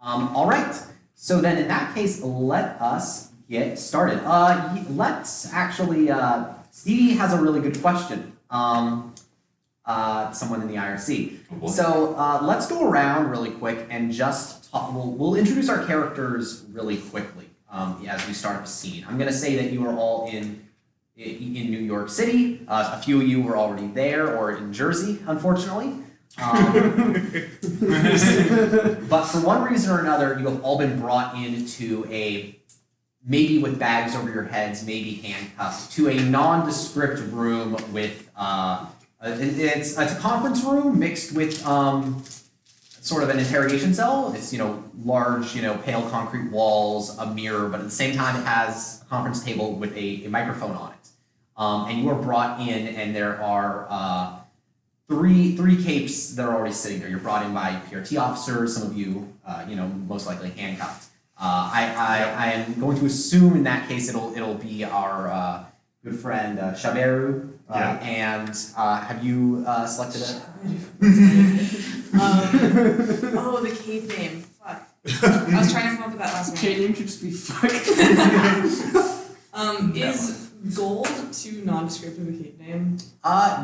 All right. So then, in that case, let us get started. Let's actually. Stevie has a really good question. Someone in the IRC. So let's go around really quick and just talk. We'll introduce our characters really quickly as we start up a scene. I'm going to say that you are all in New York City. A few of you were already there or in Jersey, unfortunately. But for one reason or another, you have all been brought into maybe with bags over your heads, maybe handcuffed, to a nondescript room with, it's a conference room mixed with sort of an interrogation cell. It's, large, pale concrete walls, a mirror, but at the same time it has a conference table with a microphone on it. And you are brought in, and there are three capes that are already sitting there. You're brought in by PRT officers, some of you, most likely handcuffed. I am going to assume in that case it'll be our good friend Shaberu. And have you selected it? Oh, the cape name. Fuck. I was trying to come up with that last name. Cape name should just be fuck. Is gold too nondescript of a cape name?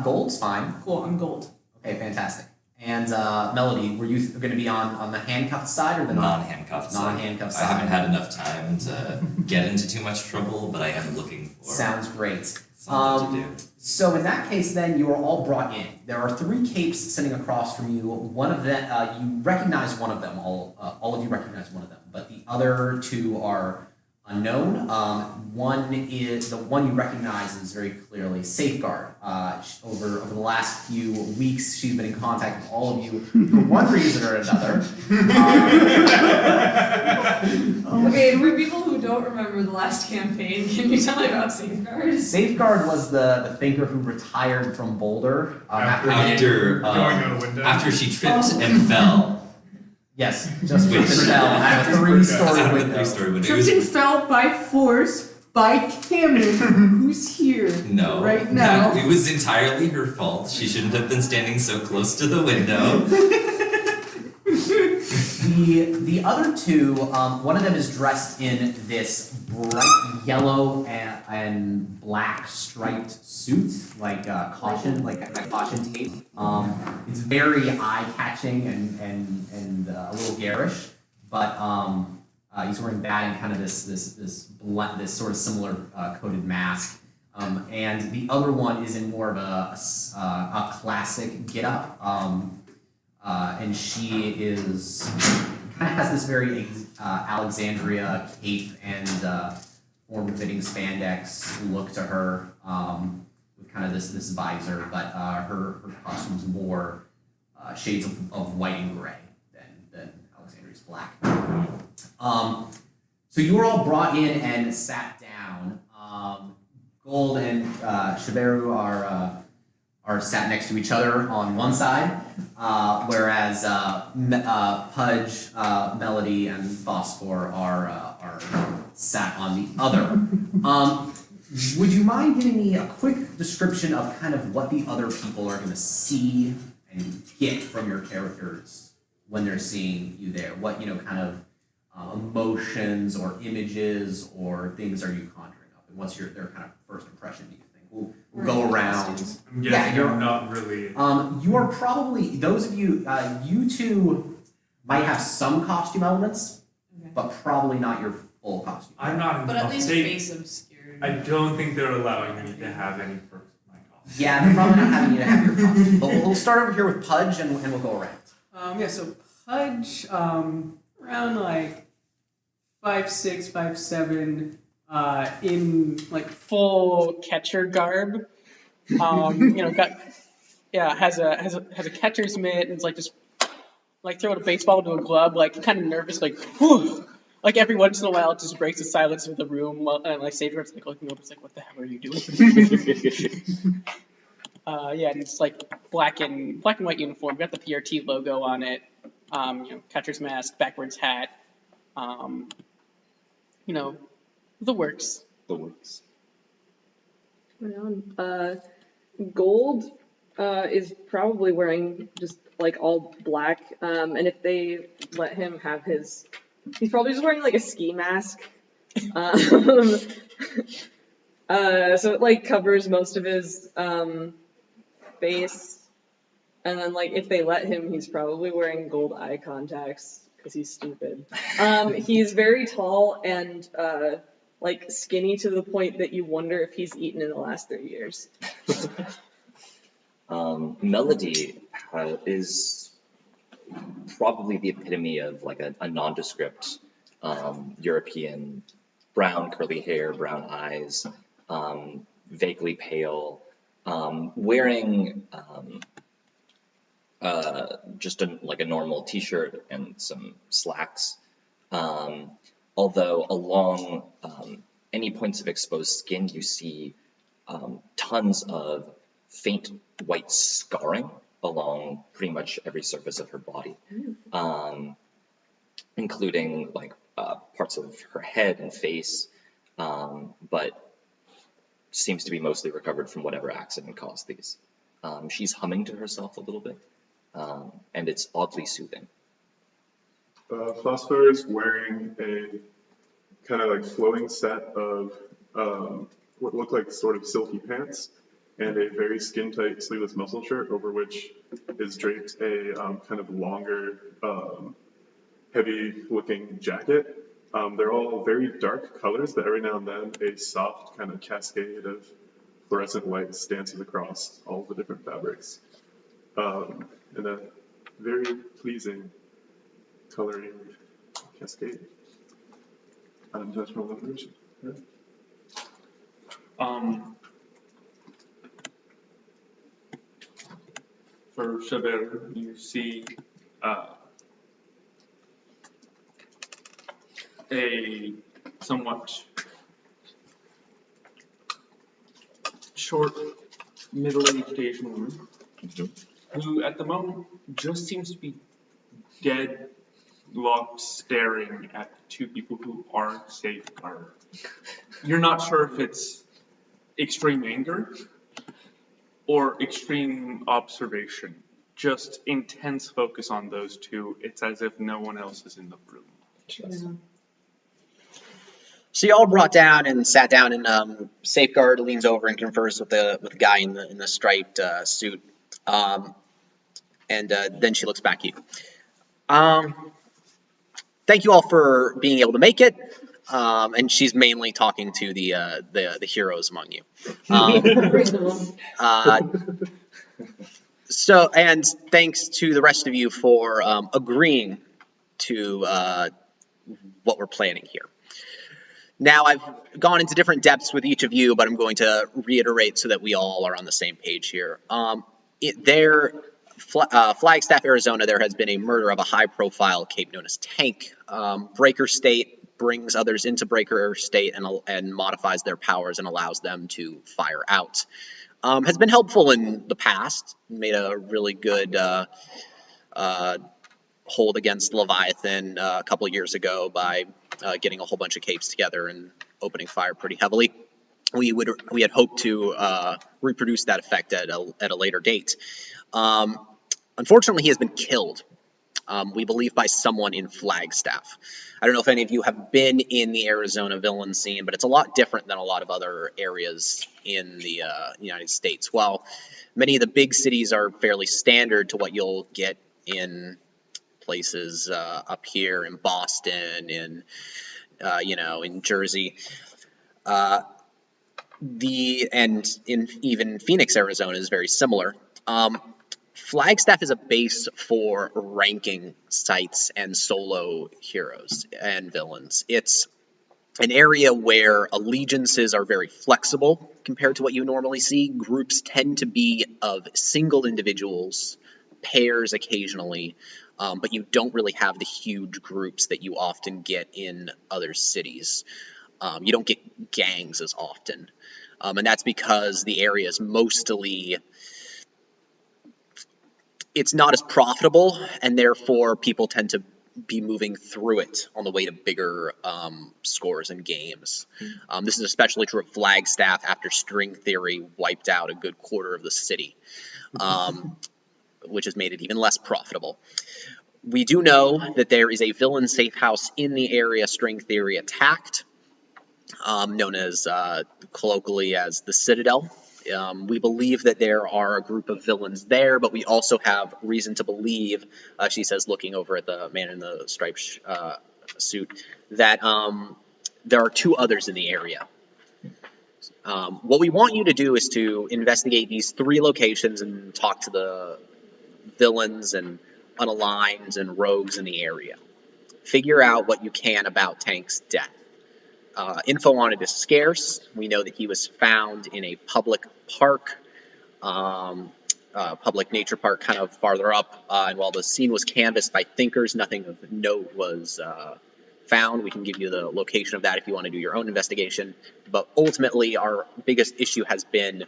Gold's fine. Cool, I'm gold. Okay, fantastic. And Melody, were you going to be on the handcuffed side or the non-handcuffed side? Non-handcuffed side. I haven't had enough time to get into too much trouble, but I am looking for Sounds great. something to do. So in that case, then, you are all brought in. There are three capes sitting across from you. One of them, you recognize one of them. All of you recognize one of them, but the other two are unknown. One is the one you recognize is very clearly Safeguard. Over the last few weeks, she's been in contact with all of you for one reason or another. Okay, for people who don't remember the last campaign, can you tell me about Safeguard? Safeguard was the thinker who retired from Boulder after she tripped and fell. Yes, just tripped and fell at a three-story window. Tripped and fell by force by Cameron, who's here right now. It was entirely her fault. She shouldn't have been standing so close to the window. The other two, one of them is dressed in this bright yellow and black striped suit, like caution tape. It's very eye-catching and a little garish, but he's wearing that and kind of this sort of similar coated mask. And the other one is in more of a classic get-up. And she kind of has this very Alexandria cape and form-fitting spandex look to her, with kind of this visor, but her costume's more shades of white and gray than Alexandria's black. So you were all brought in and sat down. Gold and Shaberu are sat next to each other on one side, whereas Pudge, Melody, and Phosphor are sat on the other. Would you mind giving me a quick description of kind of what the other people are going to see and get from your characters when they're seeing you there? What kind of emotions or images or things are you conjuring up? And what's their kind of first impression, do you think? We'll go around. I'm guessing you're not really. You are probably, those of you, you two might have some costume elements, but probably not your full costume. I'm not. But at least face obscured. I don't think they're allowing me to have any perks with my costume. Yeah, they're probably not having you to have your costume. But we'll start over here with Pudge and we'll go around. So Pudge, around like 5'6", 5'7", in like full catcher garb. Has a catcher's mitt and it's like just like throwing a baseball into a glove, like kind of nervous, like whew. Like every once in a while it just breaks the silence of the room, and like Savior's like looking over, it's like, what the hell are you doing? And it's like black and white uniform. We got the PRT logo on it. Catcher's mask, backwards hat. The works. Gold is probably wearing just like all black. And if they let him have his, he's probably just wearing like a ski mask. So it like covers most of his face. And then, like, if they let him, he's probably wearing gold eye contacts because he's stupid. He's very tall and, like, skinny to the point that you wonder if he's eaten in the last 3 years. Melody is probably the epitome of, like, a nondescript European, brown curly hair, brown eyes, vaguely pale, wearing... just like a normal t-shirt and some slacks. Although along any points of exposed skin, you see tons of faint white scarring along pretty much every surface of her body, including like parts of her head and face, but seems to be mostly recovered from whatever accident caused these. She's humming to herself a little bit. And it's oddly soothing. Phosphor is wearing a kind of like flowing set of what look like sort of silky pants and a very skin-tight sleeveless muscle shirt over which is draped a kind of longer, heavy-looking jacket. They're all very dark colors, but every now and then a soft kind of cascade of fluorescent lights dances across all the different fabrics. In a very pleasing coloring cascade. Unintentional illumination. Yeah. For Shaberu, you see a somewhat short, middle-aged Asian woman who, at the moment, just seems to be dead, locked, staring at two people who are safeguarded. You're not sure if it's extreme anger or extreme observation. Just intense focus on those two. It's as if no one else is in the room. So you all brought down and sat down, and Safeguard leans over and confers with the guy in the striped suit, and then she looks back at you. Thank you all for being able to make it, and she's mainly talking to the heroes among you. So, and thanks to the rest of you for agreeing to what we're planning here. Now, I've gone into different depths with each of you, but I'm going to reiterate so that we all are on the same page here. Flagstaff, Arizona, there has been a murder of a high-profile cape known as Tank. Breaker State brings others into Breaker State and modifies their powers and allows them to fire out. Has been helpful in the past, made a really good hold against Leviathan a couple of years ago by getting a whole bunch of capes together and opening fire pretty heavily. We had hoped to reproduce that effect at a later date. Unfortunately, he has been killed. We believe by someone in Flagstaff. I don't know if any of you have been in the Arizona villain scene, but it's a lot different than a lot of other areas in the United States. While many of the big cities are fairly standard to what you'll get in places up here in Boston, in Jersey, and in even Phoenix, Arizona is very similar. Flagstaff is a base for ranking sites and solo heroes and villains. It's an area where allegiances are very flexible compared to what you normally see. Groups tend to be of single individuals, pairs occasionally, but you don't really have the huge groups that you often get in other cities. You don't get gangs as often, and that's because the area is mostly... It's not as profitable, and therefore people tend to be moving through it on the way to bigger scores and games. This is especially true of Flagstaff after string theory wiped out a good quarter of the city. which has made it even less profitable. We do know that there is a villain safe house in the area string theory attacked, known as colloquially as the Citadel. We believe that there are a group of villains there, but we also have reason to believe, she says, looking over at the man in the striped suit, that there are 2 others in the area. What we want you to do is to investigate these 3 locations and talk to the villains and unaligned and rogues in the area. Figure out what you can about Tank's death. Info on it is scarce. We know that he was found in a public park, public nature park kind of farther up, and while the scene was canvassed by thinkers, nothing of note was found. We can give you the location of that if you want to do your own investigation, but ultimately our biggest issue has been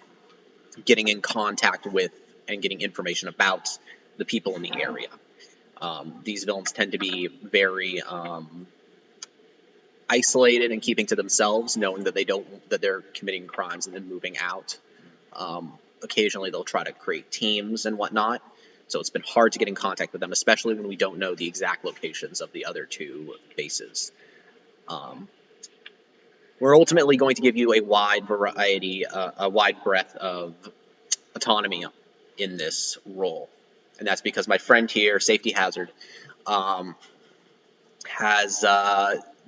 getting in contact with and getting information about the people in the area. These villains tend to be very isolated and keeping to themselves, knowing that they're committing crimes and then moving out. Occasionally they'll try to create teams and whatnot, so it's been hard to get in contact with them, especially when we don't know the exact locations of the other 2 bases. We're ultimately going to give you a wide variety, a wide breadth of autonomy in this role, and that's because my friend here, Safety Hazard, has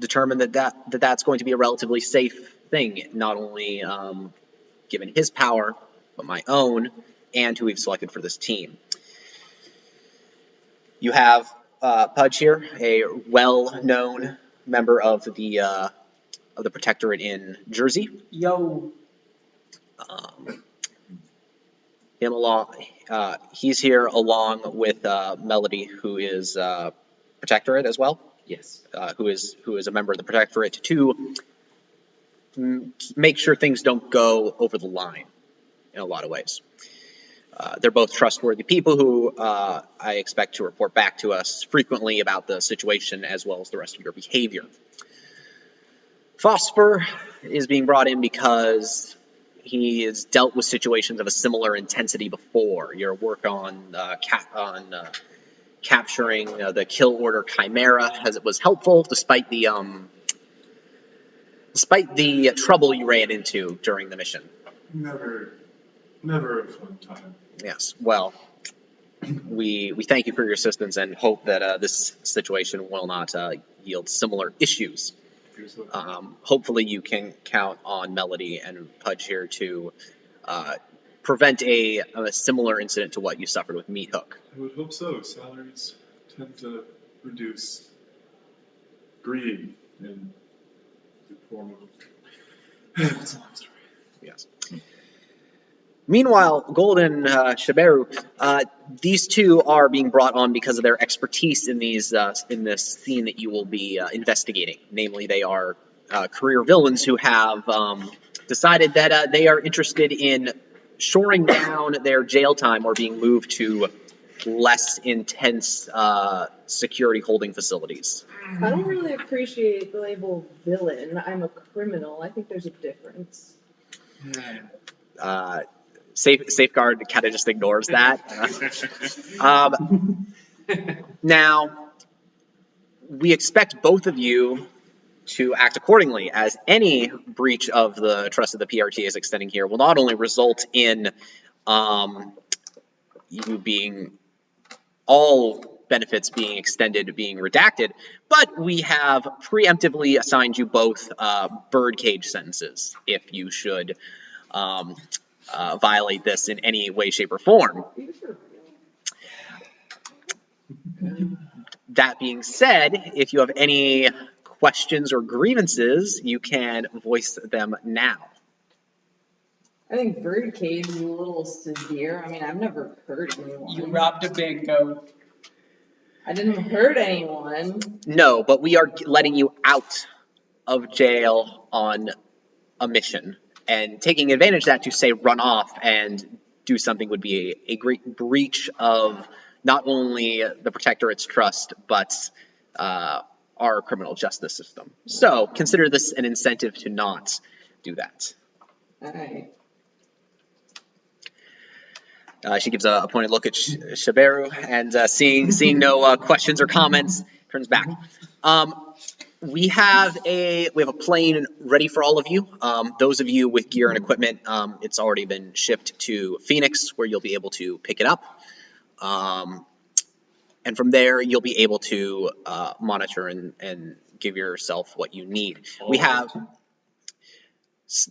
determined that's going to be a relatively safe thing, not only given his power, but my own, and who we've selected for this team. You have Pudge here, a well-known member of the Protectorate in Jersey. Yo. He's here along with Melody, who is Protectorate as well. Yes. Who is a member of the Protectorate to make sure things don't go over the line in a lot of ways. They're both trustworthy people who I expect to report back to us frequently about the situation as well as the rest of your behavior. Phosphor is being brought in because he has dealt with situations of a similar intensity before. Your work on capturing the Kill Order Chimera was helpful, despite the trouble you ran into during the mission. Never a fun time. Yes. Well, we thank you for your assistance and hope that this situation will not yield similar issues. Hopefully, you can count on Melody and Pudge here to prevent a similar incident to what you suffered with Meat Hook. I would hope so. Salaries tend to reduce greed in the form of. That's a long story. Yes. Meanwhile, Gold and Shaberu, these 2 are being brought on because of their expertise in this scene that you will be investigating. Namely, they are career villains who have decided that they are interested in shoring down their jail time or being moved to less intense security holding facilities. I don't really appreciate the label villain. I'm a criminal. I think there's a difference. Safeguard kind of just ignores that. Now, we expect both of you to act accordingly, as any breach of the trust of the PRT is extending here will not only result in you being all benefits being extended, being redacted, but we have preemptively assigned you both birdcage sentences if you should violate this in any way, shape, or form. That being said, if you have any questions or grievances, you can voice them now. I think birdcage is a little severe. I mean, I've never hurt anyone. You robbed a banco. I didn't hurt anyone. No, but we are letting you out of jail on a mission. And taking advantage of that to, say, run off and do something would be a great breach of not only the Protectorate's trust, but our criminal justice system. So consider this an incentive to not do that. All right. She gives a pointed look at Shaberu and seeing no questions or comments, turns back. We have a plane ready for all of you. Those of you with gear and equipment, it's already been shipped to Phoenix, where you'll be able to pick it up. And from there, you'll be able to monitor and give yourself what you need. We have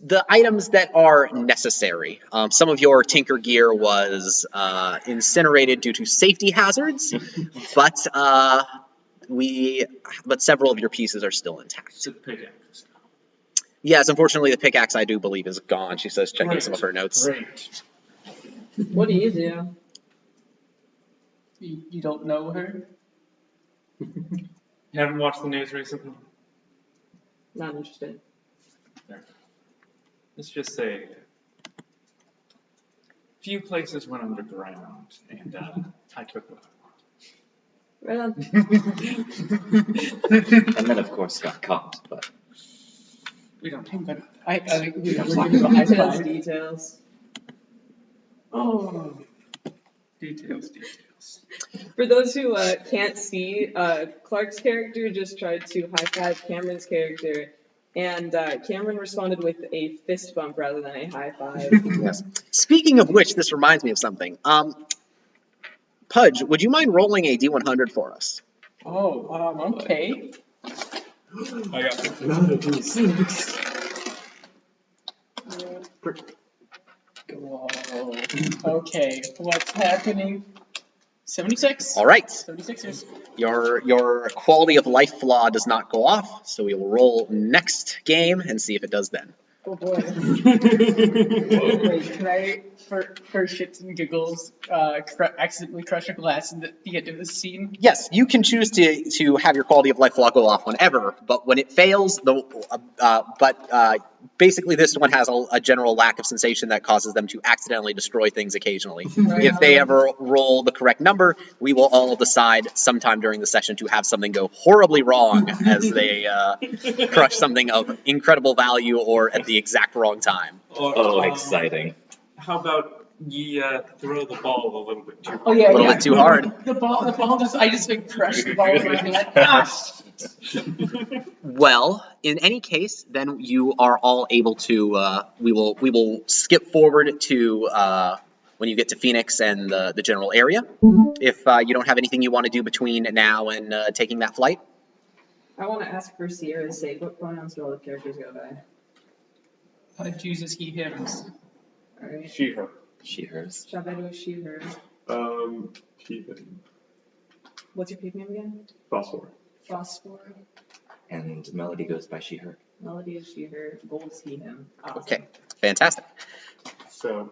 the items that are necessary. Some of your tinker gear was incinerated due to safety hazards, but several of your pieces are still intact. The pickaxe. Yes, unfortunately, the pickaxe I do believe is gone. She says, checking some of her notes. Great. What do you do? You don't know her? You haven't watched the news recently? Not interested. Let's just say few places went underground, and I took what Right on. And then, of course, got caught, but we don't. But we don't talk about high Details, five. details. Oh, details. For those who can't see, Clark's character just tried to high-five Cameron's character, and Cameron responded with a fist bump rather than a high-five. Yes. Speaking of which, this reminds me of something. Pudge, would you mind rolling a D100 for us? Oh, okay. I got another D6. Whoa. Okay, what's happening? 76? All right. 76ers. Your quality of life flaw does not go off, so we will roll next game and see if it does then. Oh boy. Wait, can I, for shits and giggles, accidentally crush a glass at the end of the scene? Yes, you can choose to have your quality of life flaw go off whenever, but when it fails, basically this one has a general lack of sensation that causes them to accidentally destroy things occasionally. Right. If they ever roll the correct number, we will all decide sometime during the session to have something go horribly wrong as they crush something of incredible value or at the exact wrong time. oh, exciting. How about you throw the ball a little bit too hard? Oh yeah, A little bit too hard. The ball I just like crushed the ball with my hand. Ah! Well, in any case, then you are all able to. We will skip forward to when you get to Phoenix and the general area. If you don't have anything you want to do between now and taking that flight. I want to ask for Sierra's sake, what pronouns do all the characters go by? Jesus, he, hims. Alright. She, her. She, hers. Shaberu, she, her. Keegan. What's your peep name again? Phosphor. Phosphor. And Melody goes by she, her. Melody is she, her. Gold is he, him. Awesome. Okay, fantastic. So,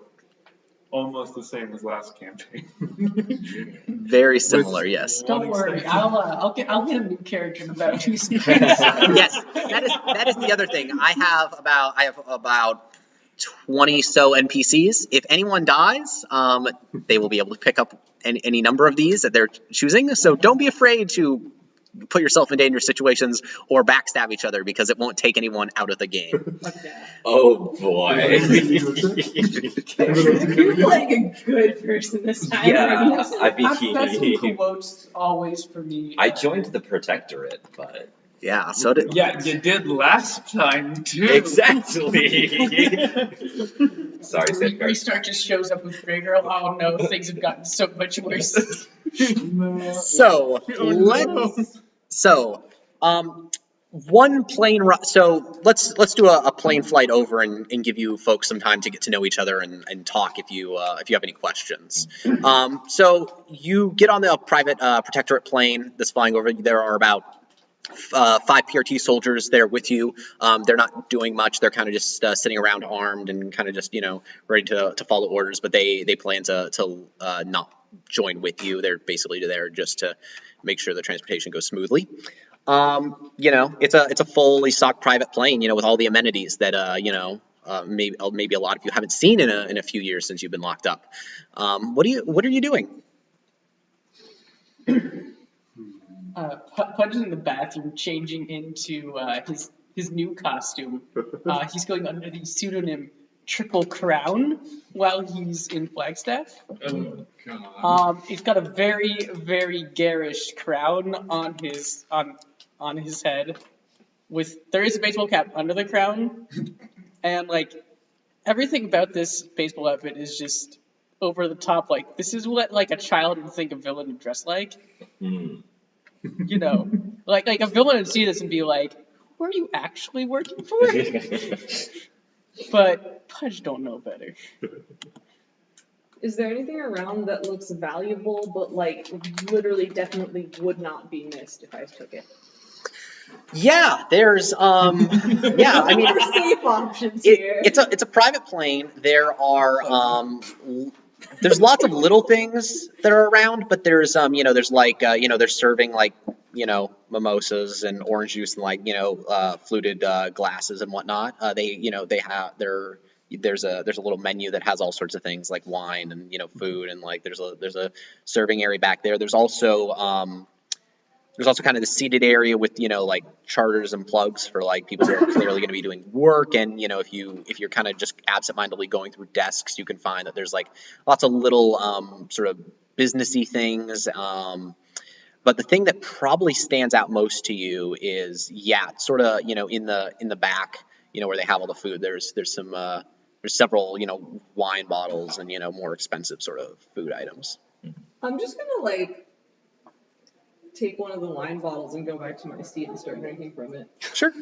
almost the same as last campaign. Very similar, yes. Don't worry, I'll get a new character in about 2 seconds. Yes, that is the other thing. I have about 20 so NPCs. If anyone dies, they will be able to pick up any number of these that they're choosing. So don't be afraid to put yourself in dangerous situations or backstab each other because it won't take anyone out of the game. Okay. Oh boy. You're playing a good person this time. Yeah, I That's some mean, quotes always for me. I joined the Protectorate, but Yeah, so did. Yeah, you did last time too. exactly. Sorry, Sandberg. Restart just shows up with Grey Girl. Oh no, things have gotten so much worse. So one plane ride. So let's do a plane flight over and give you folks some time to get to know each other and talk if you have any questions. So you get on the private Protectorate plane that's flying over. There are about 5 PRT soldiers there with you. They're not doing much. They're kind of just sitting around armed and kind of just ready to follow orders. But they plan to not join with you. They're basically there just to make sure the transportation goes smoothly. It's a fully stocked private plane, with all the amenities that maybe a lot of you haven't seen in a few years since you've been locked up. What are you doing? Pudge is in the bathroom changing into his new costume. He's going under the pseudonym triple crown while he's in Flagstaff. Oh god. He's got a very, very garish crown on his head. There is a baseball cap under the crown, and like everything about this baseball outfit is just over the top. Like this is what like a child would think a villain would dress like. Hmm. You know, like a villain would see this and be like, "Who are you actually working for?" But Pudge don't know better. Is there anything around that looks valuable, but like literally definitely would not be missed if I took it? Yeah, there's yeah, I mean, What are safe options here? it's a private plane. There's lots of little things that are around, but there's there's like they're serving like mimosas and orange juice and like fluted glasses and whatnot. There's a little menu that has all sorts of things like wine and food, and like there's a serving area back there. There's also kind of the seated area with like charters and plugs for like people who are clearly going to be doing work, and if you're kind of just absentmindedly going through desks, you can find that there's like lots of little sort of businessy things. But the thing that probably stands out most to you is sort of in the back where they have all the food. There's several wine bottles and more expensive sort of food items. I'm just gonna like take one of the wine bottles and go back to my seat and start drinking from it. Sure.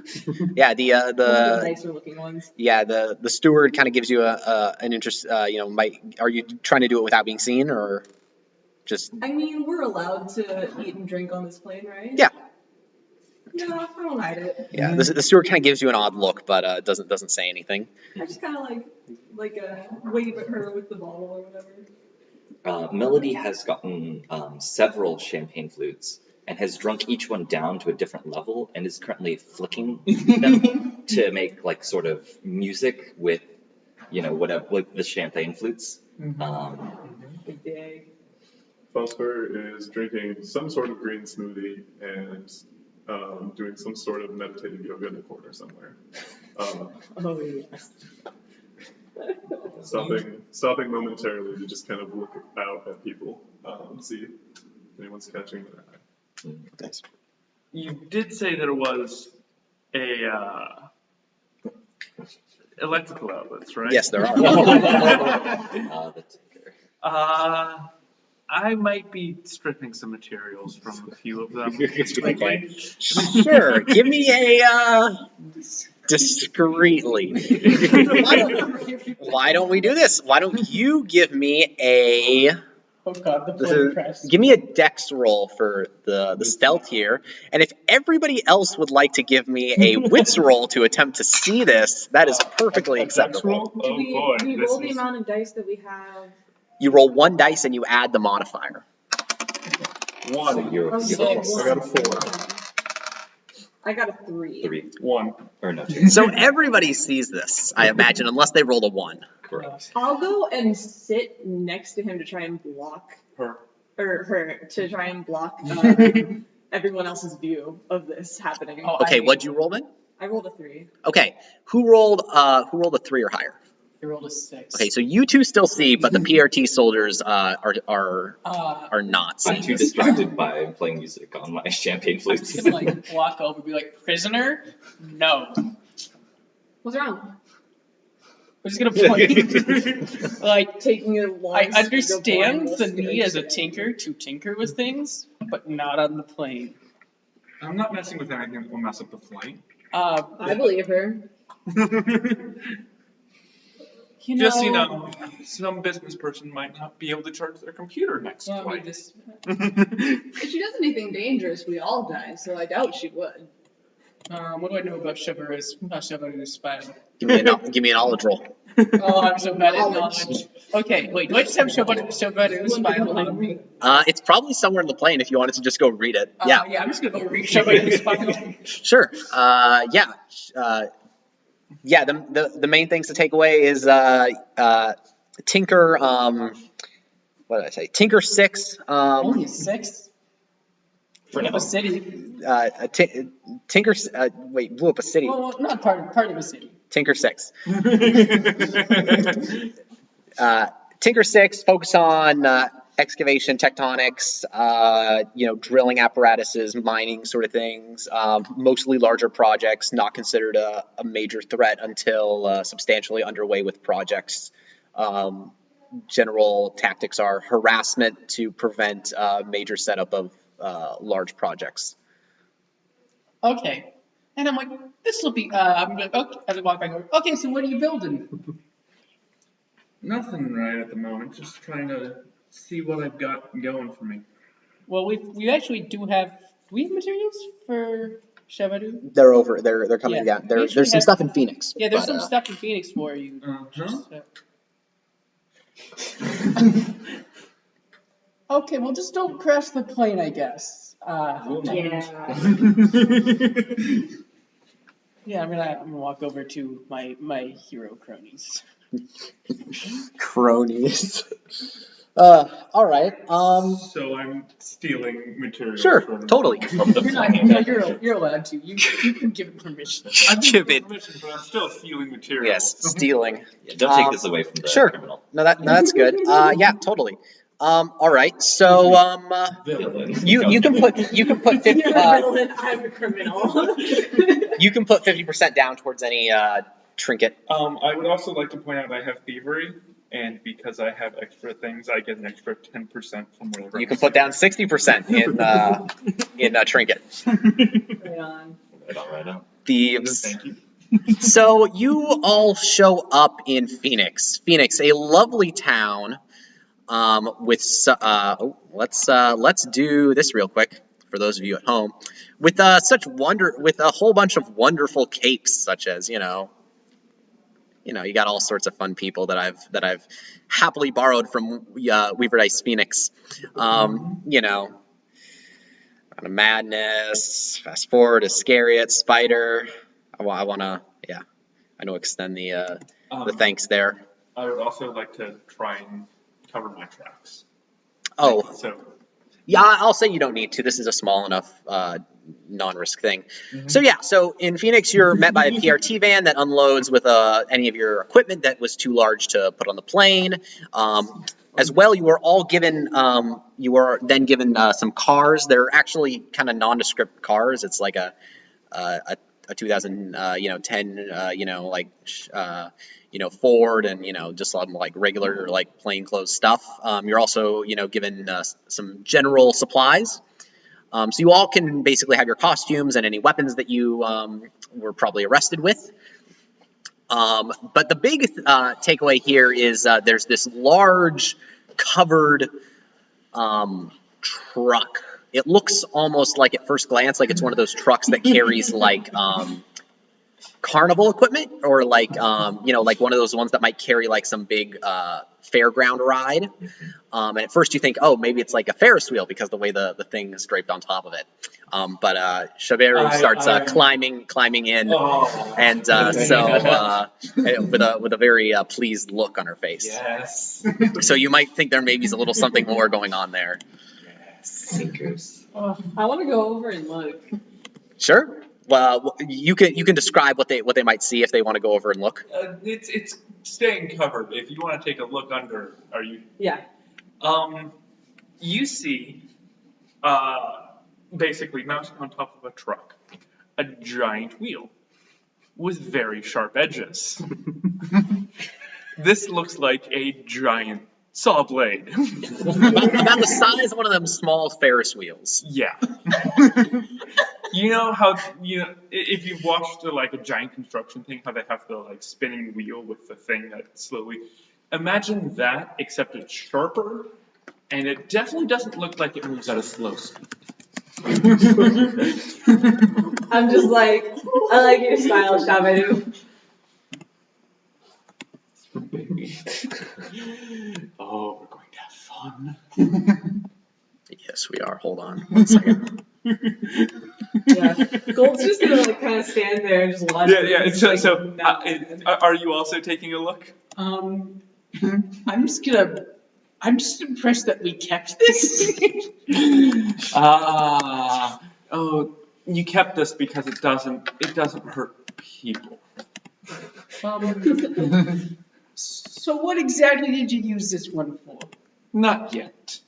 Yeah, One of the nicer looking ones. Yeah, the steward kind of gives you an interest. Are you trying to do it without being seen, or just? I mean, we're allowed to eat and drink on this plane, right? Yeah. No, I won't hide it. Yeah, the steward kind of gives you an odd look, but doesn't say anything. I just kind of like wave at her with the bottle or whatever. Melody has gotten several champagne flutes and has drunk each one down to a different level and is currently flicking them to make like sort of music with, whatever, like the champagne flutes. Big dig. Phosphor is drinking some sort of green smoothie and doing some sort of meditative yoga in the corner somewhere. Oh yes. Stopping momentarily to just kind of look out at people, see if anyone's catching their eye. Thanks. You did say there was a electrical outlets, right? Yes, there are. The tinker. I might be stripping some materials from a few of them. Sure. Give me a discreetly. Why don't we do this? Why don't you give me a? Oh god, the plane crashed. Give me a dex roll for the stealth here, and if everybody else would like to give me a wits roll to attempt to see this, that is perfectly acceptable. Oh boy, we roll the amount of dice that we have. You roll one dice and you add the modifier. One. So you're I got a 4. I got a 3. 3. 1. Or no, 2. So everybody sees this, I imagine, unless they rolled a 1. Correct. I'll go and sit next to him to try and block Her. to try and block everyone else's view of this happening. Oh, Okay, what'd you roll then? I rolled a 3. Okay, who rolled a 3 or higher? I rolled a 6. Okay, so you two still see, but the PRT soldiers are not I'm seeing. too distracted by playing music on my champagne I'm flutes. just gonna like walk over and be like, prisoner? No. What's wrong? I'm just gonna point. Like, Taking a long I streak of understand wine the will need as a scare tinker to tinker with things, but not on the plane. I'm not messing with anything that will mess up the flight. I believe her. Just, some business person might not be able to charge their computer next well, flight. If she does anything dangerous, we all die, so I doubt she would. What do I know about Shaberu's spell? Give me a knowledge roll. Oh, I'm so bad at knowledge. Okay, wait, do I just have Shaberu's spell on me? It's probably somewhere in the plane if you wanted to just go read it. Yeah. Yeah, I'm just gonna go read Shaberu's spell. Sure. The main things to take away is Tinker. What did I say? Tinker 6. Only a 6? For Blew up now. a city. Tinker. Wait, blew up a city. Well, not part of a city. Tinker 6. Tinker 6, focus on excavation, tectonics, drilling apparatuses, mining sort of things, mostly larger projects, not considered a major threat until substantially underway with projects. General tactics are harassment to prevent major setup of large projects. Okay. And I'm like, this will be, I'm like, okay, as I walk back over, okay, so what are you building? Nothing right at the moment. Just trying to see what I've got going for me. Well, we actually do have materials for Shaberu? They're coming Yeah. down. We actually There's some have- stuff in Phoenix. Yeah, there's but, some stuff in Phoenix for you. Okay, well, just don't crash the plane, I guess. Yeah, I'm gonna walk over to my hero cronies. Cronies. All right. So I'm stealing material. Sure, from totally. You're allowed to. You can give it permission. I'm Give giving it. permission, but I'm still stealing material. Yes, stealing. Yeah, don't take this away from the Sure. criminal. No, that's good. Yeah, totally. All right. So Villain. you can put 50. You're a villain, I'm a criminal. You can put 50% down towards any trinket. I would also like to point out I have thievery, and because I have extra things, I get an extra 10% from whatever. You can put down 60% in trinket. Right on. Right on. Thieves. Thank you. So you all show up in Phoenix. Phoenix, a lovely town. Let's do this real quick for those of you at home. With with a whole bunch of wonderful capes, such as you got all sorts of fun people that I've happily borrowed from Weaverdice Phoenix. Madness, Fast Forward, Iscariot, Spider. I know extend the thanks there. I would also like to try and cover my tracks. Oh, So yeah, I'll say you don't need to. This is a small enough non-risk thing. So in Phoenix, you're met by a PRT van that unloads with any of your equipment that was too large to put on the plane. As well, you were all given. You were then given some cars. They're actually kind of nondescript cars. It's like a 2010 Ford and just some like regular like plainclothes stuff. You're also given some general supplies. So you all can basically have your costumes and any weapons that you were probably arrested with. But the big takeaway here is there's this large covered truck. It looks almost like at first glance like it's one of those trucks that carries like carnival equipment or like like one of those ones that might carry like some big fairground ride. And at first you think, oh, maybe it's like a Ferris wheel because the way the thing is draped on top of it. But Shaberu starts climbing in, and with a very pleased look on her face. yes. So you might think there maybe is a little something more going on there. Sinkers. I want to go over and look. Sure. Well, you can describe what they might see if they want to go over and look. It's staying covered. If you want to take a look under, are you? Yeah. You see, basically mounted on top of a truck, a giant wheel with very sharp edges. This looks like a giant saw blade. About the size of one of them small Ferris wheels. Yeah. You know how if you've watched like a giant construction thing, how they have the like spinning wheel with the thing that slowly. Imagine that, except it's sharper, and it definitely doesn't look like it moves at a slow speed. I'm just like, I like your style, Shaberu. Oh, we're going to have fun. Yes, we are. Hold on 1 second. Yeah. Gold's just gonna like kind of stand there and just watch. Yeah. Are you also taking a look? I'm just impressed that we kept this. Oh, you kept this because it doesn't hurt people. So what exactly did you use this one for? Not yet.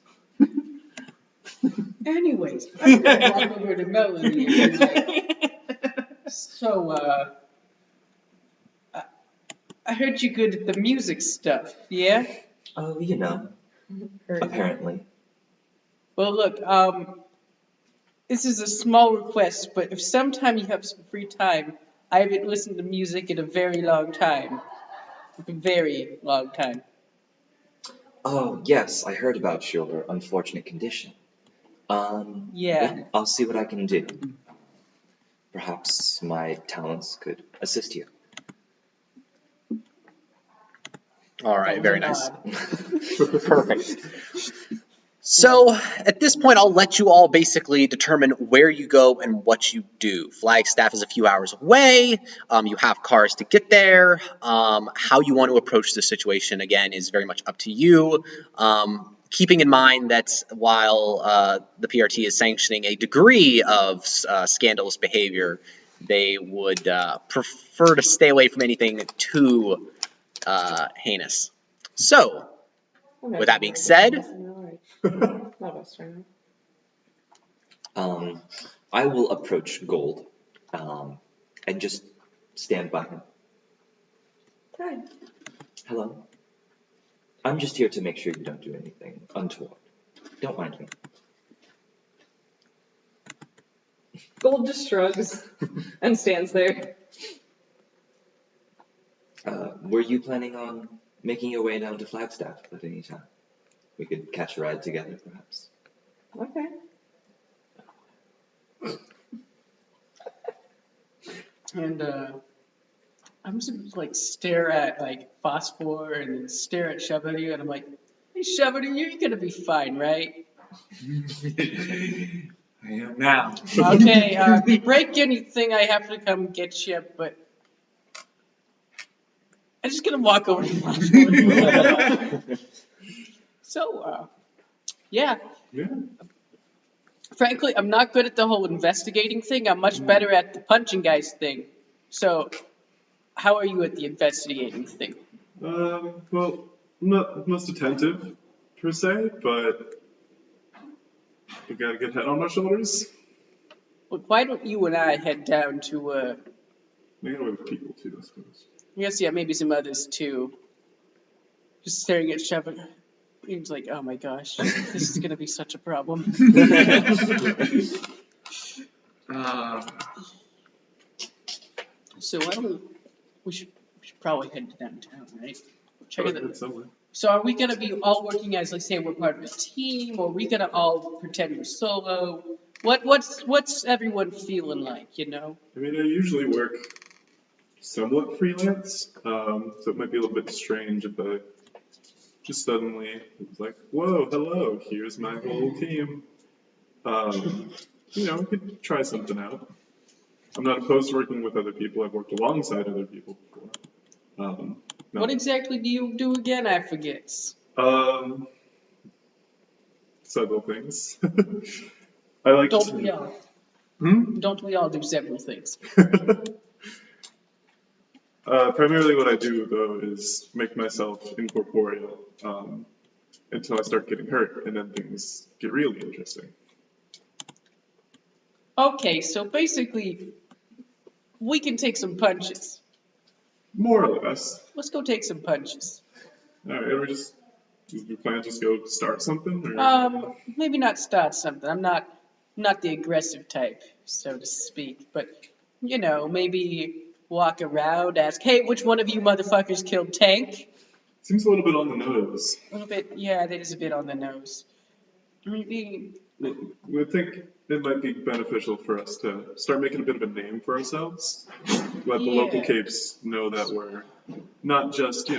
Anyways, I'm gonna walk over to Melanie and be like, so, I heard you good at the music stuff, yeah? Oh, you know, apparently. Well, look, this is a small request, but if sometime you have some free time, I haven't listened to music in a very long time. A very long time. Oh, yes, I heard about your unfortunate condition. Yeah. I'll see what I can do. Perhaps my talents could assist you. All right, very nice. God. Perfect. So at this point, I'll let you all basically determine where you go and what you do. Flagstaff is a few hours away. You have cars to get there. How you want to approach the situation, again, is very much up to you. Keeping in mind that while the PRT is sanctioning a degree of scandalous behavior, they would prefer to stay away from anything too heinous. So, with that being said, Not us right now. I will approach Gold and just stand by him. Hi. Hello. I'm just here to make sure you don't do anything untoward. Don't mind me. Gold just shrugs and stands there. Were you planning on making your way down to Flagstaff at any time? We could catch a ride together, perhaps. Okay. And I'm just like stare at like Phosphor and then stare at Shaberu and I'm like, hey Shaberu, you're gonna be fine, right? I am now. Okay, if you break anything, I have to come get you, but I'm just gonna walk over to Phosphor. So, yeah. Yeah. Frankly, I'm not good at the whole investigating thing. I'm much better at the punching guys thing. So, how are you at the investigating thing? Well, not most attentive per se, but we got a good head on our shoulders. Look, why don't you and I head down to, We got with people too, I suppose. yes, yeah, maybe some others too. Just staring at Shepard. He's like, oh my gosh, this is gonna be such a problem. So why don't we should probably head to downtown, right? Check it out. Somewhere. So are we gonna be all working as, like, say, we're part of a team, or are we gonna all pretend we're solo? What's everyone feeling like, you know? I mean, I usually work somewhat freelance, so it might be a little bit strange if I just suddenly was like, whoa, hello, here's my whole team. We could try something out. I'm not opposed to working with other people. I've worked alongside other people before. No. What exactly do you do again? I forget. Several things. I like Don't to... we all? Hmm? Don't we all do several things? Primarily what I do, though, is make myself incorporeal until I start getting hurt, and then things get really interesting. Okay, so basically, we can take some punches. More or less. Let's go take some punches. All right, we plan to just go start something? Or? Maybe not start something. I'm not the aggressive type, so to speak. But, maybe walk around, ask, hey, which one of you motherfuckers killed Tank? Seems a little bit on the nose. A little bit, yeah, that is a bit on the nose. Maybe. We think it might be beneficial for us to start making a bit of a name for ourselves. Let the local capes know that we're not just,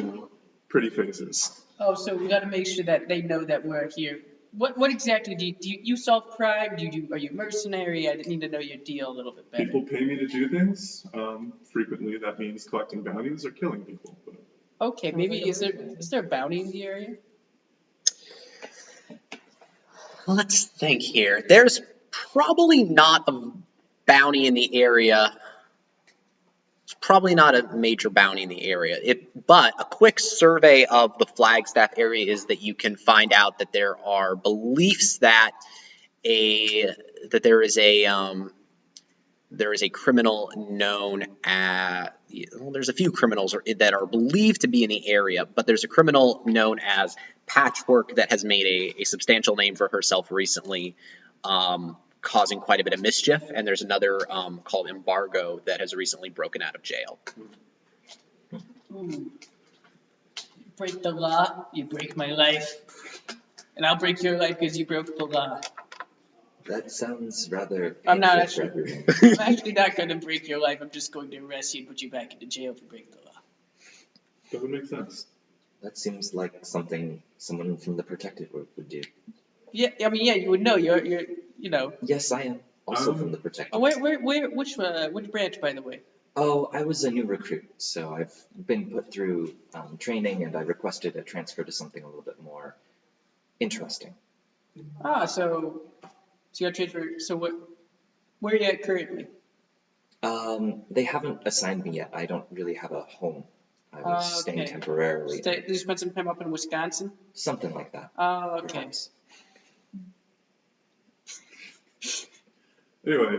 pretty faces. Oh, so we got to make sure that they know that we're here. What exactly do you solve crime? Are you mercenary? I need to know your deal a little bit better. People pay me to do things. Frequently that means collecting bounties or killing people. But... Okay, maybe is there a bounty in the area? let's think here. There's probably not a bounty in the area It's probably not a major bounty in the area. But a quick survey of the Flagstaff area is that you can find out that there are beliefs that there is a criminal known as, well, there's a few criminals that are believed to be in the area, but there's a criminal known as Patchwork that has made a substantial name for herself recently, causing quite a bit of mischief, and there's another called Embargo that has recently broken out of jail. Ooh. Break the law, you break my life. And I'll break your life because you broke the law. That sounds rather. I'm not painful for actually. everyone. I'm actually not going to break your life. I'm just going to arrest you and put you back into jail if you break the law. That would make sense. That seems like something someone from the protected group would do. Yeah, I mean, yeah, you would know. You're, you know. Yes, I am also from the protected. Oh, which branch, by the way? Oh, I was a new recruit, so I've been put through training, and I requested a transfer to something a little bit more interesting. Ah, so you got transferred. So where are you at currently? They haven't assigned me yet. I don't really have a home. I was staying temporarily. Did you spend some time up in Wisconsin? Something like that. Oh, okay. Perhaps. Anyway,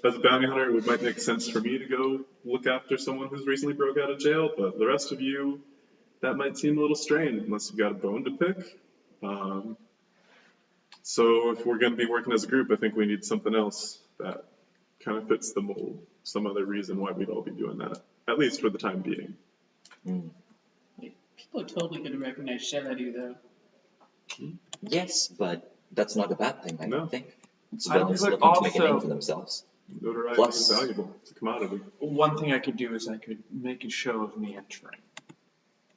as a bounty hunter, it might make sense for me to go look after someone who's recently broke out of jail, but the rest of you, that might seem a little strange unless you've got a bone to pick. So if we're going to be working as a group, I think we need something else that kind of fits the mold. Some other reason why we'd all be doing that, at least for the time being. People are totally going to recognize Shaberu, though. Yes, but that's not a bad thing, I don't think. Civilians would looking to make a name also- for themselves. Notoriety Plus- is valuable. It's a commodity. One thing I could do is I could make a show of me entering.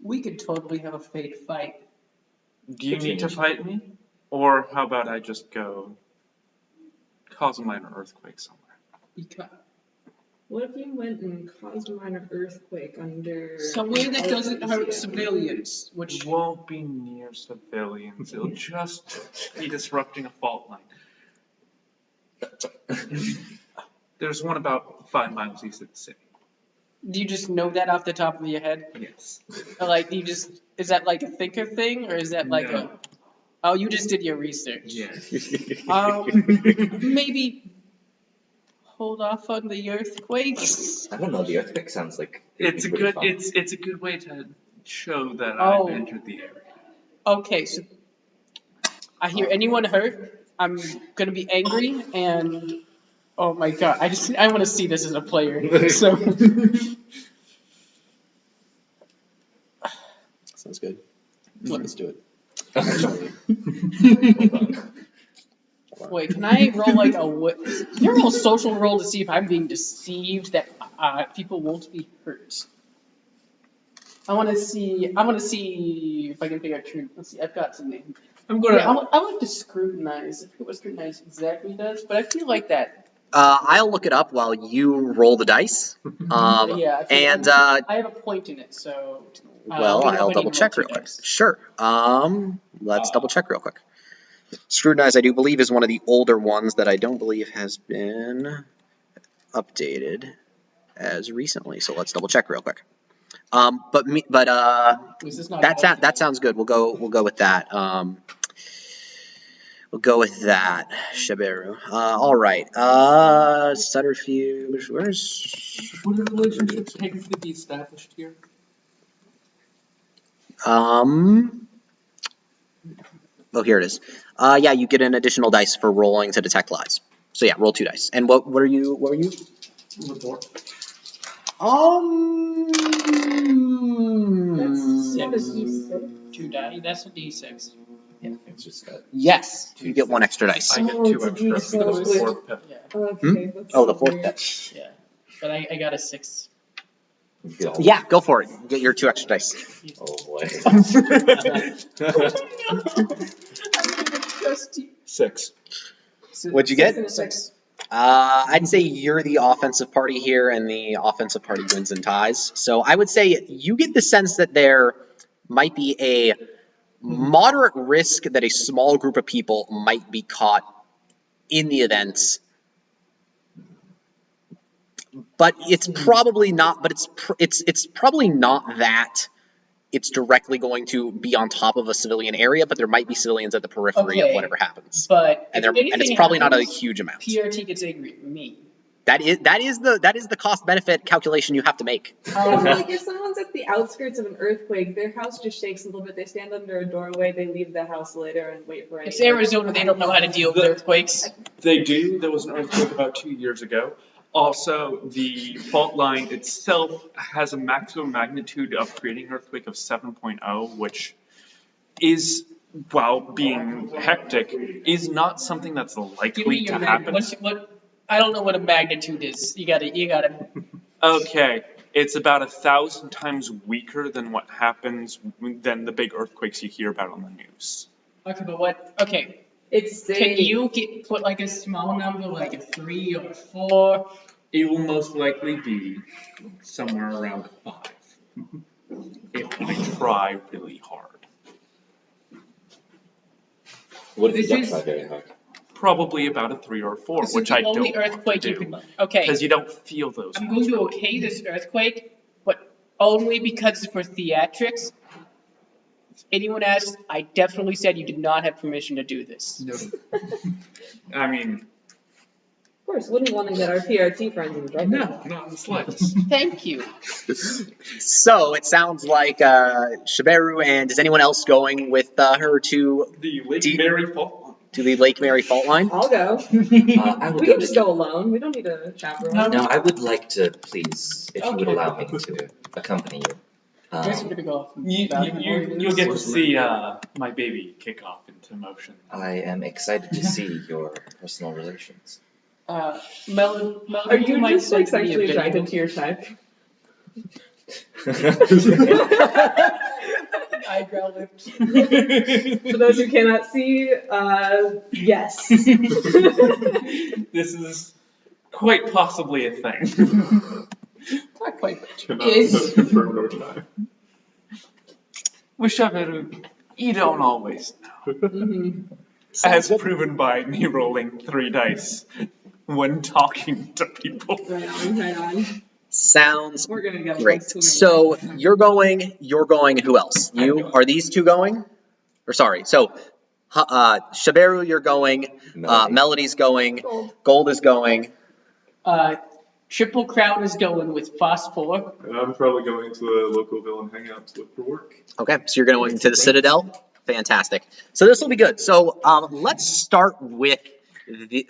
We could totally have a fake fight. Do you need to fight me? Or how about I just go cause a minor earthquake somewhere? What if you went and caused a minor earthquake under Somewhere that doesn't hurt civilians, It which won't be near civilians. It'll just be disrupting a fault line. There's one about 5 miles east of the city. do you just know that off the top of your head? Yes. Or like, do you just, is that like a thinker thing, or is that like No. oh, you just did your research. Yes. Maybe hold off on the earthquakes. I don't know, the earthquake sounds like it'd It's be a pretty good. fun. It's a good way to show that Oh. I've entered the area. Okay, so I hear anyone hurt, I'm gonna be angry, and oh my god, I want to see this as a player. So Sounds good. Let's do it. wait, can I roll like can I roll a social roll to see if I'm being deceived that people won't be hurt? I want to see if I can figure out truth. Let's see, I've got some names. I'm gonna. I like to scrutinize. I forget what scrutinize exactly does, but I feel like that. I'll look it up while you roll the dice. Yeah, I feel And I have a point in it, so. well, we know I'll when you double check roll real two quick. dice. Sure. Let's double check real quick. Scrutinize, I do believe, is one of the older ones that I don't believe has been updated as recently. So let's double check real quick. This is not that sounds good. We'll go with that. We'll go with that, Shaberu. All right. Sutterfuge. Where's Would a relationship technically be established here? Oh, here it is. Yeah, you get an additional dice for rolling to detect lies. So yeah, roll 2 dice. And what were you? Report. That's not a D6. 2 die. That's a D6. Yeah, it's just got Yes, you get 1 extra dice. I get Oh, 2 it's a extra for D6 the with- 4 pep. Yeah, Okay, that's Oh, the so 4th weird. dice. yeah. But I got a 6. go. Yeah, go for it. Get your 2 extra dice. Oh boy. Trust you. 6. What'd you get? 6 and a 6. I'd say you're the offensive party here, and the offensive party wins and ties. So I would say you get the sense that there might be a moderate risk that a small group of people might be caught in the event. but it's probably not. But it's probably not that. It's directly going to be on top of a civilian area, but there might be civilians at the periphery of Okay, whatever happens. But And if it's anything probably not a happens, huge amount. PRT gets angry at me. That is the cost benefit calculation you have to make. Like if someone's at the outskirts of an earthquake, their house just shakes a little bit. They stand under a doorway. They leave the house later and wait for it. It's Arizona. They don't know how to deal with earthquakes. They do. There was an earthquake about 2 years ago. Also, the fault line itself has a maximum magnitude of creating an earthquake of 7.0, which is, while being hectic, is not something that's Give me likely to your happen. what? I don't know what a magnitude is. You gotta. Okay, it's about 1,000 times weaker than what happens than the big earthquakes you hear about on the news. Okay, but what? Okay, It's can safe. you put like a small number, like a 3 or a 4? It will most likely be somewhere around 5. If I try really hard. What if you This don't is- try very hard? Probably about a 3 or 4, This is which the I don't only want to earthquake you do. can. Okay, Because you don't feel those. I'm going to okay this earthquake, but only because it's for theatrics. If anyone asks, I definitely said you did not have permission to do this. No. I mean, Of course, wouldn't want to get our PRT friends in trouble. no, not in the slightest. Thank you. So it sounds like Shaberu, and is anyone else going with her to The Lake Do you- Mary fault line. the Lake Mary fault line? I'll go. I will We go can just to- go alone. We don't need a chaperone. No, I would like to, please, if you would Okay. allow me to accompany you. I guess we're gonna go off. You'll get to see my baby kick off into motion. I am excited to see your personal relations. Mel, Are you might just like send me a sexually video. attracted to your type? Eyebrow lift. For those who cannot see, yes. This is quite possibly a thing. Not quite. Cannot Is- confirm nor deny. With Shaberu, you don't always know. Mhm. As proven by me rolling 3 dice when talking to people. Right on, right on. Sounds We're gonna go. great. swimming. So you're going, who else? You, are these two going? Or sorry, so Shaberu, you're going, Melody. Melody's going, Gold. Gold is going. Triple Crown is going with Phosphor. And I'm probably going to a local villain hangout to look for work. Okay, so you're going to the Citadel. Fantastic. So this will be good. So let's start with the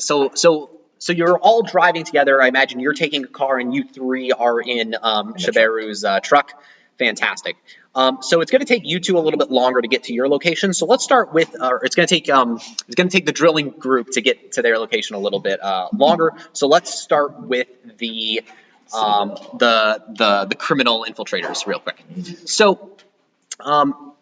so you're all driving together. I imagine you're taking a car and you three are in Shaberu's truck. Fantastic. So it's going to take you two a little bit longer to get to your location. So let's start with, it's going to take the drilling group to get to their location a little bit longer. So let's start with the criminal infiltrators real quick. So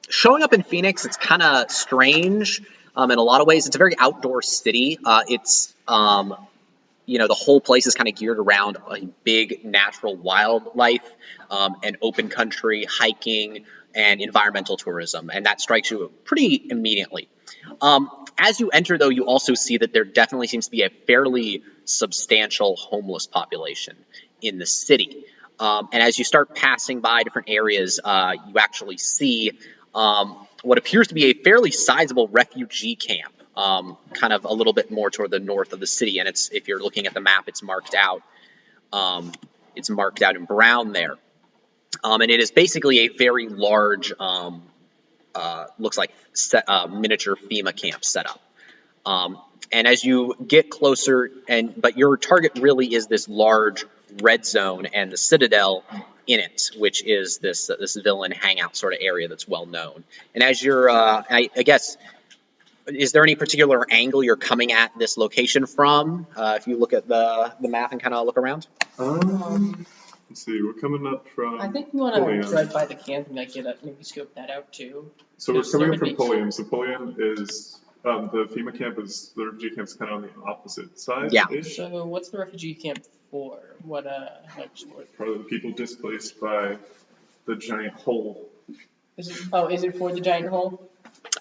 showing up in Phoenix, it's kind of strange in a lot of ways. It's a very outdoor city. It's the whole place is kind of geared around a big natural wildlife and open country, hiking, and environmental tourism, and that strikes you pretty immediately. As you enter, though, you also see that there definitely seems to be a fairly substantial homeless population in the city. And as you start passing by different areas, you actually see what appears to be a fairly sizable refugee camp. Kind of a little bit more toward the north of the city, and it's, if you're looking at the map, it's marked out. It's marked out in brown there, and it is basically a very large, looks like miniature FEMA camp setup. And as you get closer, but your target really is this large red zone and the Citadel in it, which is this villain hangout sort of area that's well known. And as you're, I guess. Is there any particular angle you're coming at this location from? If you look at the map and kind of look around. Let's see, we're coming up from. I think we want Pulliam. to drive by the camp and like maybe scope that out too. So we're Yes, coming that up from would be- Pulliam. So Pulliam is the FEMA camp is the refugee camp is kind of on the opposite side. Yeah. So what's the refugee camp for? What Probably the people displaced by the giant hole. is it? Oh, is it for the giant hole?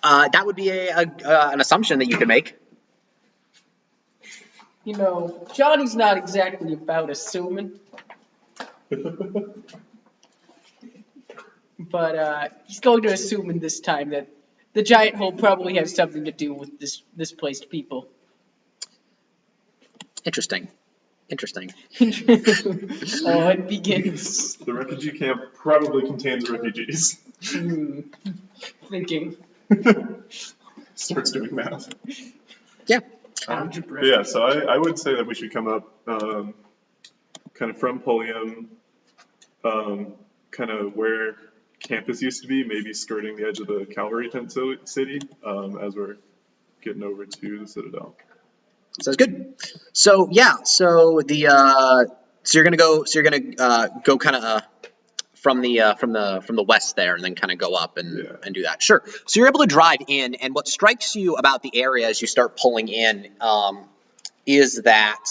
That would be an assumption that you could make. You know, Johnny's not exactly about assuming, but he's going to assume in this time that the giant hole probably has something to do with this displaced people. Interesting. Interesting. Oh, it begins. The refugee camp probably contains refugees. Thinking. Starts doing math. Yeah. Yeah, so I would say that we should come up kind of from Pulliam, kind of where campus used to be, maybe skirting the edge of the cavalry tent city as we're getting over to the Citadel. Sounds good. So yeah, so you're gonna go go kind of from the west there, and then kind of go up and do that. Sure. So you're able to drive in, and what strikes you about the area as you start pulling in is that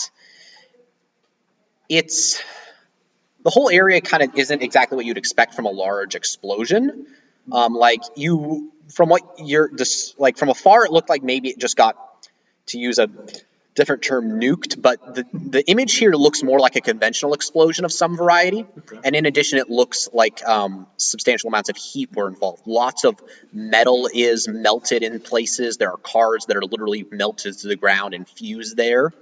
the whole area kind of isn't exactly what you'd expect from a large explosion. From afar, it looked like maybe it just got, to use a different term, nuked, but the image here looks more like a conventional explosion of some variety. Okay. And in addition, it looks like substantial amounts of heat were involved. Lots of metal is melted in places. There are cars that are literally melted to the ground and fused there.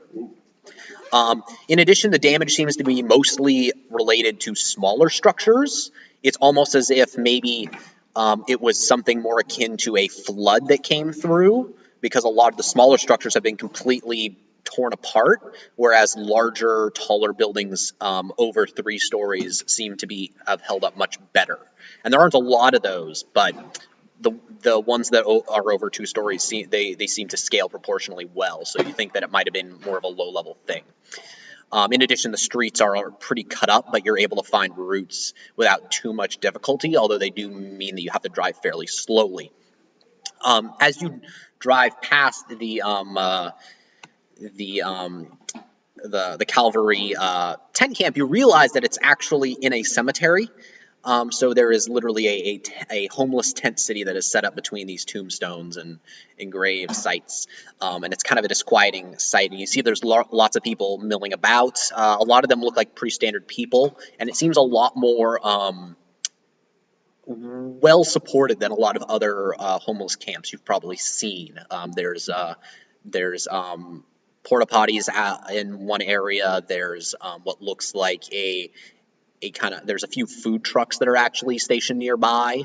In addition, the damage seems to be mostly related to smaller structures. It's almost as if maybe it was something more akin to a flood that came through, because a lot of the smaller structures have been completely torn apart, whereas larger, taller buildings over 3 stories seem to have held up much better. And there aren't a lot of those, but the ones that are over 2 stories, they seem to scale proportionally well, so you think that it might have been more of a low-level thing. In addition, the streets are pretty cut up, but you're able to find routes without too much difficulty, although they do mean that you have to drive fairly slowly. As you drive past the cavalry tent camp, you realize that it's actually in a cemetery. So there is literally a homeless tent city that is set up between these tombstones and grave sites, and it's kind of a disquieting sight. And you see there's lots of people milling about. A lot of them look like pretty standard people, and it seems a lot more well supported than a lot of other homeless camps you've probably seen. There's porta potties in one area. There's what looks like there's a few food trucks that are actually stationed nearby.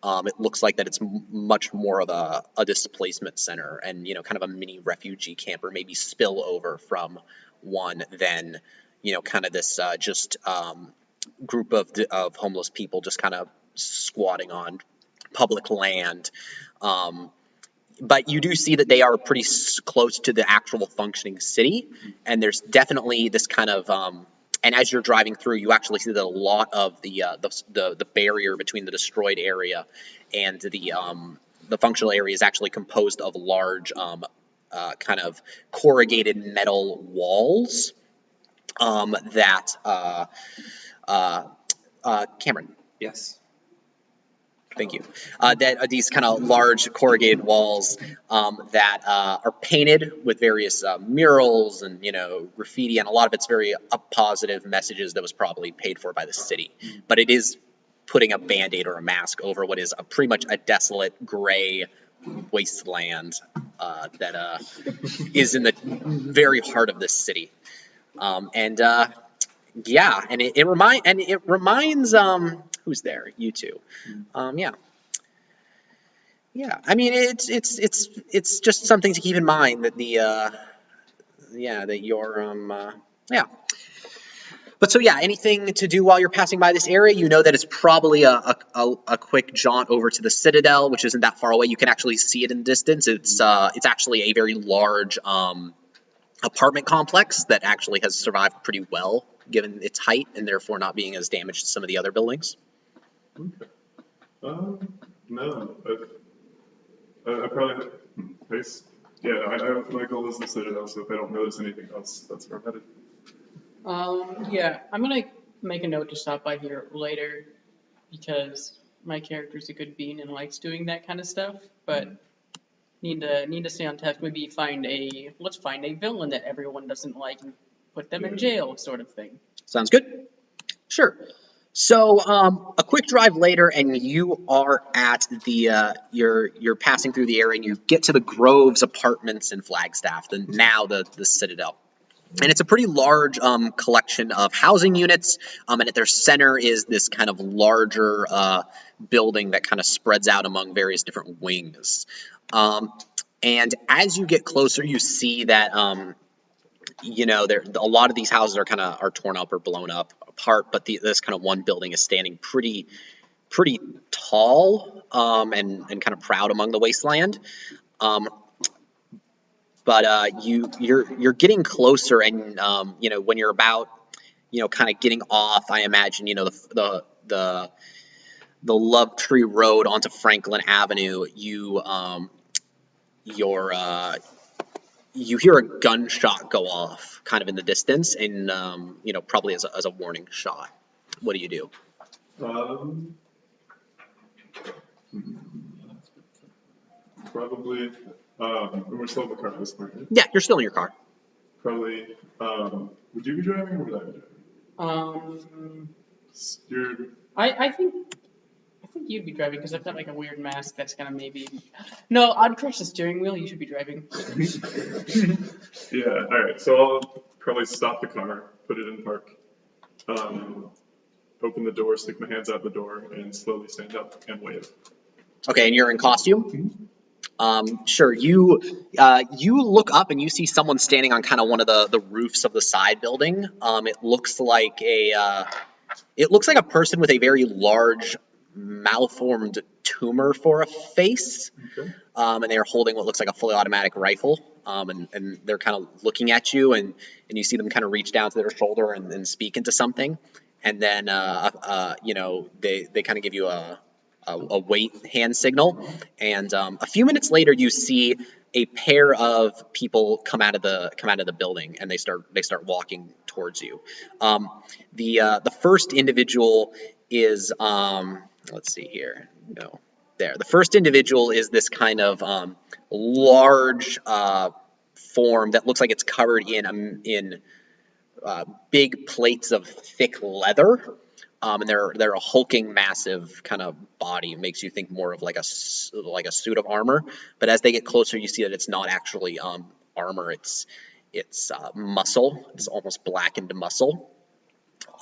It looks like that it's much more of a displacement center and, kind of a mini refugee camp, or maybe spillover from one than, kind of this group of homeless people just kind of squatting on public land. But you do see that they are pretty close to the actual functioning city, and there's definitely this kind of and as you're driving through, you actually see that a lot of the barrier between the destroyed area and the functional area is actually composed of large kind of corrugated metal walls that Cameron. Yes. Thank you. That are these kind of large corrugated walls that are painted with various murals and graffiti, and a lot of it's very positive messages that was probably paid for by the city. But it is putting a band-aid or a mask over what is pretty much a desolate gray wasteland that is in the very heart of this city. Yeah, and it reminds who's there? You two. Yeah. I mean, it's just something to keep in mind that that you're yeah. But so yeah, anything to do while you're passing by this area? You know that it's probably a quick jaunt over to the Citadel, which isn't that far away. You can actually see it in the distance. It's actually a very large apartment complex that actually has survived pretty well given its height and therefore not being as damaged as some of the other buildings. Okay. No. I probably. My goal is the Citadel, so if I don't notice anything else, that's where I'm headed. Yeah, I'm gonna make a note to stop by here later because my character's a good bean and likes doing that kind of stuff, but Need to stay on task. Maybe let's find a villain that everyone doesn't like and put them in jail, sort of thing. Sounds good. Sure. So a quick drive later, and you are at the you're passing through the area, and you get to the Groves Apartments in Flagstaff, the Citadel. And it's a pretty large collection of housing units, and at their center is this kind of larger building that kind of spreads out among various different wings. And as you get closer, you see that a lot of these houses are torn up or blown up apart, but this kind of one building is standing pretty tall and kind of proud among the wasteland. But you're getting closer, and when you're about kind of getting off, I imagine the Love Tree Road onto Franklin Avenue, you hear a gunshot go off kind of in the distance, and probably as a warning shot. What do you do? Probably. We're still in the car at this point, right? Yeah, you're still in your car. Probably. Would you be driving or would I be driving? I think you'd be driving because I've got like a weird mask that's gonna maybe. No, I'd crush the steering wheel. You should be driving. Yeah. All right. So I'll probably stop the car, put it in park, open the door, stick my hands out the door, and slowly stand up and wave. Okay, and you're in costume? Sure. You look up and you see someone standing on kind of one of the roofs of the side building. It looks like a person with a very large malformed tumor for a face. Okay. And they are holding what looks like a fully automatic rifle. And they're kind of looking at you, and you see them kind of reach down to their shoulder and speak into something. And then they kind of give you a wait hand signal, and a few minutes later you see a pair of people come out of the building, and they start walking towards you. The first individual is let's see here. No, there. The first individual is this kind of large form that looks like it's covered in big plates of thick leather. And they're a hulking, massive kind of body. It makes you think more of like a suit of armor. But as they get closer, you see that it's not actually armor. It's muscle. It's almost blackened muscle.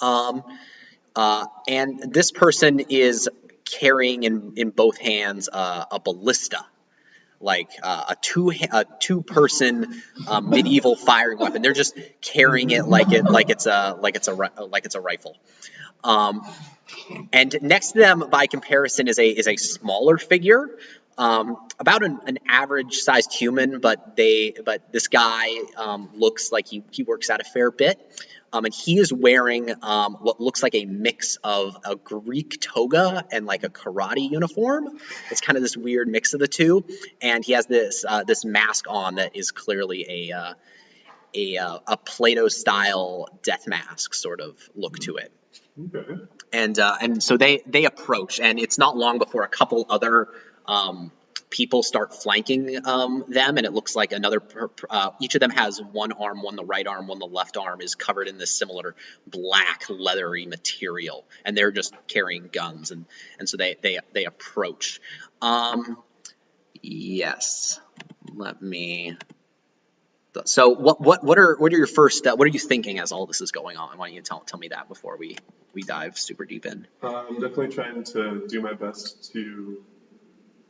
And this person is carrying in both hands a ballista, like a two-person medieval firing weapon. They're just carrying it like it's a rifle. And next to them, by comparison, is a smaller figure, about an average-sized human, but this guy looks like he works out a fair bit, and he is wearing what looks like a mix of a Greek toga and like a karate uniform. It's kind of this weird mix of the two, and he has this mask on that is clearly a Plato-style death mask sort of look to it. Okay. And so they approach, and it's not long before a couple other people start flanking them, and it looks like each of them has one arm, one the right arm, one the left arm is covered in this similar black leathery material, and they're just carrying guns, and so they approach. Yes, let me. So what are your first what are you thinking as all this is going on? Why don't you tell me that before we dive super deep in? I'm definitely trying to do my best to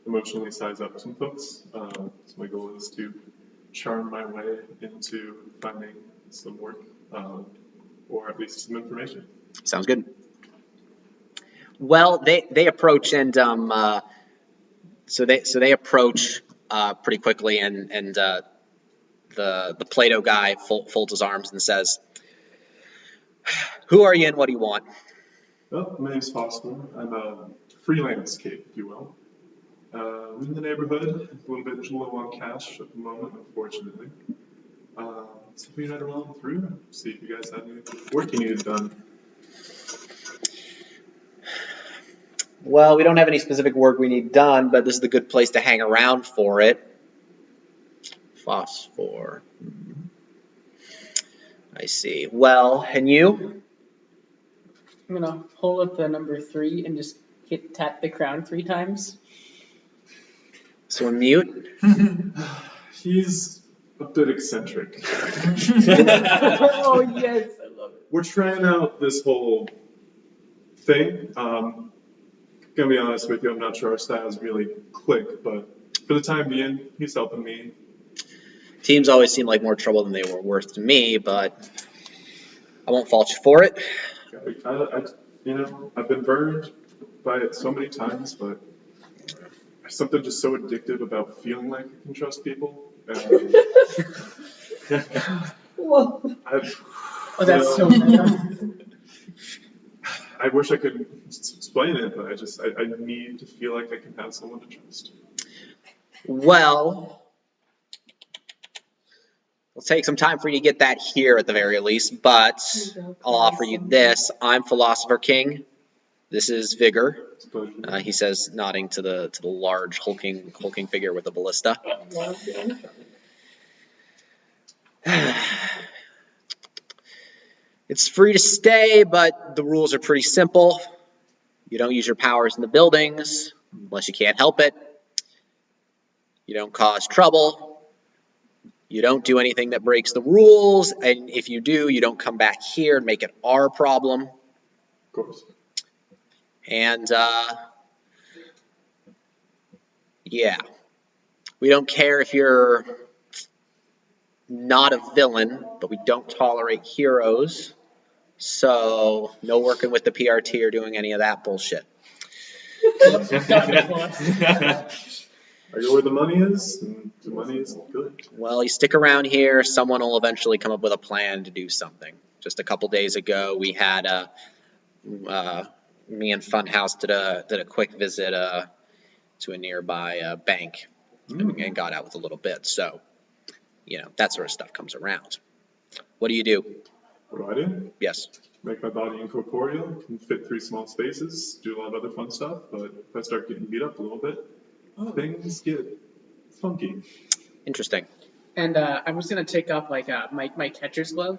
emotionally size up some folks. So my goal is to charm my way into finding some work, or at least some information. Sounds good. Well, they approach, and so they approach pretty quickly, and the Plato guy folds his arms and says, "Who are you and what do you want?" Well, my name's Phosphor. I'm a freelance cape, if you will. I'm in the neighborhood, a little bit low on cash at the moment, unfortunately. So we ride around through, see if you guys have any work you needed done. Well, we don't have any specific work we need done, but this is the good place to hang around for it. Phosphor. I see. Well, and you? I'm gonna hold up the number 3 and just tap the crown 3 times. So we're mute. He's a bit eccentric. Oh yes, I love it. We're trying out this whole thing. Gonna be honest with you, I'm not sure our styles really click, but for the time being, he's helping me. Teams always seem like more trouble than they were worth to me, but I won't fault you for it. I've been burned by it so many times, but there's something just so addictive about feeling like you can trust people. Whoa. Oh, that's so meta. I wish I could explain it, but I need to feel like I can have someone to trust. Well, it'll take some time for you to get that here at the very least, but I'll offer you this. I'm Philosopher King. This is Vigor. He says, nodding to the large hulking figure with the ballista. It's free to stay, but the rules are pretty simple. You don't use your powers in the buildings unless you can't help it. You don't cause trouble. You don't do anything that breaks the rules, and if you do, you don't come back here and make it our problem. Of course. And, yeah. We don't care if you're not a villain, but we don't tolerate heroes. So, no working with the PRT or doing any of that bullshit. Are you where the money is? And the money is good. Well, you stick around here, someone will eventually come up with a plan to do something. Just a couple days ago, we had me and Funhouse did a quick visit to a nearby bank and got out with a little bit. So, that sort of stuff comes around. What do you do? What do I do? Yes. Make my body incorporeal, can fit through small spaces, do a lot of other fun stuff, but if I start getting beat up a little bit, things get funky. Interesting. And I'm just gonna take off like my catcher's glove,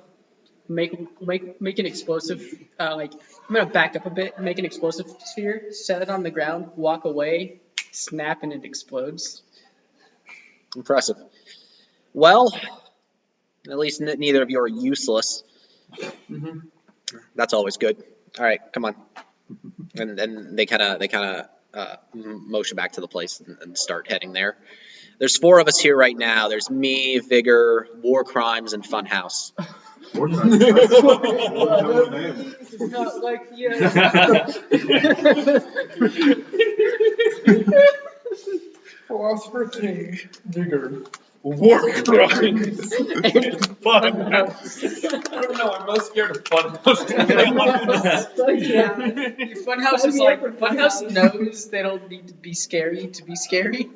make an explosive. I'm gonna back up a bit, make an explosive sphere, set it on the ground, walk away, snap, and it explodes. Impressive. Well, at least neither of you are useless. Mm-hmm. That's always good. All right, come on. And then they kind of motion back to the place and start heading there. There's 4 of us here right now. There's me, Vigor, War Crimes, and Funhouse. War Crimes. What name? It's not like, Philosopher King, Vigor, War Crimes, and Funhouse. I don't know, I'm most scared of Funhouse. Funhouse knows they don't need to be scary to be scary.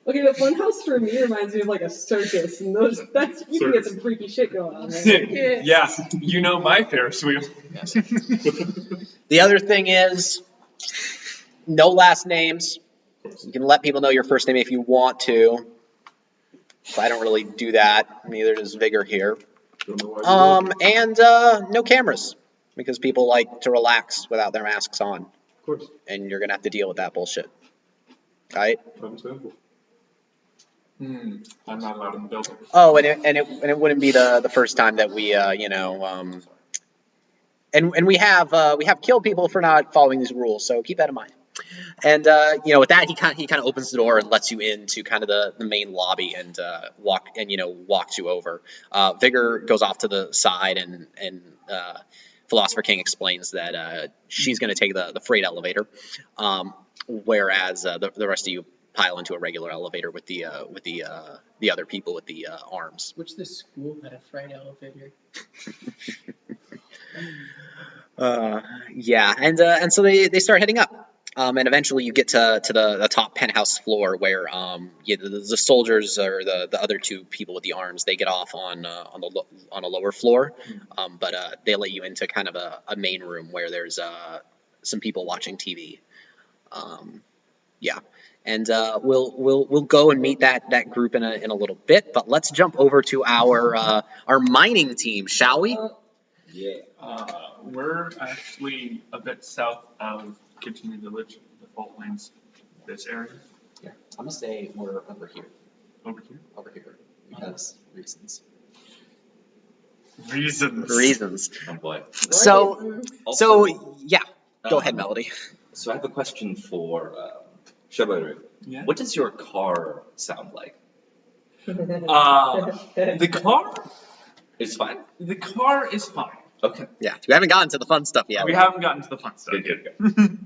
Okay, the Funhouse for me reminds me of like a circus, and you can get some freaky shit going on. Right? Yeah, you know my Ferris wheel. The other thing is, no last names. You can let people know your first name if you want to. So I don't really do that. Neither does Vigor here. And no cameras, because people like to relax without their masks on. Of course. And you're gonna have to deal with that bullshit. Right? Understandable. I'm not allowed in the building. Oh, and it wouldn't be the first time that we and we have killed people for not following these rules. So keep that in mind. And with that, he kind of opens the door and lets you into kind of the main lobby and walks you over. Vigor goes off to the side and Philosopher King explains that she's going to take the freight elevator, whereas the rest of you pile into a regular elevator with the other people with the arms. Which the school had a freight elevator. Yeah, and so they start heading up. And eventually you get to the top penthouse floor where the soldiers or the other 2 people with the arms, they get off on a lower floor, but they let you into kind of a main room where there's some people watching TV. Yeah, and we'll go and meet that group in a little bit. But let's jump over to our mining team, shall we? Yeah. We're actually a bit south of Kitchen Village, the faultlines, this area. Yeah. I'm gonna say we're over here. Over here. Over here. Because reasons. Reasons. Oh boy. So yeah. Go ahead, Melody. So I have a question for Shaberu. Yeah. What does your car sound like? The car. It's fine. The car is fine. Okay. Yeah, we haven't gotten to the fun stuff yet. We haven't gotten to the fun stuff Good, yet. good, good.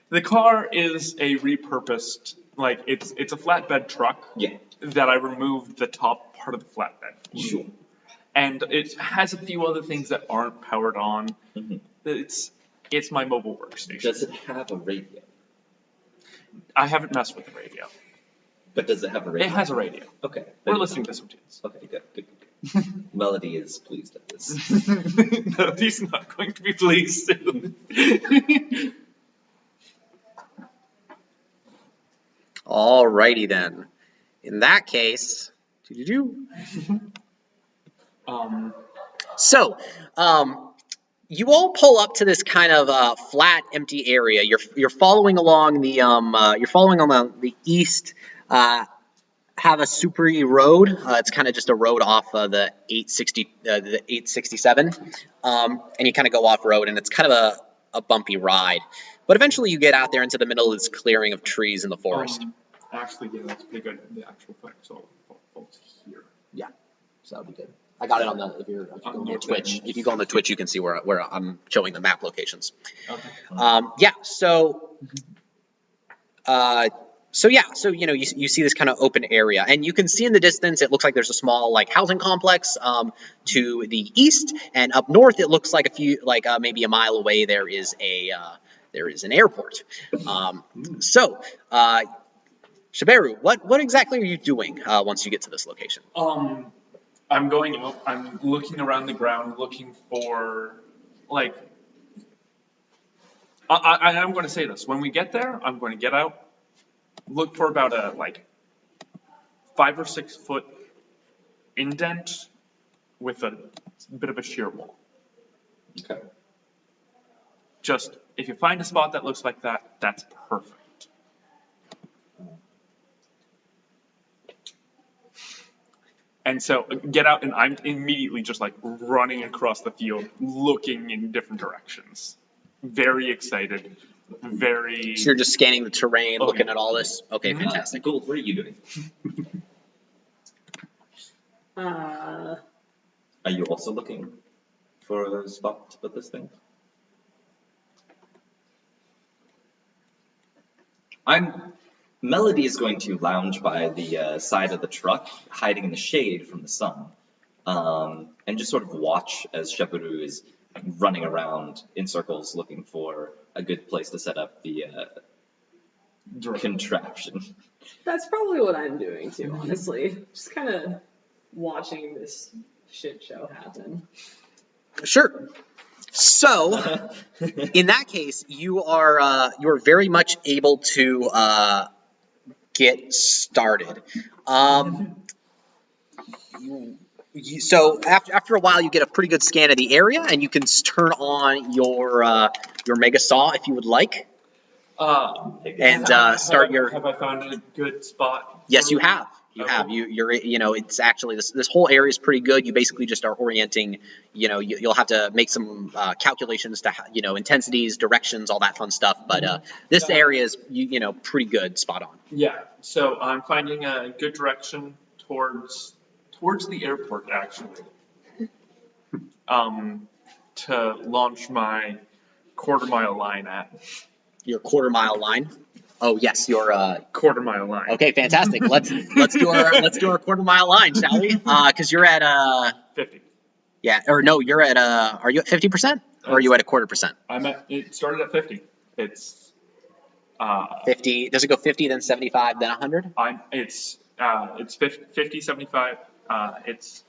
The car is a repurposed, like it's a flatbed truck. Yeah. That I removed the top part of the flatbed. Sure. And it has a few other things that aren't powered on. Mhm. It's my mobile workstation. Does it have a radio? I haven't messed with the radio. But does it have a radio? It has a radio. Okay. We're listening to some tunes. Okay, good, good, good. Melody is pleased at this. No, he's not going to be pleased soon. Alrighty then. In that case, so you all pull up to this kind of flat, empty area. You're following along the east Havasupri Road. It's kind of just a road off the 867, and you kind of go off road, and it's kind of a bumpy ride. But eventually, you get out there into the middle of this clearing of trees in the forest. Actually, yeah, that's pretty good. The actual fact, so it's here. Yeah, so that'll be good. I got it on the if you go on the Twitch. If you go on the Twitch, you can see where I'm showing the map locations. Okay. Yeah. So you know you see this kind of open area, and you can see in the distance it looks like there's a small like housing complex to the east, and up north it looks like maybe a mile away there is an airport. Shaberu, what exactly are you doing once you get to this location? I'm going out. I'm looking around the ground, looking for, like, I'm going to say this. When we get there, I'm going to get out, look for about a, 5 or 6 foot indent with a bit of a shear wall. Okay. Just, if you find a spot that looks like that, that's perfect. And so get out, and I'm immediately just like running across the field, looking in different directions. Very excited, very. So you're just scanning the terrain, looking at all this? Okay, fantastic. Gold, what are you doing? Uh, Are you also looking for a spot to put this thing? Melody is going to lounge by the side of the truck, hiding in the shade from the sun, and just sort of watch as Shaberu is running around in circles looking for a good place to set up the contraption. that's probably what I'm doing too, honestly. Just kind of watching this shit show happen. Sure. So, in that case, you are very much able to get started. So after a while, you get a pretty good scan of the area, and you can turn on your mega saw if you would like, and start your. Have I found a good spot? Yes, you have. You have. It's actually this whole area is pretty good. You basically just are orienting. You'll have to make some calculations to intensities, directions, all that fun stuff. But this area is pretty good, spot on. Yeah. So I'm finding a good direction towards the airport actually. To launch my quarter-mile line at. Your quarter-mile line. Oh yes, your quarter-mile line. Okay, fantastic. Let's do our quarter-mile line, shall we? Because you're at 50. Yeah, or no, you're at are you at 50%, or are you at a 1/4%? It started at 50. It's 50. Does it go 50, then 75, then 100? It's 50, 75. It's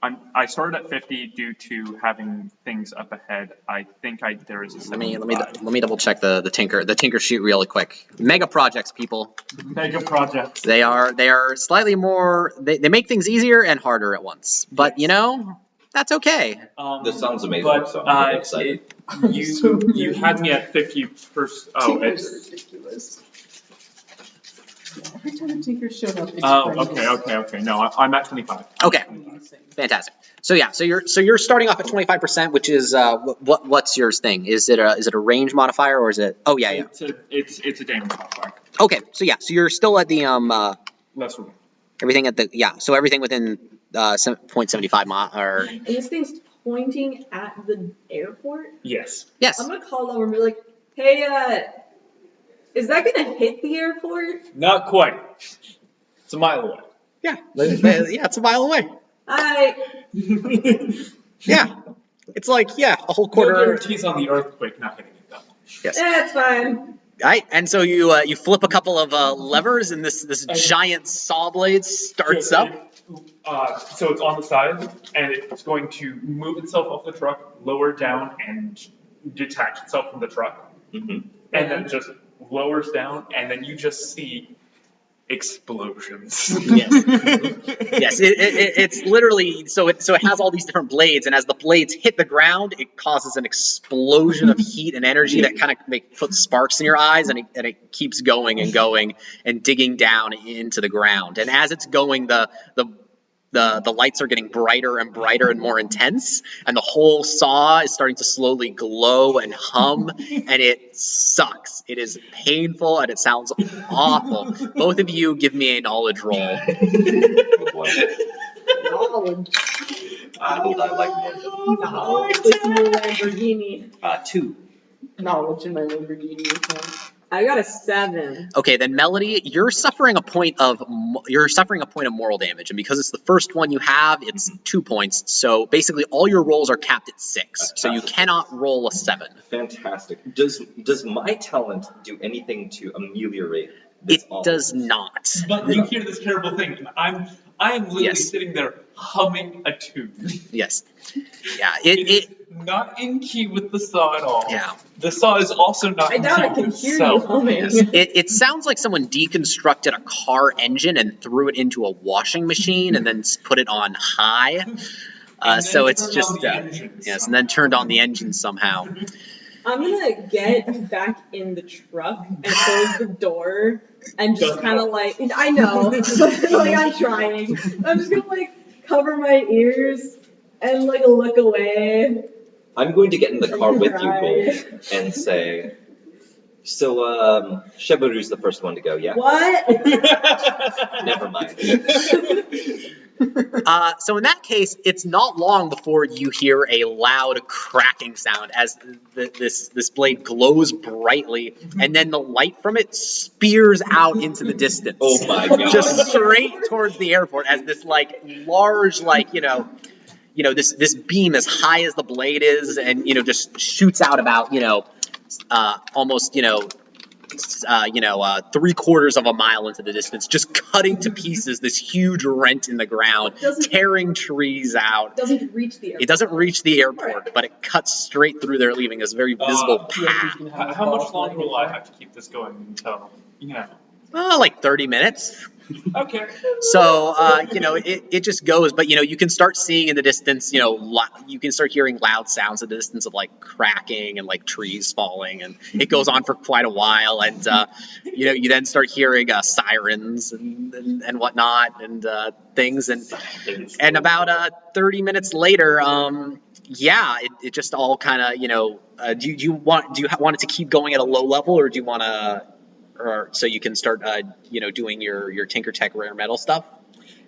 I started at 50 due to having things up ahead. I think there is a 75. Let me double check the tinker sheet really quick. Mega projects, people. Mega projects. They are slightly more. They make things easier and harder at once. But you know, that's okay. This sounds amazing. But so I'm really excited. you had me at 50 first. Oh, Tinker's it's. ridiculous. Yeah, every time a Tinker showed up, it's Okay. No, I'm at 25. Okay. Fantastic. So yeah, so you're starting off at 25%, which is what's your thing? Is it a range modifier or is it? Oh yeah. It's a damage modifier. Okay, so yeah, so you're still at the Less one. everything at the so everything within 0.75 or And this thing's pointing at the airport. Yes. yes. I'm gonna call over and be like, hey, is that gonna hit the airport? Not quite. It's a mile away. Yeah, it's a mile away. Hi. Yeah, it's like a whole No quarter. guarantees on the earthquake not hitting it though. Yes. That's fine. Right, and so you flip a couple of levers, and this giant saw blade starts up. So it's on the side, and it's going to move itself off the truck, lower down, and detach itself from the truck. Mm-hmm. And then just lowers down, and then you just see explosions. Yes. Yes, it's literally so it has all these different blades, and as the blades hit the ground, it causes an explosion of heat and energy that kind of puts sparks in your eyes, and it keeps going and going and digging down into the ground. And as it's going, the lights are getting brighter and brighter and more intense, and the whole saw is starting to slowly glow and hum, and it sucks. It is painful and it sounds awful. Both of you give me a knowledge roll. Oh boy. Knowledge. I hope I like more. Knowledge. It's your Lamborghini. 2. Knowledge in my Weaverdice account. I got a 7. Okay, then Melody, you're suffering a point of moral damage, and because it's the first one you have, it's 2 points. So basically, all your rolls are capped at 6. So you cannot roll a 7. Fantastic. Does my talent do anything to ameliorate this? It does not. But you hear this terrible thing, and I am literally sitting there humming a tune. Yes. Yeah. It's not in key with the saw at all. Yeah. The saw is also not I in doubt key I can with hear you itself. humming. It sounds like someone deconstructed a car engine and threw it into a washing machine and then put it on high. So it's turned just on the engines yes, and then turned on the engine somehow. I'm gonna get back in the truck and close the door and just kind of like, I know, but like I'm trying. I'm just gonna like cover my ears and like look away. I'm going to get in the car with you, Gold, and say, so, Shaberu's the first one to go, yeah? What? Never mind. So in that case, it's not long before you hear a loud cracking sound as this blade glows brightly, and then the light from it spears out into the distance. Oh my god. Just straight towards the airport as this like large this beam as high as the blade is, and just shoots out about almost 3/4 of a mile into the distance, just cutting to pieces this huge rent in the ground, tearing trees out. Doesn't reach the airport. It doesn't reach the airport, but it cuts straight through there, leaving this very visible path. How much longer will I have to keep this going until, Like 30 minutes. Okay. So, it just goes, but, you can start seeing in the distance, you can start hearing loud sounds in the distance of, like, cracking and, like, trees falling, and it goes on for quite a while, and, you then start hearing sirens and whatnot, and things, and about 30 minutes later, it just all kind of, do you want it to keep going at a low level, or do you want to... or so you can start, doing your Tinker Tech rare metal stuff?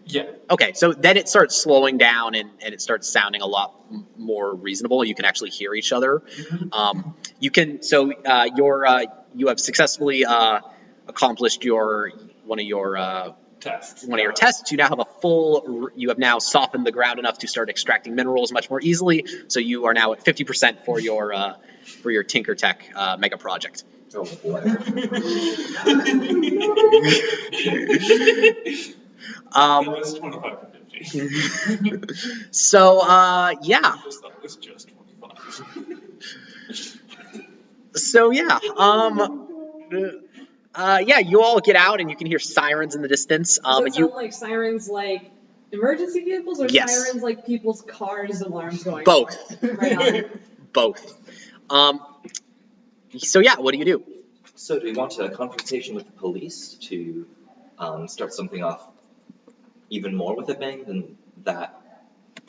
Yeah. Okay, so then it starts slowing down and it starts sounding a lot more reasonable. You can actually hear each other. Mm-hmm. You have successfully accomplished one of your tests. You now have you have now softened the ground enough to start extracting minerals much more easily. So you are now at 50% for your Tinker Tech mega project. Oh boy. It was 25 to 50. So, yeah. I just thought it was just 25. So, yeah. Yeah, you all get out and you can hear sirens in the distance. Does it And you, sound like sirens like emergency vehicles or Yes. sirens like people's cars' alarms going both, off? Right on. both. So yeah, what do you do? So do we want a confrontation with the police to start something off even more with a bang than that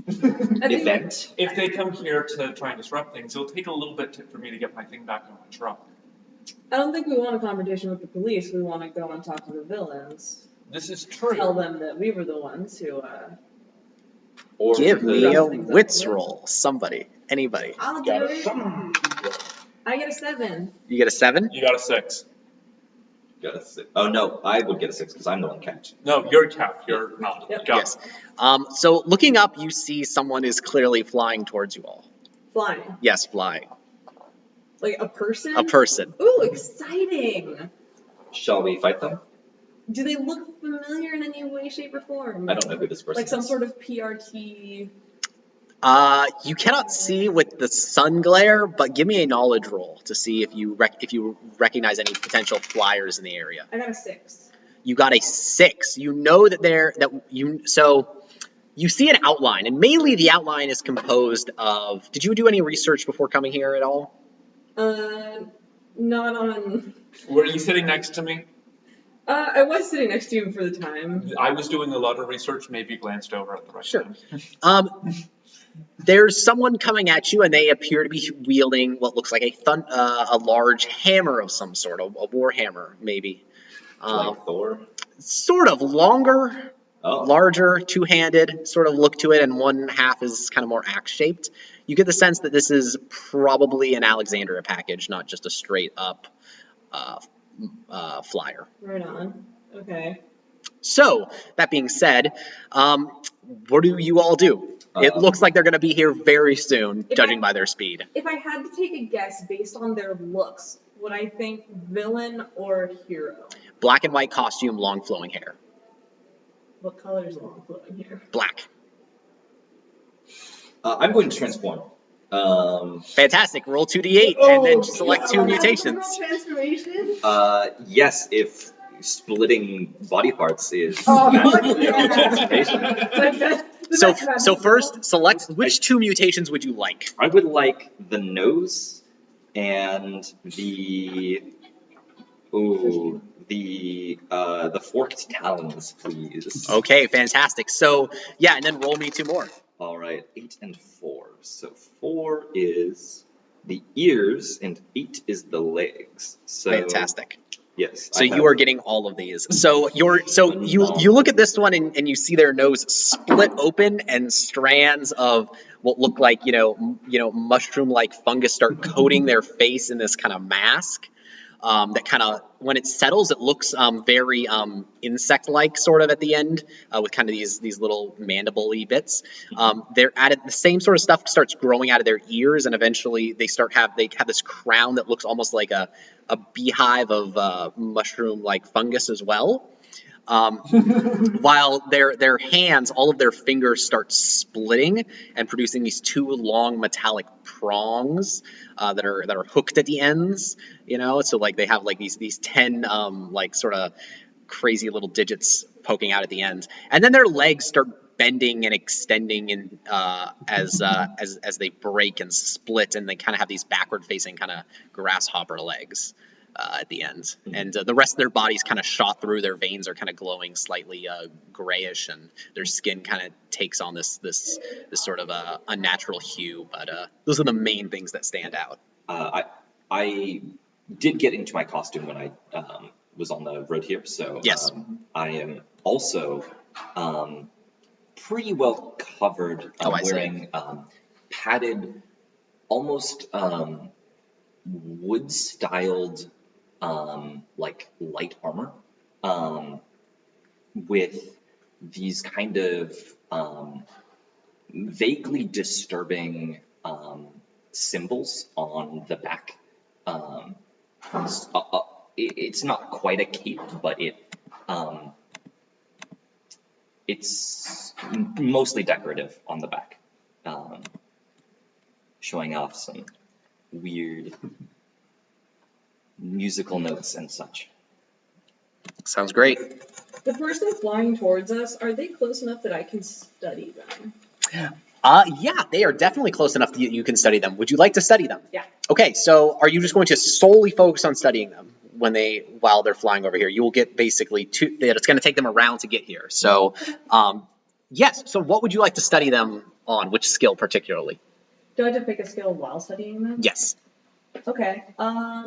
I think event? If they come here to try and disrupt things, it'll take a little bit for me to get my thing back on my truck. I don't think we want a confrontation with the police. We want to go and talk to the villains. This is true. Tell them that we were the ones who. Or Give me a Wrestling wits stuff. roll. Somebody, anybody. I'll do it. I get a 7. You get a 7. You got a 6. Got a 6. Oh no, I would get a 6 because I'm the one catching. No, you're Cap. You're not. Yep. Got Yes. So looking up, you see someone is clearly flying towards you all. Flying. Yes, flying. Like a person? A person. Ooh, exciting! Shall we fight them? Do they look familiar in any way, shape, or form? I don't know who this person Like some is. sort of PRT. You cannot see with the sun glare, but give me a knowledge roll to see if you recognize any potential flyers in the area. I got a 6. You got a 6. You know so you see an outline, and mainly the outline is composed of. Did you do any research before coming here at all? Not on. Were you sitting next to me? I was sitting next to you for the time. I was doing a lot of research, maybe glanced over at the right Sure. time. There's someone coming at you, and they appear to be wielding what looks like a large hammer of some sort, a war hammer, maybe. Like Thor? Sort of longer, Oh. larger, two-handed sort of look to it, and one half is kind of more axe-shaped. You get the sense that this is probably an Alexandria package, not just a straight-up flyer. Right on. Okay. So, that being said, what do you all do? It looks like they're going to be here very soon, judging by their speed. If I had to take a guess based on their looks, would I think villain or hero? Black and white costume, long flowing hair. What color is long flowing hair? Black. I'm going to transform. Fantastic. Roll 2d8 and then select 2 mutations. Transformation? Yes, if splitting body parts is Oh, transformation. So first, select which 2 mutations would you like? I would like the nose and the forked talons, please. Okay, fantastic. So yeah, and then roll me 2 more. All right, 8 and 4. So 4 is the ears and 8 is the legs. So Fantastic. yes. So you are getting all of these. So you look at this one and you see their nose split open and strands of what look like mushroom-like fungus start coating their face in this kind of mask. That kind of, when it settles, it looks very insect-like sort of at the end, with kind of these little mandible-y bits. They're added, the same sort of stuff starts growing out of their ears, and eventually they have this crown that looks almost like a beehive of mushroom-like fungus as well. While their hands, all of their fingers start splitting and producing these 2 long metallic prongs that are hooked at the ends. So like they have like these 10 like sort of crazy little digits poking out at the end, and then their legs start bending and extending and as they break and split, and they kind of have these backward facing kind of grasshopper legs. At the end, and the rest of their body's kind of shot through. Their veins are kind of glowing slightly grayish, and their skin kind of takes on this sort of unnatural hue. But those are the main things that stand out. I did get into my costume when I was on the road here, so yes. I am also pretty well covered. Wearing padded, almost wood-styled. Like light armor, with these kind of vaguely disturbing symbols on the back. It's not quite a cape, but it It's mostly decorative on the back, showing off some weird musical notes and such. Sounds great. The person flying towards us, are they close enough that I can study them? Yeah, they are definitely close enough that you can study them. Would you like to study them? Yeah. Okay, so are you just going to solely focus on studying them while they're flying over here? You will get basically it's going to take them around to get here. So, yes. So what would you like to study them on? Which skill particularly? Do I have to pick a skill while studying them? Yes. Okay. I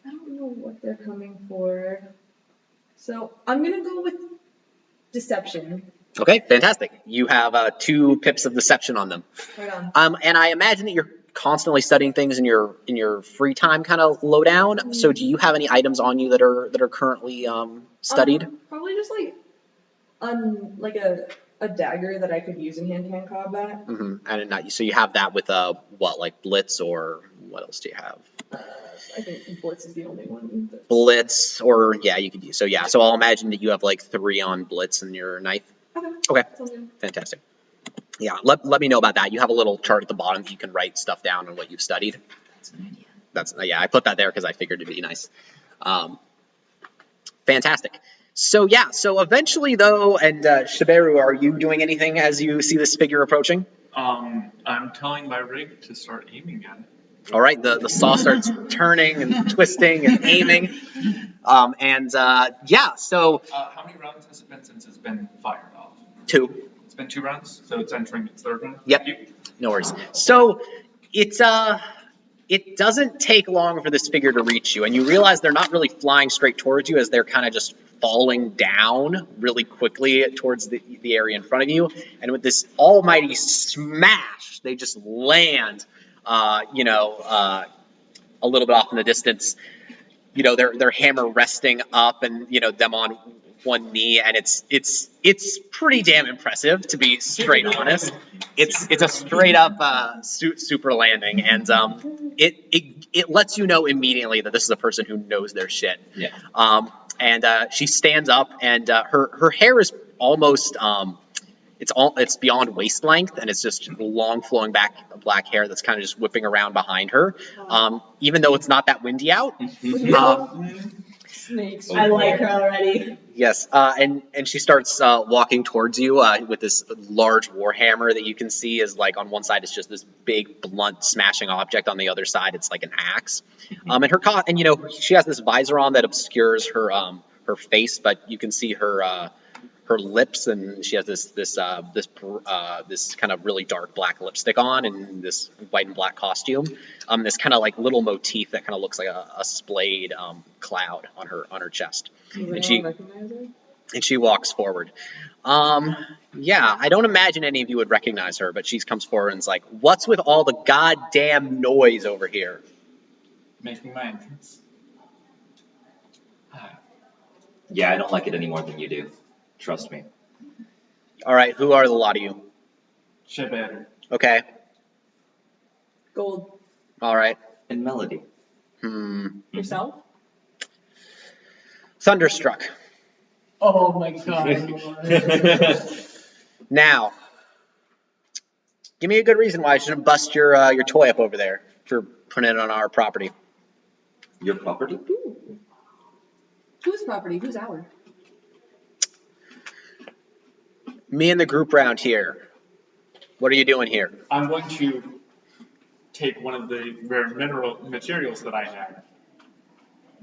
don't know what they're coming for. So I'm gonna go with deception. Okay, fantastic. You have 2 pips of deception on them. Right on. And I imagine that you're constantly studying things in your free time, kind of low down. So do you have any items on you that are currently studied? Probably just like a dagger that I could use in hand-to-hand combat. And so you have that with what, like Blitz, or what else do you have? I think Blitz is the only one. Blitz, or yeah, you could use. So yeah, so I'll imagine that you have like 3 on Blitz and your knife. Okay. Sounds good. Fantastic. Yeah, let me know about that. You have a little chart at the bottom that you can write stuff down on what you've studied. That's an idea. Yeah, I put that there because I figured it'd be nice. Fantastic. So yeah, so eventually though, and Shaberu, are you doing anything as you see this figure approaching? I'm telling my rig to start aiming at it. All right, the saw starts turning and twisting and aiming. Yeah, so... How many rounds has it been since it's been fired off? 2. It's been 2 rounds, so it's entering its 3rd round? Yep, no worries. So, it doesn't take long for this figure to reach you, and you realize they're not really flying straight towards you as they're kind of just falling down really quickly towards the area in front of you. And with this almighty smash, they just land, a little bit off in the distance. Their hammer resting up, and them on one knee, and it's pretty damn impressive, to be straight honest. It's a straight up super landing, and it lets you know immediately that this is a person who knows their shit. Yeah. And she stands up, and her hair is almost it's beyond waist length, and it's just long flowing back black hair that's kind of just whipping around behind her. Even though it's not that windy out. Snakes. I like her already. Yes, and she starts walking towards you with this large warhammer that you can see is like on one side it's just this big blunt smashing object, on the other side it's like an axe. And she has this visor on that obscures her face, but you can see her lips, and she has this kind of really dark black lipstick on, and this white and black costume. This kind of like little motif that kind of looks like a splayed cloud on her chest. And she walks forward. Yeah, I don't imagine any of you would recognize her, but she comes forward and is like, "What's with all the goddamn noise over here?" Making my entrance. Yeah, I don't like it any more than you do. Trust me. All right, who are the lot of you? Shaberu. Okay. Gold. All right. And Melody. Yourself? Thunderstruck. Oh my god. Now, give me a good reason why I shouldn't bust your toy up over there for putting it on our property. Your property? Ooh. Whose property? Whose our? Me and the group round here. What are you doing here? I'm going to take one of the rare materials that I had,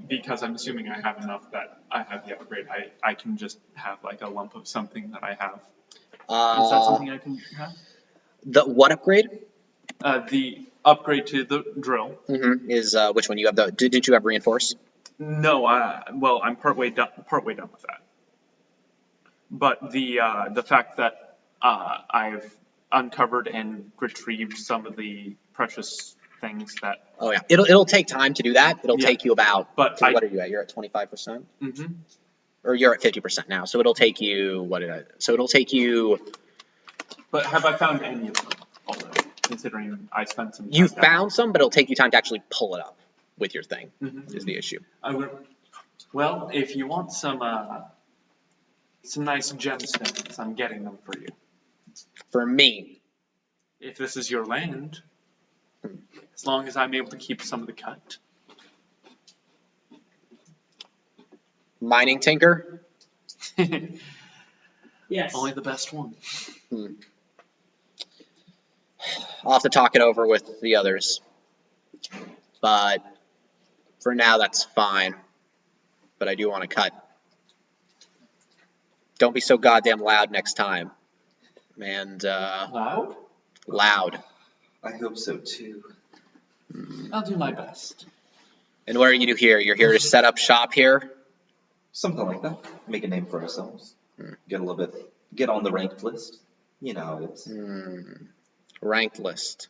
because I'm assuming I have enough that I have the upgrade. I can just have like a lump of something that I have. Is that something I can have? The what upgrade? The upgrade to the drill. Is which one? You have the? Didn't you have reinforce? No, well, I'm partway done with that. But the fact that I've uncovered and retrieved some of the precious things that. Oh yeah, it'll take time to do that. It'll take you about. But what are you at? You're at 25%. Or you're at 50% now. So it'll take you. So it'll take you. But have I found any of them already? Considering I spent some time. You found some, but it'll take you time to actually pull it up with your thing. Is the issue. Well, if you want some nice gemstones, I'm getting them for you. For me. If this is your land, as long as I'm able to keep some of the cut. Mining tinker? Yes. Only the best one. I'll have to talk it over with the others. But for now, that's fine. But I do want to cut. Don't be so goddamn loud next time. And, Loud? loud. I hope so too. I'll do my best. And what are you here? You're here to set up shop here? Something like that. Make a name for ourselves. Get a little bit, get on the ranked list. You know how it is. Ranked list.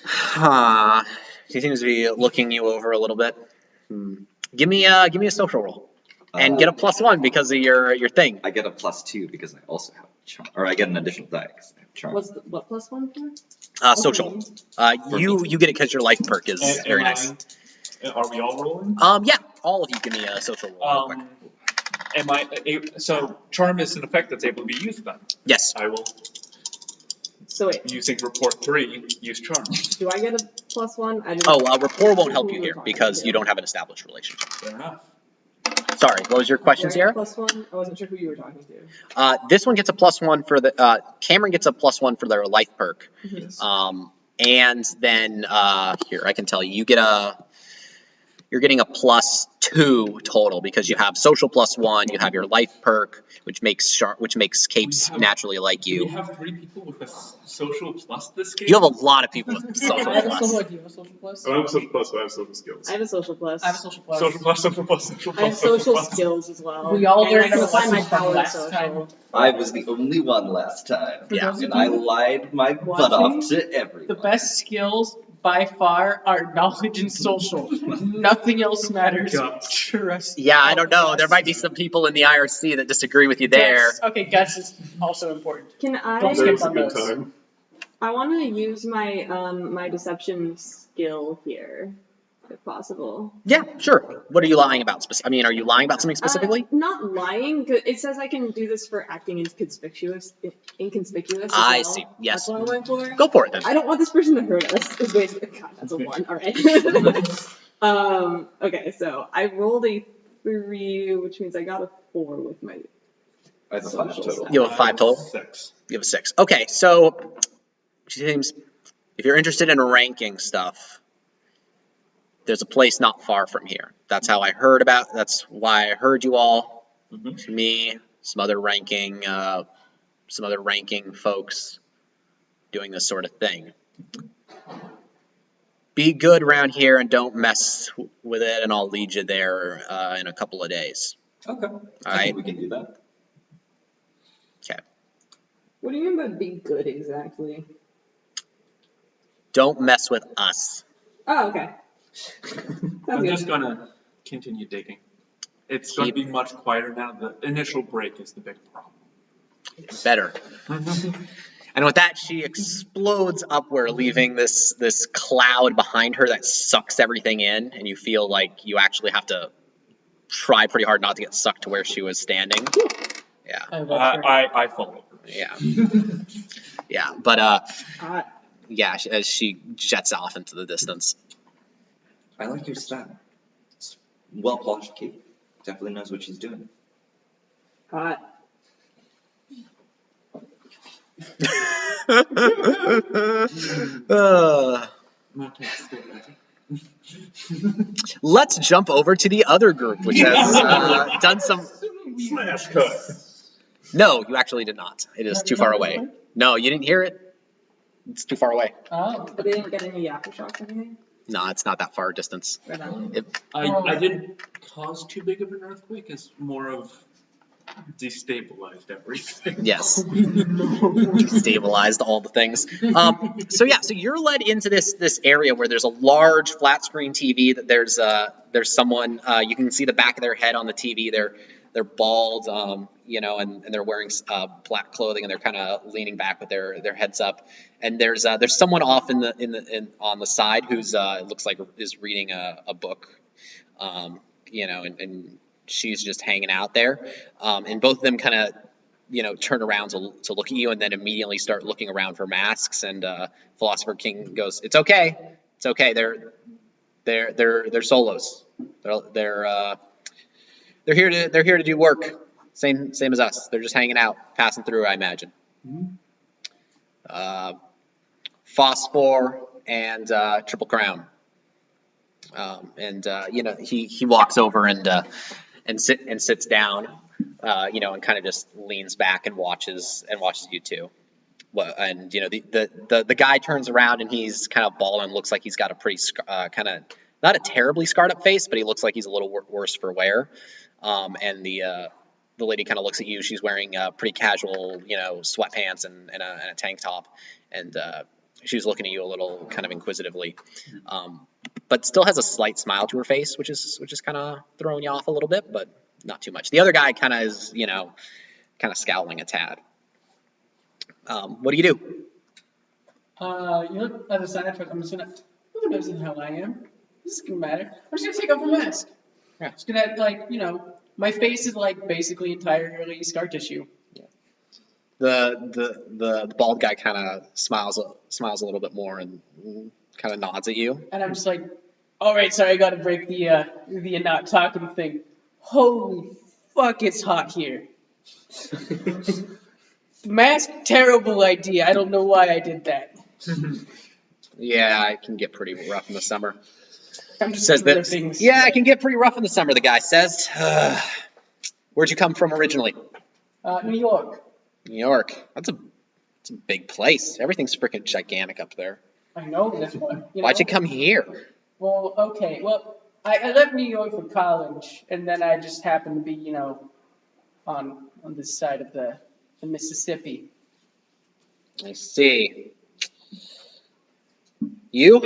Huh. He seems to be looking you over a little bit. Give me a social roll. And get a +1 because of your thing. I get a +2 because I also have charm, or I get an additional die because I have charm. What +1 for? Social. You get it because your life perk is very nice. Are we all rolling? Yeah, all of you give me a social roll. Real quick. So charm is an effect that's able to be used then? Yes. I will, So wait, using report 3, use charm. do I get a +1? I didn't. Rapport won't help who you we're here talking because to. you don't have an established relationship. Fair enough. Sorry, what was your question, Is there a Sierra? +1? I wasn't sure who you were talking to. This one gets a +1 for the, Cameron gets a +1 for their life perk. Yes. And then, here, I can tell you, you're getting a +2 total because you have social +1, you have your life perk, which makes capes naturally like Do we you. have 3 people with a social plus this game? You have a lot of people with social I have a social, plus. like, do you have a social plus? I don't have social plus, but I have social skills. I have a social plus. I have a social plus. Social plus, social plus, social plus. I have social plus. skills as well. We all and I learned can our apply my lessons from power to last social. time. I was the only one last time. Yeah. And I lied my butt off to everyone. The best skills by far are knowledge and social. Nothing else matters. Guts. Trust. Yeah, I don't know. There might be some people in the IRC that disagree with you there. Guts. Okay, guts is also important. Can Don't I? skip There's a on good those. time. I want to use my my deception skill here, if possible. Yeah, sure. What are you lying about? Are you lying about something specifically? Not lying. It says I can do this for acting inconspicuous. Inconspicuous. As I well. see. Yes. That's what I went for. Go for it then. I don't want this person to hurt us. Is basically God, that's a 1. All right. Okay, so I rolled a 3, which means I got a 4 with my. I have a 5 total. You have a 5 total? 6. You have a 6. Okay, so James, if you're interested in ranking stuff, there's a place not far from here. That's how I heard about. That's why I heard you all. Me, some other ranking folks doing this sort of thing. Be good around here and don't mess with it, and I'll lead you there in a couple of days. Okay. I think we can do that. Okay. What do you mean by be good exactly? Don't mess with us. Oh, okay. I'm just gonna continue digging. It's gonna be much quieter now. The initial break is the big problem. Better. And with that, she explodes upward, leaving this cloud behind her that sucks everything in, and you feel like you actually have to try pretty hard not to get sucked to where she was standing. Yeah. I follow. Yeah. Yeah. But yeah, as she jets off into the distance. I like your style. It's well polished cape. Definitely knows what she's doing. Hot. Let's jump over to the other group, which has done some. Smash cut. No, you actually did not. It is too far away. No, you didn't hear it. It's too far away. Oh. But they didn't get any aftershocks or anything? No, it's not that far a distance. Right on. I didn't cause too big of an earthquake. It's more of destabilized everything. Yes. Destabilized all the things. So you're led into this area where there's a large flat screen TV. That there's someone you can see the back of their head on the TV. they're bald, and they're wearing black clothing, and they're kind of leaning back with their heads up. And there's someone off on the side who's it looks like is reading a book, and she's just hanging out there. And both of them kind of turn around to look at you, and then immediately start looking around for masks. And Philosopher King goes, "It's okay. It's okay. They're solos. They're here to do work. Same as us. They're just hanging out, passing through, I imagine." Phosphor and Triple Crown. He walks over and sits down, and kind of just leans back and watches you two. Well, and the guy turns around, and he's kind of bald and looks like he's got a pretty kind of, not a terribly scarred up face, but he looks like he's a little worse for wear. And the lady kind of looks at you. She's wearing pretty casual, sweatpants and a tank top, and she's looking at you a little kind of inquisitively, but still has a slight smile to her face, which is kind of throwing you off a little bit, but not too much. The other guy kind of is, kind of scowling a tad. What do you do? You look at the side. I'm just gonna. Who knows who the hell I am? This is gonna matter. I'm just gonna take off my mask. Yeah. Just gonna my face is basically entirely scar tissue. The bald guy kind of smiles a little bit more and kind of nods at you. And I'm just like, all right, sorry, I gotta break the not talking thing. Holy fuck, it's hot here. Mask, terrible idea. I don't know why I did that. Yeah, it can get pretty rough in the summer. I'm just Says that. things. Yeah, it can get pretty rough in the summer. The guy says. Where'd you come from originally? New York. New York. That's a big place. Everything's freaking gigantic up there. I know, that's why. Why'd you come here? Well, okay. Well, I left New York for college, and then I just happened to be, on this side of the Mississippi. I see. You?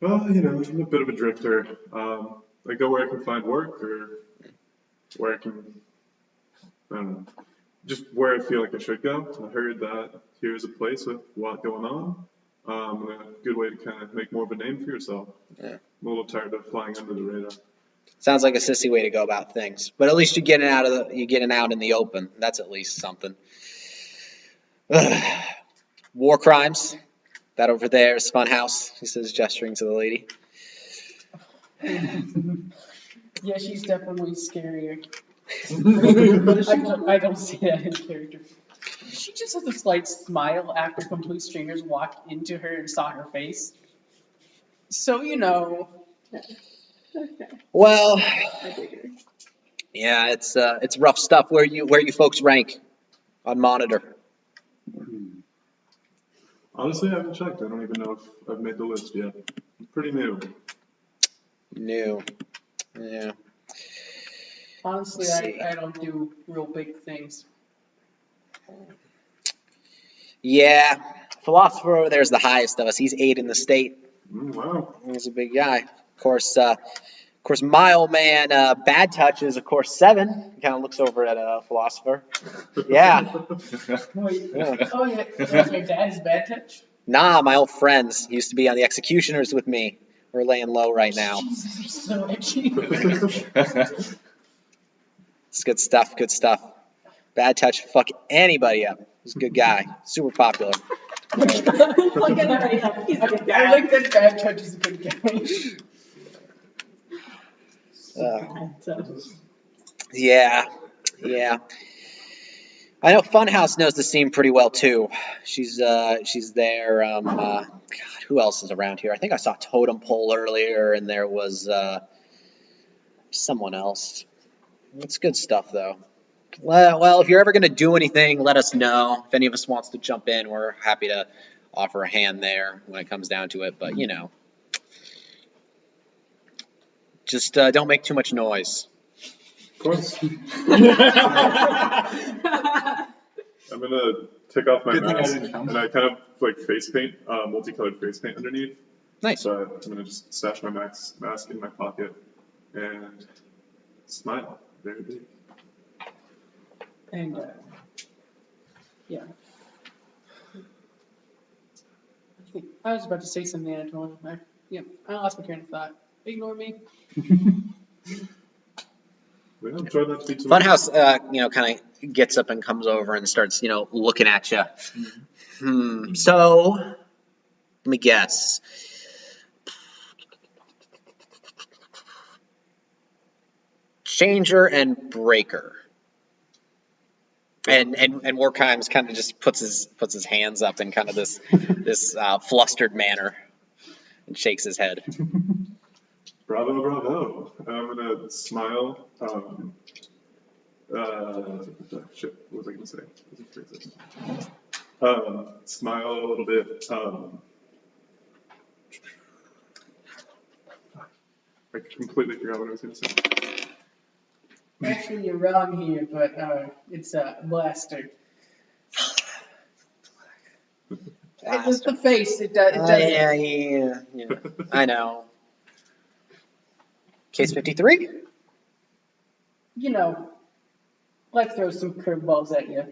Well, I'm a bit of a drifter. I go where I can find work, or where I can, I don't know, just where I feel like I should go. I heard that here's a place with a lot going on, and a good way to kind of make more of a name for yourself. Yeah. I'm a little tired of flying under the radar. Sounds like a sissy way to go about things, but at least you're getting out in the open. That's at least something. War crimes. That over there is Funhouse. He says, gesturing to the lady. Yeah, she's definitely scarier. I don't see that in character. She just has a slight smile after complete strangers walked into her and saw her face. So, Well, yeah, it's rough stuff. Where you folks rank on monitor? Honestly, I haven't checked. I don't even know if I've made the list yet. I'm pretty new. New. Yeah. Honestly, I don't do real big things. Yeah. Philosopher over there is the highest of us. He's 8 in the state. Wow. He's a big guy. Of course, my old man, Bad Touch, is, of course, 7. He kind of looks over at Philosopher. Yeah. Wait, Yeah. oh yeah, your dad is Bad Touch? Nah, my old friends. He used to be on the Executioners with me. We're laying low right now. Jesus, so edgy. It's good stuff, good stuff. Bad Touch, fuck anybody up. He's a good guy. Super popular. I like that Bad Touch is a good guy. Yeah. I know Funhouse knows the scene pretty well too. She's there. God, who else is around here? I think I saw Totem Pole earlier, and there was someone else. It's good stuff though. Well, if you're ever gonna do anything, let us know. If any of us wants to jump in, we're happy to offer a hand there when it comes down to it. But just don't make too much noise. Of course. I'm gonna take off my mask, and I kind of face paint, multicolored face paint underneath. Nice. So I'm gonna just stash my mask in my pocket and smile very big. And yeah. I was about to say something. I told him. I lost my train of thought. Ignore me. Well, try not to be too much. Funhouse, kind of gets up and comes over and starts, looking at you. So, let me guess. Changer and Breaker. And Warkimes kind of just puts his hands up in kind of this flustered manner and shakes his head. Bravo, bravo. I'm gonna smile. Shit, what was I gonna say? Smile a little bit. I completely forgot what I was gonna say. Actually, you're wrong here, but it's a blaster. It's the face. It does. Yeah. I know. Case 53? Let's throw some curveballs at you.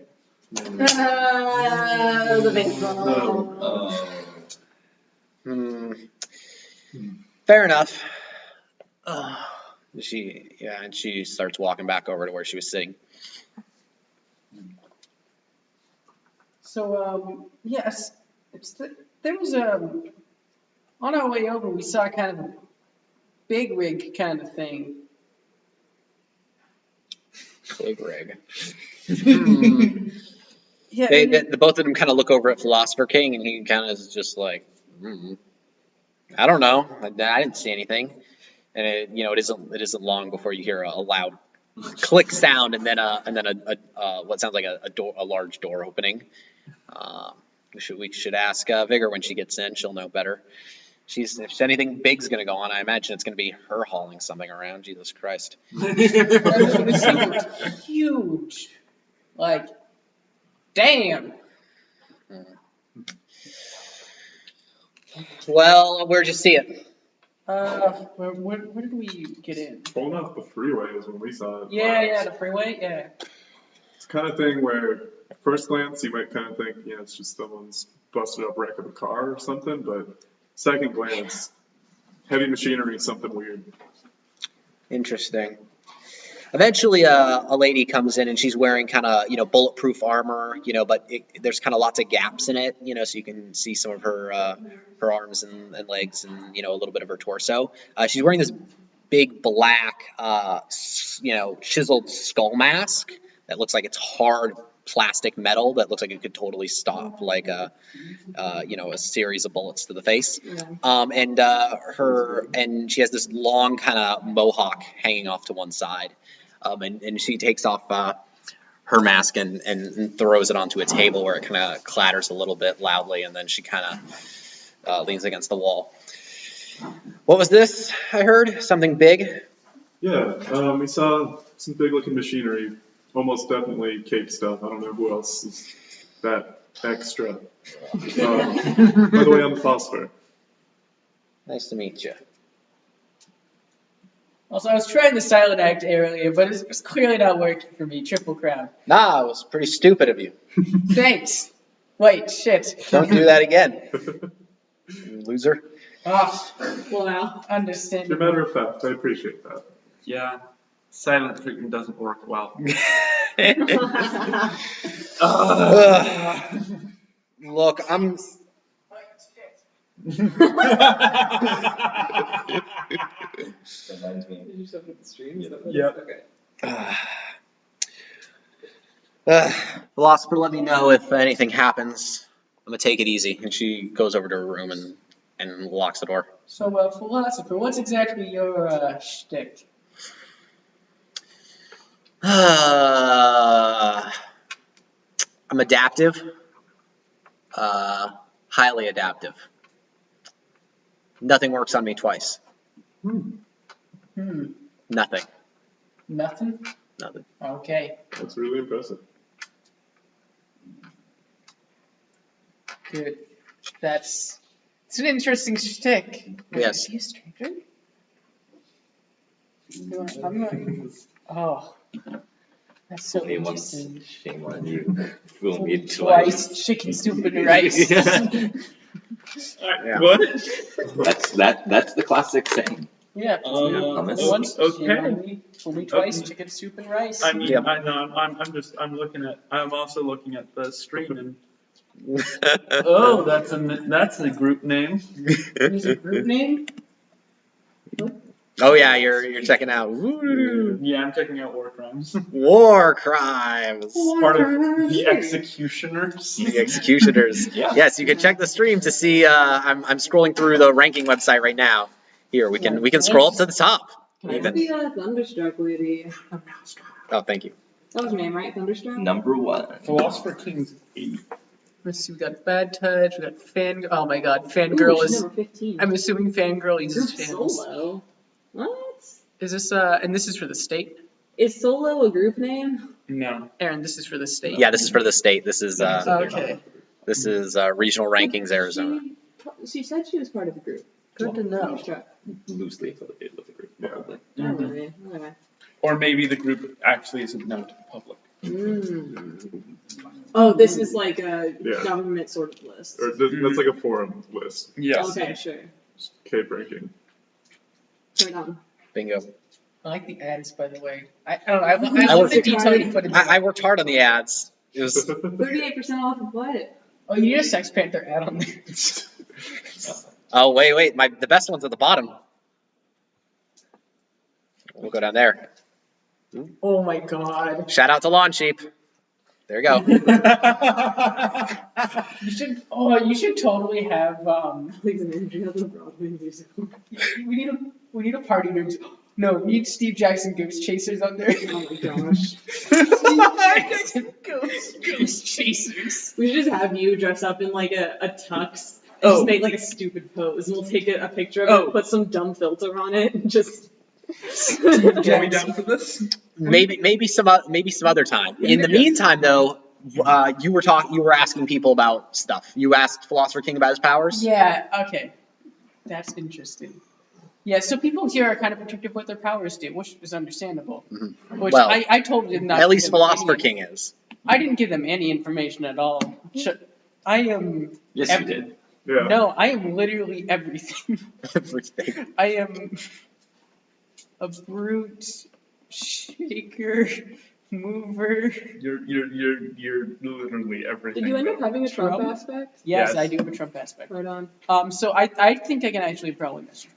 The baseball. Fair enough. And she starts walking back over to where she was sitting. So, yes, there was on our way over, we saw kind of a big rig kind of thing. Big rig. Yeah, The both of them kind of look over at Philosopher King, and he kind of is just like, I don't know. I didn't see anything. And it isn't long before you hear a loud click sound, and then a what sounds like a large door opening. We should ask Vigor when she gets in. She'll know better. If anything big's gonna go on, I imagine it's gonna be her hauling something around. Jesus Christ. It seemed huge. Like, damn. Well, where'd you see it? Where did we get in? Pulling off the freeway is when we saw it. Yeah, the freeway, yeah. It's the kind of thing where, at first glance, you might kind of think, it's just someone's busted up wreck of a car or something, but second glance, heavy machinery, something weird. Interesting. Eventually, a lady comes in and she's wearing kind of, bulletproof armor, but there's kind of lots of gaps in it, so you can see some of her arms and legs and, a little bit of her torso. She's wearing this big black, chiseled skull mask that looks like it's hard plastic metal that looks like it could totally stop like a series of bullets to the face. And she has this long kind of mohawk hanging off to one side. And she takes off her mask and throws it onto a table where it kind of clatters a little bit loudly, and then she kind of leans against the wall. What was this? I heard something big. Yeah, we saw some big-looking machinery. Almost definitely Cape stuff. I don't know who else is that extra. By the way, I'm Phosphor. Nice to meet you. Also, I was trying the silent act earlier, but it's clearly not working for me. Triple Crown. Nah, it was pretty stupid of you. Thanks. Wait, shit. Don't do that again. Loser. Oh, Wow. As a understandable. matter of fact, I appreciate that. Yeah, silent treatment doesn't work well. Look, I'm. Reminds me. Did you stuff with the streams? Yep. Okay. Philosopher, let me know if anything happens. I'm gonna take it easy. And she goes over to her room and locks the door. So, Philosopher, what's exactly your shtick? I'm adaptive. Highly adaptive. Nothing works on me twice. Nothing. Nothing? Nothing. Okay, That's really impressive. good. It's an interesting shtick. Yes. Is he a stranger? I'm not. Oh. That's so Only once. interesting. Shame on you. Fool me twice. Twice chicken soup and rice. Yeah. What? That's the classic saying. Yeah. Hummus. Once, okay. shame on me. Fool me twice, chicken soup and rice. I mean, Yep. I know. I'm also looking at the stream, and oh, that's a group name. There's a group name? Oh yeah, you're checking out Woo. Yeah, I'm checking out war crimes. War Crimes. Part of the executioners. The Executioners. Yeah. Yes, you can check the stream to see. I'm scrolling through the ranking website right now. Here we can scroll up to the top. Can I be a Thunderstruck lady? Oh, thank you. That was her name, right? Thunderstruck? Number 1. Philosopher King's 8. Let's see, we got Bad Touch, we got Fan. Oh my god, Ooh, Fangirl she's is. number 15. I'm assuming Fangirl uses Group fans. Solo. What? Is this, and this is for the state? Is Solo a group name? No. Aaron, this is for the state. Yeah, this is for the state. This is Okay, regional rankings Arizona. She said she was part of the group. good to know. Thunderstruck. Loosely affiliated with the group, probably. Oh, really? Okay. Or maybe the group actually isn't known to the public. Mm. Oh, this is like a Yeah. government sort of list. Or that's like a forum list. Yes. Okay, sure. Cape ranking. Right on. Bingo. I like the ads, by the way. I don't know, I I love worked the detail you put in there. I worked hard on the ads. It was 38% off of what? Oh, you need a Sex Panther ad on there. oh wait the best one's at the bottom. We'll go down there. Oh my god. Shout out to Lawn Sheep. There you go. You should totally have, Alexandria, the Broadway musical. we need a party name. No, we need Steve Jackson Ghost Chasers on there. Oh my gosh. Ghost Chasers. We should just have you dress up in like a tux and Oh. just make like a stupid pose. And we'll take a picture of it, Oh. put some dumb filter on it, and just. Are we down for this? Maybe some other time. In the meantime, though, you were asking people about stuff. You asked Philosopher King about his powers. Yeah, okay. That's interesting. Yeah, so people here are kind of protective of what their powers do, which is understandable. Mhm. Which Well, I told them not At to least give them Philosopher any- King is. I didn't give them any information at all. I am. Yes, you did. Yeah. No, I am literally everything. Everything. I am a brute, shaker, mover. You're literally everything. Did you end up having a Trump Trump? aspect? Yes, Yes. I do have a Trump aspect. Right on. So I think I can actually probably mess with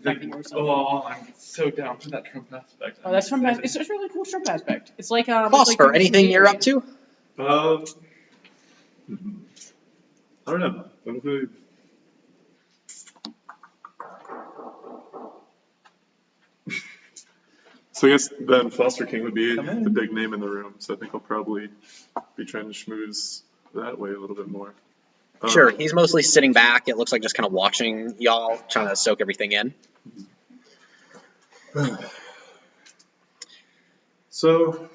Nothing or something. Oh, I'm so down for that Trump aspect. Oh, that's Trump aspect. It's a really cool Trump aspect. It's like Phosphor, it's like anything you're up to? I don't know. Honestly, so I guess then Foster King would be the big name in the room. So I think I'll probably be trying to schmooze that way a little bit more. Sure. He's mostly sitting back. It looks like just kind of watching y'all, trying to soak everything in. So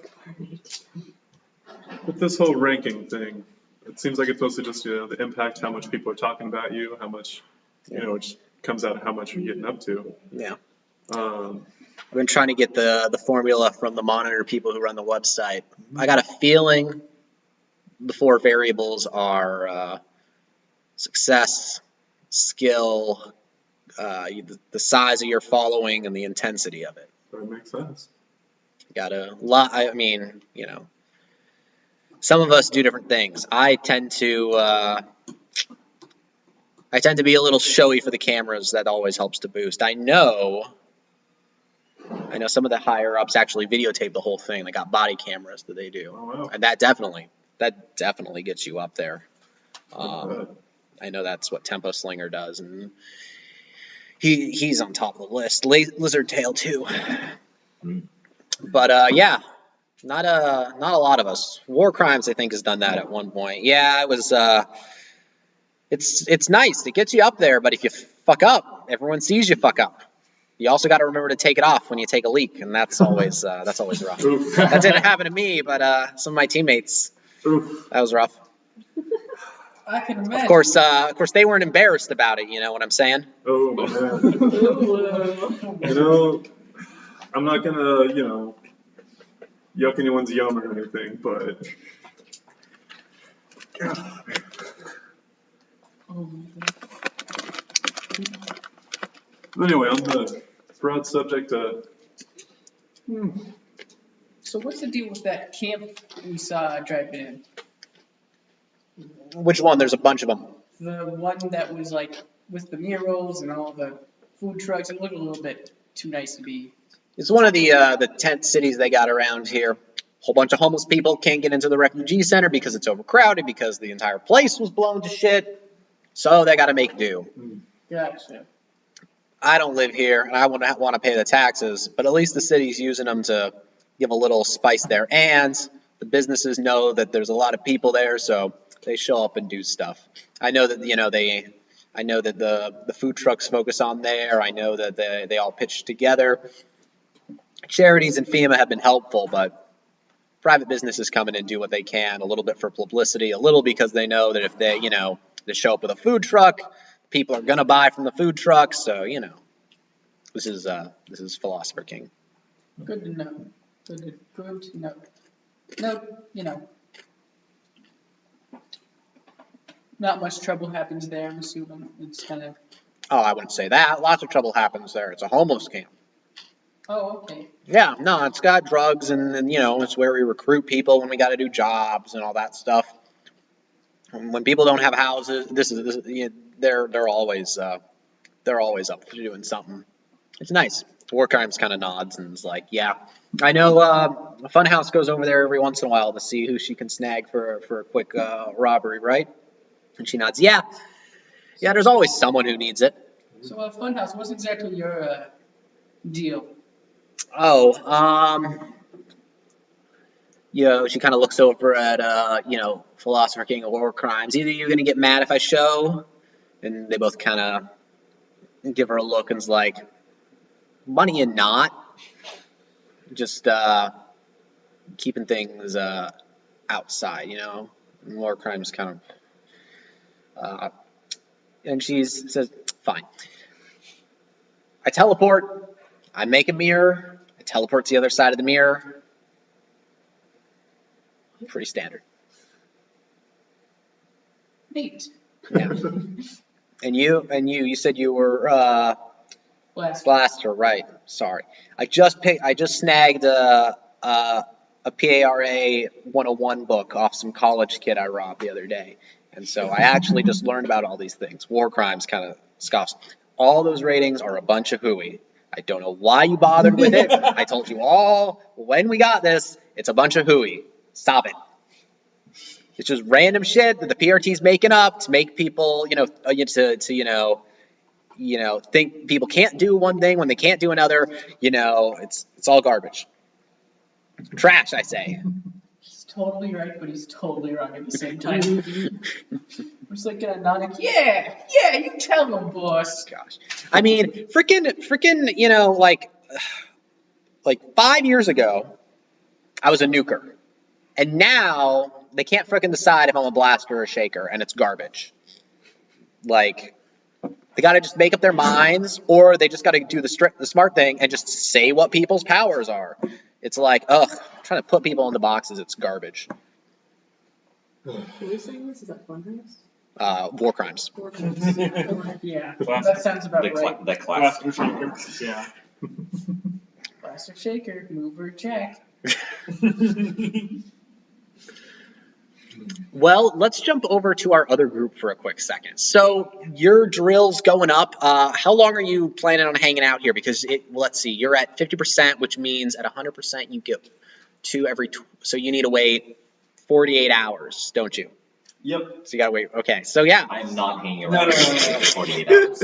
with this whole ranking thing, it seems like it's mostly just, the impact, how much people are talking about you, how much, which comes out of how much you're getting up to. Yeah. Um, I've been trying to get the formula from the monitor people who run the website. I got a feeling the 4 variables are success, skill, the size of your following, and the intensity of it. that makes sense. Got a lot. I mean, some of us do different things. I tend to be a little showy for the cameras. That always helps to boost. I know some of the higher ups actually videotape the whole thing. They got body cameras that they do, Oh, wow. and that definitely gets you up there. I know that's what Tempo Slinger does, and he's on top of the list. Lizard Tail too. But yeah, not a lot of us. War Crimes, I think, has done that at one point. Yeah, it was. It's nice. It gets you up there, but if you fuck up, everyone sees you fuck up. You also got to remember to take it off when you take a leak, and that's always rough. Oof. That didn't happen to me, but some of my teammates, Oof. that was rough. I can imagine. Of course, they weren't embarrassed about it. You know what I'm saying? Oh, man. I'm not gonna, yuck anyone's yum or anything, but Oh my God. anyway, on the broad subject of So what's the deal with that camp we saw driving in? Which one? There's a bunch of them. The one that was like with the murals and all the food trucks. It looked a little bit too nice to be. It's one of the tent cities they got around here. Whole bunch of homeless people can't get into the refugee center because it's overcrowded, because the entire place was blown to shit. So they got to make do. Gotcha. I don't live here, and I wouldn't want to pay the taxes, but at least the city's using them to give a little spice there. And the businesses know that there's a lot of people there, so they show up and do stuff. I know that, I know that the food trucks focus on there. I know that they all pitch together. Charities and FEMA have been helpful, but private businesses come in and do what they can, a little bit for publicity, a little because they know that if they, they show up with a food truck, people are going to buy from the food truck. So, this is Philosopher King. Good to know. Good to know. No, not much trouble happens there, I'm assuming. It's kind of... Oh, I wouldn't say that. Lots of trouble happens there. It's a homeless camp. Oh, okay. Yeah, no, it's got drugs and it's where we recruit people when we got to do jobs and all that stuff. When people don't have houses, they're always up for doing something. It's nice. War Crimes kind of nods and is like, yeah, I know. Funhouse goes over there every once in a while to see who she can snag for a quick robbery, right? And she nods, yeah. There's always someone who needs it. So, Funhouse, what's exactly your deal? Oh, she kind of looks over at, Philosopher King of War Crimes. Either you're going to get mad if I show, and they both kind of give her a look and's like, money and not. Just keeping things outside, War Crimes kind of. And she says, fine. I teleport. I make a mirror. I teleport to the other side of the mirror. Pretty standard. Neat. Yeah. And you said you were Blaster, right? Sorry, I just snagged a PARA 101 book off some college kid I robbed the other day, and so I actually just learned about all these things. War Crimes kind of scoffs. All those ratings are a bunch of hooey. I don't know why you bothered with it. I told you all when we got this. It's a bunch of hooey. Stop it. It's just random shit that the PRT's making up to make people, think people can't do one thing when they can't do another. It's all garbage. Trash, I say. He's totally right, but he's totally wrong at the same time. I'm just like gonna nod like, yeah, you tell him, boss. Gosh. I mean, freaking, like 5 years ago, I was a nuker. And now, they can't frickin' decide if I'm a blaster or a shaker, and it's garbage. Like, they gotta just make up their minds, or they just gotta do the smart thing and just say what people's powers are. It's like, trying to put people into boxes, it's garbage. Who is saying this? Is that Funhouse? War Crimes. War Crimes. Yeah, that sounds about right. The class. Yeah. Blaster shaker, mover check. Well, let's jump over to our other group for a quick second. So your drill's going up. How long are you planning on hanging out here? Because let's see, you're at 50%, which means at 100% you get 2 every. So you need to wait 48 hours, don't you? Yep. So you gotta wait. Okay. So yeah. I'm not hanging around No. for 48 hours.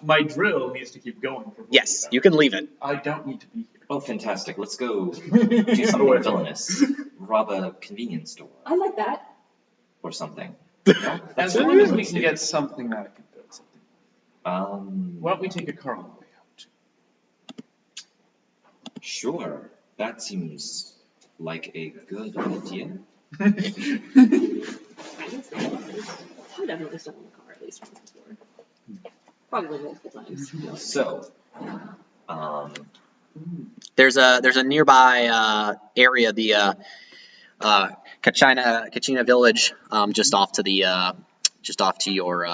My drill needs to keep going. For 48 Yes, hours. you can leave it. I don't need to be here. Oh, fantastic. Let's go do something villainous. Rob a convenience store I like that. or something. As long as we can get something that I can build something. Why don't we take a car on the way out? Sure. That seems like a good idea. I've definitely stolen a car at least once before. Probably multiple times. So, There's a nearby area, the Kachina village, just off to your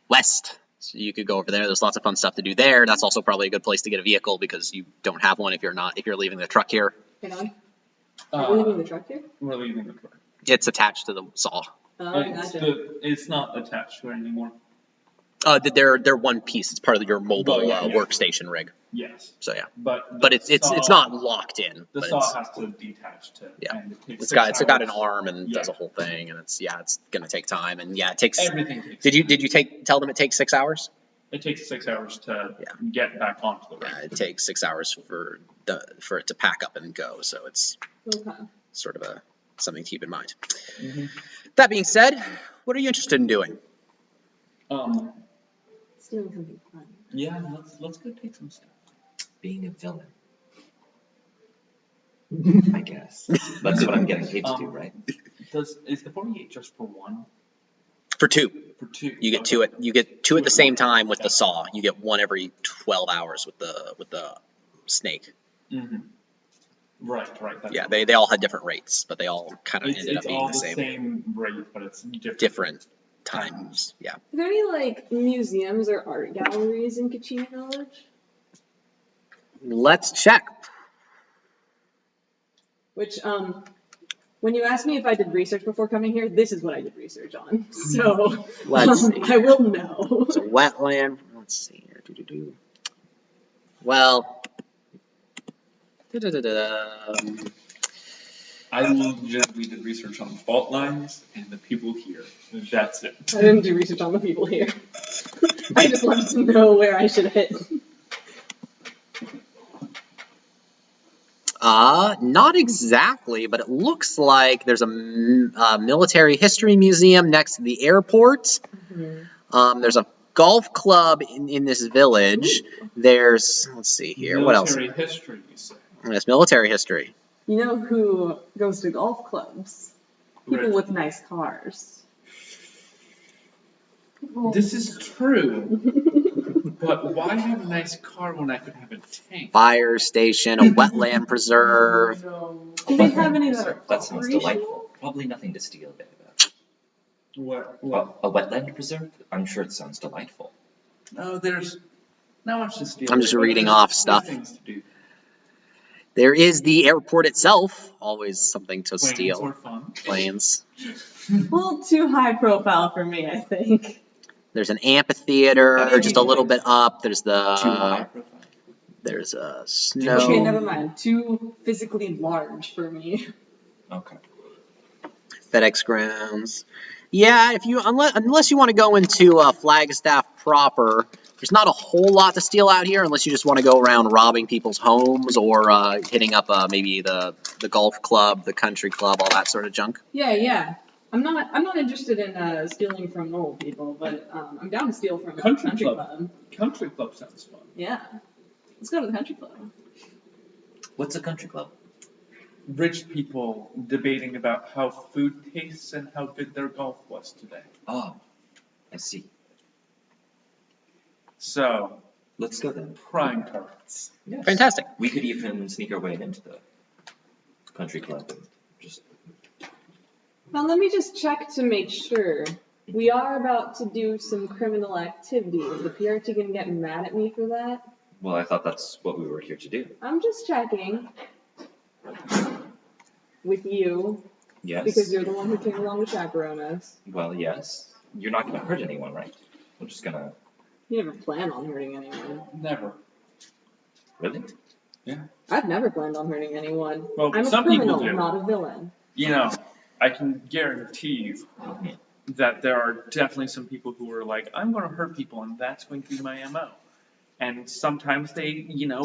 west. So you could go over there. There's lots of fun stuff to do there. That's also probably a good place to get a vehicle because you don't have one if you're leaving the truck here. Hang on. Are we leaving the truck here? We're leaving the truck. It's attached to the saw. Oh, gotcha. It's not attached to it anymore. They're one piece. It's part of your mobile workstation rig. Yes. So yeah. But it's not locked in. The saw has to detach to. Yeah. And it takes It's 6 got an hours. arm and does a whole thing, and it's gonna take time, and it takes. Everything takes. Did you tell them it takes 6 hours? It takes 6 hours to get back onto the rig. Yeah, it takes 6 hours for it to pack up and go. So it's Okay. sort of something to keep in mind. Mm-hmm. That being said, what are you interested in doing? Stealing something fun. Yeah, let's go take some stuff. Being a villain. I guess. That's what I'm getting paid to do, right? Is the 48 just for one? For two. For two. You get two at the same time with the saw. You get one every 12 hours with the snake. Mm-hmm. Right. Yeah, they all had different rates, but they all kind of ended up It's being all the the same. same rate, but it's Different times. Yeah. Are there any like museums or art galleries in Kachina Village? Let's check. Which when you asked me if I did research before coming here, this is what I did research on. So Let's see. I will know. It's a wetland. Let's see here. Well. I legitimately did research on fault lines and the people here. That's it. I didn't do research on the people here. I just wanted to know where I should hit. Not exactly, but it looks like there's a military history museum next to the airport. Mm-hmm. There's a golf club in this village. There's, let's see here, what else? Military history, you say. There's military history. You know who goes to golf clubs? People with nice cars. This is true. But why have a nice car when I could have a tank? Fire station, a wetland preserve. Do they have any that are That sounds operational? delightful. Probably nothing to steal there, though. What? A wetland preserve? I'm sure it sounds delightful. No, there's not much to steal. I'm just but reading there's off other stuff. Things to do. There is the airport itself, always something to Planes steal. are fun. Planes. A little too high profile for me, I think. There's an amphitheater just a little bit up. There's Too high the profile. there's a Okay, snow. never mind. Too physically large for me. Okay. FedEx grounds. Yeah, if you unless you want to go into Flagstaff proper, there's not a whole lot to steal out here unless you just want to go around robbing people's homes or hitting up maybe the golf club, the country club, all that sort of junk. Yeah. I'm not interested in stealing from normal people, but I'm down to steal from a Country country club. club. Country club sounds fun. Yeah. Let's go to the country club. What's a country club? Rich people debating about how food tastes and how good their golf was today. Oh, I see. So, Let's go then. prime targets. Yes. Fantastic. We could even sneak our way into the country club and just. Now let me just check to make sure. We are about to do some criminal activity. Is the PRT gonna get mad at me for that? Well, I thought that's what we were here to do. I'm just checking. With you, Yes. because you're the one who came along to chaperone us. Well, yes. You're not going to hurt anyone, right? We're just gonna. You never plan on hurting anyone. Never. Really? I've never planned on hurting anyone. Well, I'm a some people criminal, do. not a villain. You know, I can guarantee you that there are definitely some people who are like, I'm going to hurt people and that's going to be my MO. And sometimes they,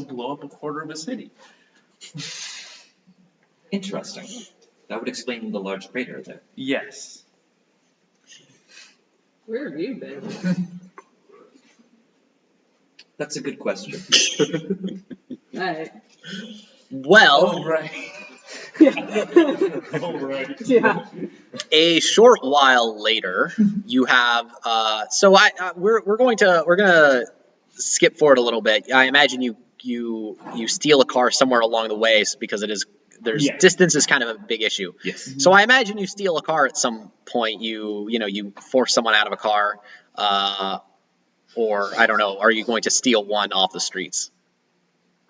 blow up a quarter of a city. Interesting. That would explain the large crater there. Yes. Where have you been? That's a good question. Alright. Well, right. Yeah. All right. Yeah. a short while later, you have. We're gonna skip forward a little bit. I imagine you you steal a car somewhere along the way because Yeah. distance is kind of a big issue. Yes. So I imagine you steal a car at some point. You force someone out of a car, or I don't know. Are you going to steal one off the streets?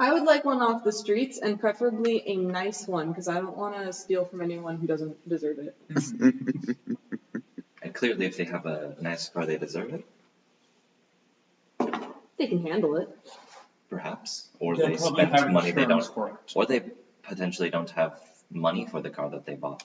I would like one off the streets, and preferably a nice one, because I don't want to steal from anyone who doesn't deserve it. And clearly, if they have a nice car, they deserve it, They can handle it. perhaps, or They'll they probably spent have money they insurance don't, for it. or they potentially don't have money for the car that they bought,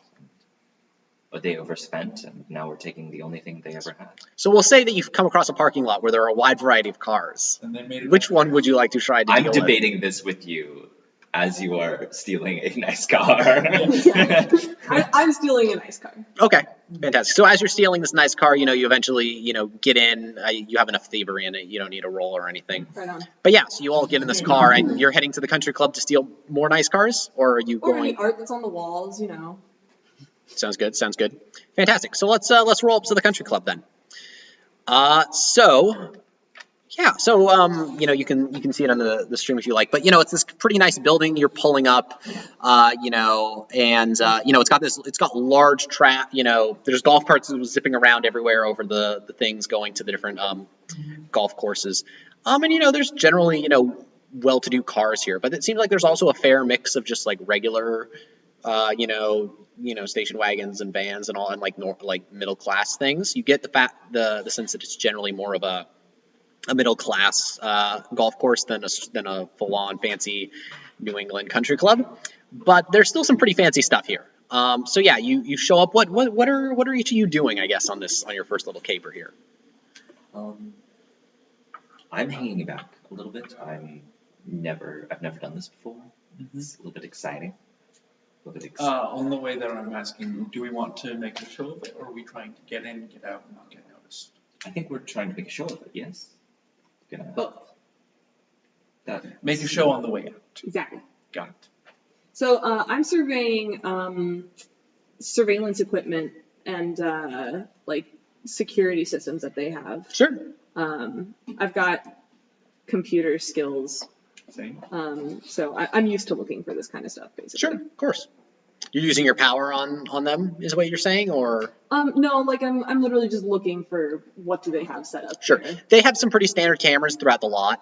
or they overspent, and now we're taking the only thing they ever had. So we'll say that you've come across a parking lot where there are a wide variety of cars. And they made it. Which one would you like to try to I'm deal with? debating this with you as you are stealing a nice car. I'm stealing a nice car. Okay, fantastic. So as you're stealing this nice car, you eventually, get in. You have enough thievery in it. You don't need a roll or anything. Right on. But yeah, so you all get in this car, and you're heading to the country club to steal more nice cars, or are you Or going? any art that's on the walls, Sounds good. Sounds good. Fantastic. So let's roll up to the country club then. So you can see it on the stream if you like, but it's this pretty nice building you're pulling up, and it's got large track, there's golf carts zipping around everywhere over the things going to the different golf courses, and there's generally well-to-do cars here, but it seems like there's also a fair mix of just like regular station wagons and vans and all, and like middle class things. You get the sense that it's generally more of a middle class golf course than a full on fancy New England country club. But there's still some pretty fancy stuff here. So yeah, you show up. What are each of you doing, I guess, on your first little caper here? I'm hanging back a little bit. I've never done this before. It's a little bit exciting. On the way there, I'm asking, do we want to make a show of it, or are we trying to get in, get out, and not get noticed? I think we're trying to make a show of it, yes? Both. Make a show on the way out. Exactly. Got it. So I'm surveying surveillance equipment and like security systems that they have. Sure. I've got computer skills. Same. So I'm used to looking for this kind of stuff, basically. Sure, of course. You're using your power on them, is what you're saying, or? No, like I'm literally just looking for what do they have set up. Sure. There. They have some pretty standard cameras throughout the lot.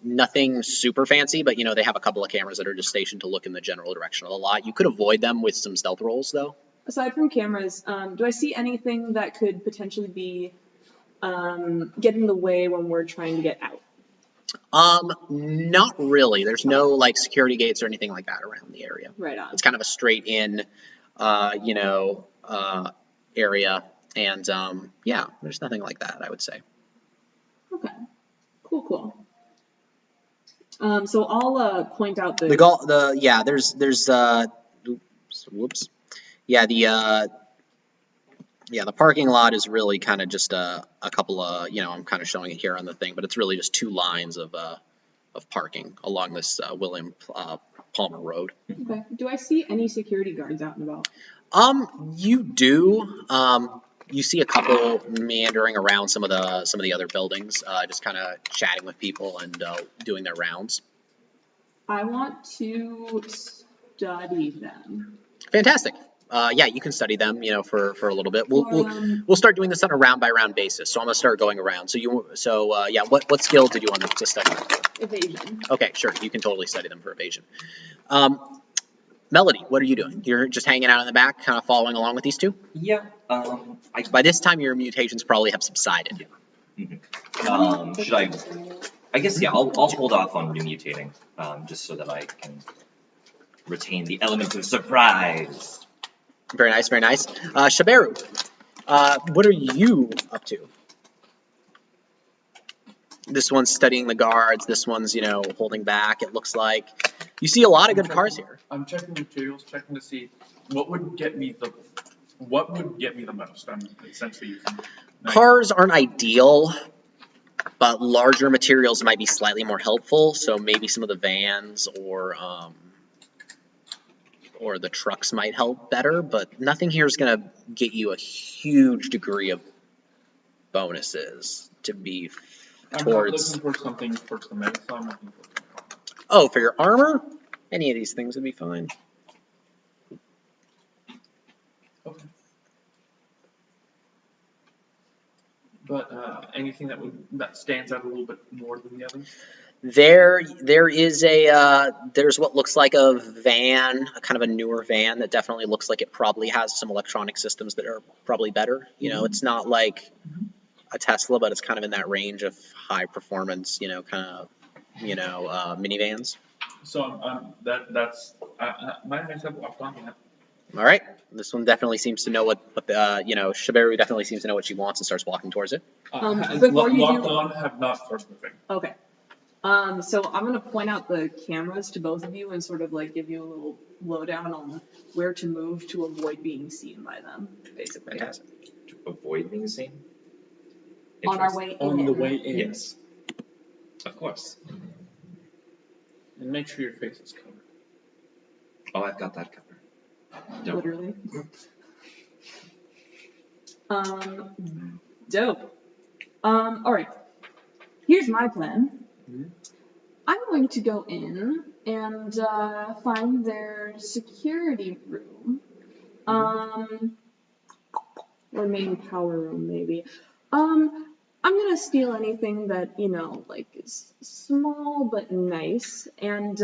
Nothing super fancy, but they have a couple of cameras that are just stationed to look in the general direction of the lot. You could avoid them with some stealth rolls, though. Aside from cameras, do I see anything that could potentially be getting in the way when we're trying to get out? Not really. There's no like security gates or anything like that around the area. Right on. It's kind of a straight in, area, and yeah, there's nothing like that, I would say. Okay. Cool. So I'll point out the the parking lot is really kind of just a couple of, I'm kind of showing it here on the thing, but it's really just two lines of parking along this William Palmer Road. Okay. Do I see any security guards out and about? You do. You see a couple meandering around some of the other buildings, just kind of chatting with people and doing their rounds. I want to study them. Fantastic. Yeah, you can study them, for a little bit. We'll start doing this on a round by round basis. So I'm gonna start going around. What skill did you want to study? Evasion. Okay, sure. You can totally study them for evasion. Melody, what are you doing? You're just hanging out in the back, kind of following along with these two? Yeah. By this time, your mutations probably have subsided. Should I? I guess yeah. I'll hold off on new mutating, just so that I can retain the element of surprise. Very nice, very nice. Shaberu, what are you up to? This one's studying the guards. This one's, holding back, it looks like. You see a lot of good cars here. I'm checking materials, checking to see what would get me the most. I'm essentially using Cars aren't ideal, but larger materials might be slightly more helpful. So maybe some of the vans or the trucks might help better, but nothing here is going to get you a huge degree of bonuses, to be I'm towards. not looking for something cosmetic, so I'm looking for. Oh, for your armor? Any of these things would be fine. Okay. But anything that stands out a little bit more than the others? There is there's what looks like a van, a kind of a newer van that definitely looks like it probably has some electronic systems that are probably better. You know, it's not like a Tesla, but it's kind of in that range of high performance, minivans. So that's my eyes have locked on that. All right, this one definitely seems to know what Shaberu definitely seems to know what she wants and starts walking towards it. Before you locked do- on, have not started moving. Okay. So I'm gonna point out the cameras to both of you and sort of like give you a little lowdown on where to move to avoid being seen by them, basically. Fantastic. To avoid being seen? On our Interesting. way On in. the way in. Yes. Of course. And make sure your face is covered. Oh, I've got that covered. Don't worry. Literally. Dope. Alright. Here's my plan. I'm going to go in and find their security room. Or main power room, maybe. I'm gonna steal anything that, is small but nice. And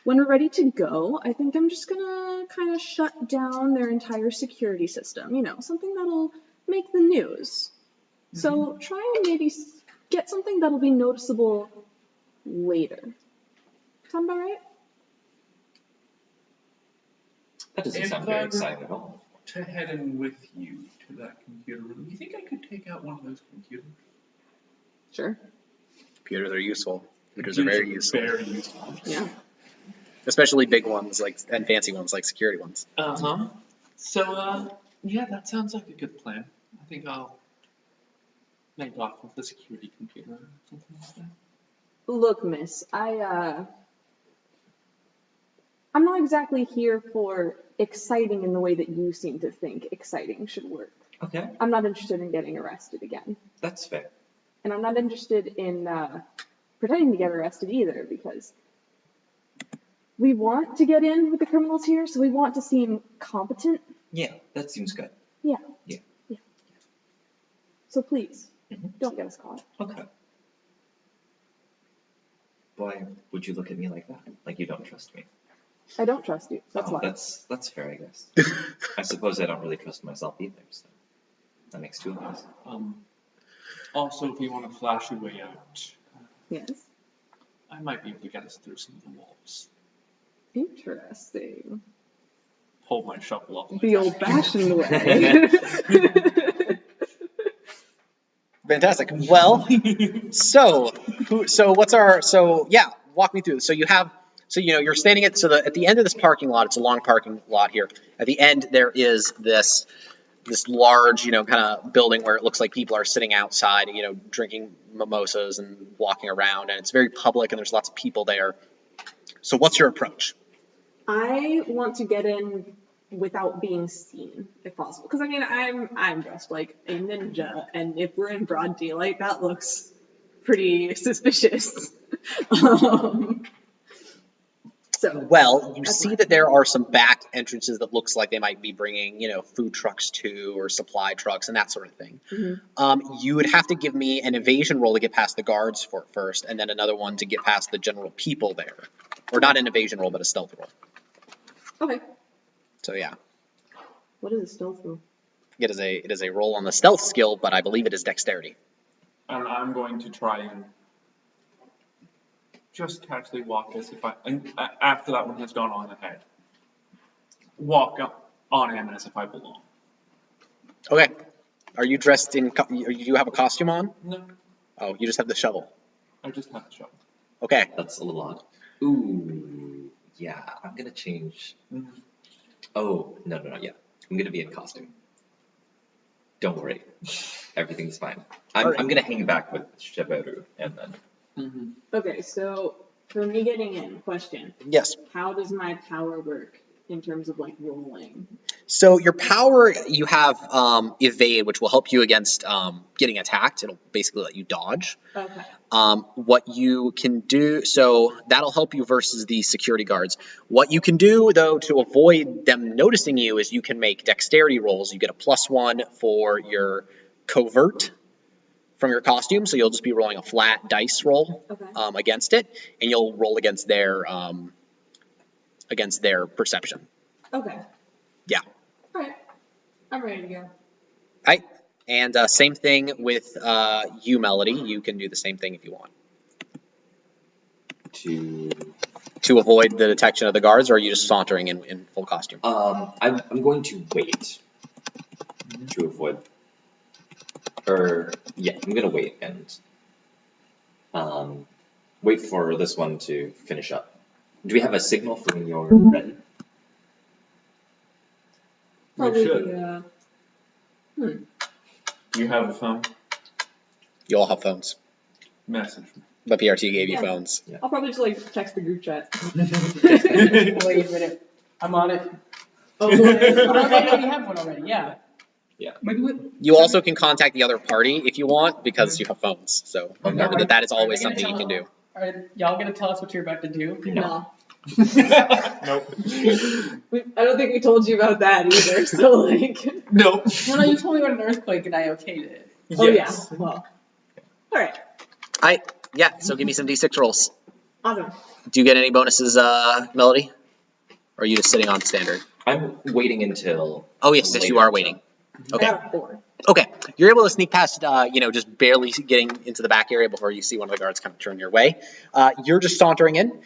when we're ready to go, I think I'm just gonna kind of shut down their entire security system. Something that'll make the news. So try and maybe get something that'll be noticeable later. Sound about right? That doesn't If sound I very were exciting at all. To head in with you to that computer room, you think I could take out one of those computers? Sure. Computers are useful. Computers are very useful. Very useful. Yeah. Especially big ones and fancy ones like security ones. So, yeah, that sounds like a good plan. I think I'll make off with the security computer or something like that. Look, miss, I'm not exactly here for exciting in the way that you seem to think exciting should work. Okay, I'm not interested in getting arrested again. that's fair. And I'm not interested in pretending to get arrested either, because we want to get in with the criminals here, so we want to seem competent. Yeah, that seems good. Yeah. Yeah. So please, don't get us caught. Okay. Why would you look at me like that? Like you don't trust me? I don't trust you. That's why. That's fair, I guess. I suppose I don't really trust myself either, so that makes two of us. Also, if you want to flash your way out, Yes. I might be able to get us through some of the walls. Interesting. Pull my shovel off. The old-fashioned way. Fantastic. Well, walk me through. So you're standing at the end of this parking lot. It's a long parking lot here. At the end, there is this large, kind of building where it looks like people are sitting outside, drinking mimosas and walking around, and it's very public and there's lots of people there. So what's your approach? I want to get in without being seen, if possible. Because I'm dressed like a ninja, and if we're in broad daylight, that looks pretty suspicious. Well, you see that there are some back entrances that looks like they might be bringing, food trucks to, or supply trucks and that sort of thing. You would have to give me an evasion roll to get past the guards first, and then another one to get past the general people there. Or not an evasion roll, but a stealth roll. Okay. So yeah. What is a stealth roll? It is a roll on the stealth skill, but I believe it is dexterity. And I'm going to try and just casually walk as if after that one has gone on ahead, walk up on him as if I belong. Okay. Are you dressed in, you have a costume on? No, Oh, you just have the shovel. I just have the shovel. Okay. That's a little odd. Ooh, yeah, I'm gonna change. Oh, no, yeah. I'm gonna be in costume. Don't worry. Everything's fine. I'm gonna hang back with Shaberu and then. Okay, so for me getting in, question. Yes. How does my power work in terms of like rolling? So your power, you have evade, which will help you against getting attacked. It'll basically let you dodge. Okay. What you can do, so that'll help you versus the security guards. What you can do, though, to avoid them noticing you is you can make dexterity rolls. You get a +1 for your covert from your costume, so you'll just be rolling a flat dice roll against it, and you'll roll against their perception. Okay. Yeah. All right. I'm ready to go. All right. And same thing with you, Melody. You can do the same thing if you want. To avoid the detection of the guards, or are you just sauntering in full costume? I'm going to wait to avoid. I'm gonna wait and wait for this one to finish up. Do we have a signal for when you're ready? Probably. should. You have a phone? You all have phones. Message. But PRT gave you Yeah. phones. I'll probably just like text the group chat. Wait a minute. I'm on it. Oh, Oh, boy. we have one already. Yeah. Yeah. Maybe we. You also can contact the other party if you want, because you have phones. So remember that is always something you can do. Are y'all gonna tell us what you're about to do? No. Nope. I don't think we told you about that either. So like. Nope. No, you told me about an earthquake and I okayed it. Oh Yes. yeah. Well. All right. Yeah, so give me some D6 rolls. Awesome. Do you get any bonuses, Melody? Or are you just sitting on standard? I'm waiting until. Oh, yes, you are waiting. Okay. I got a 4. Okay. You're able to sneak past, just barely getting into the back area before you see one of the guards kind of turn your way. You're just sauntering in.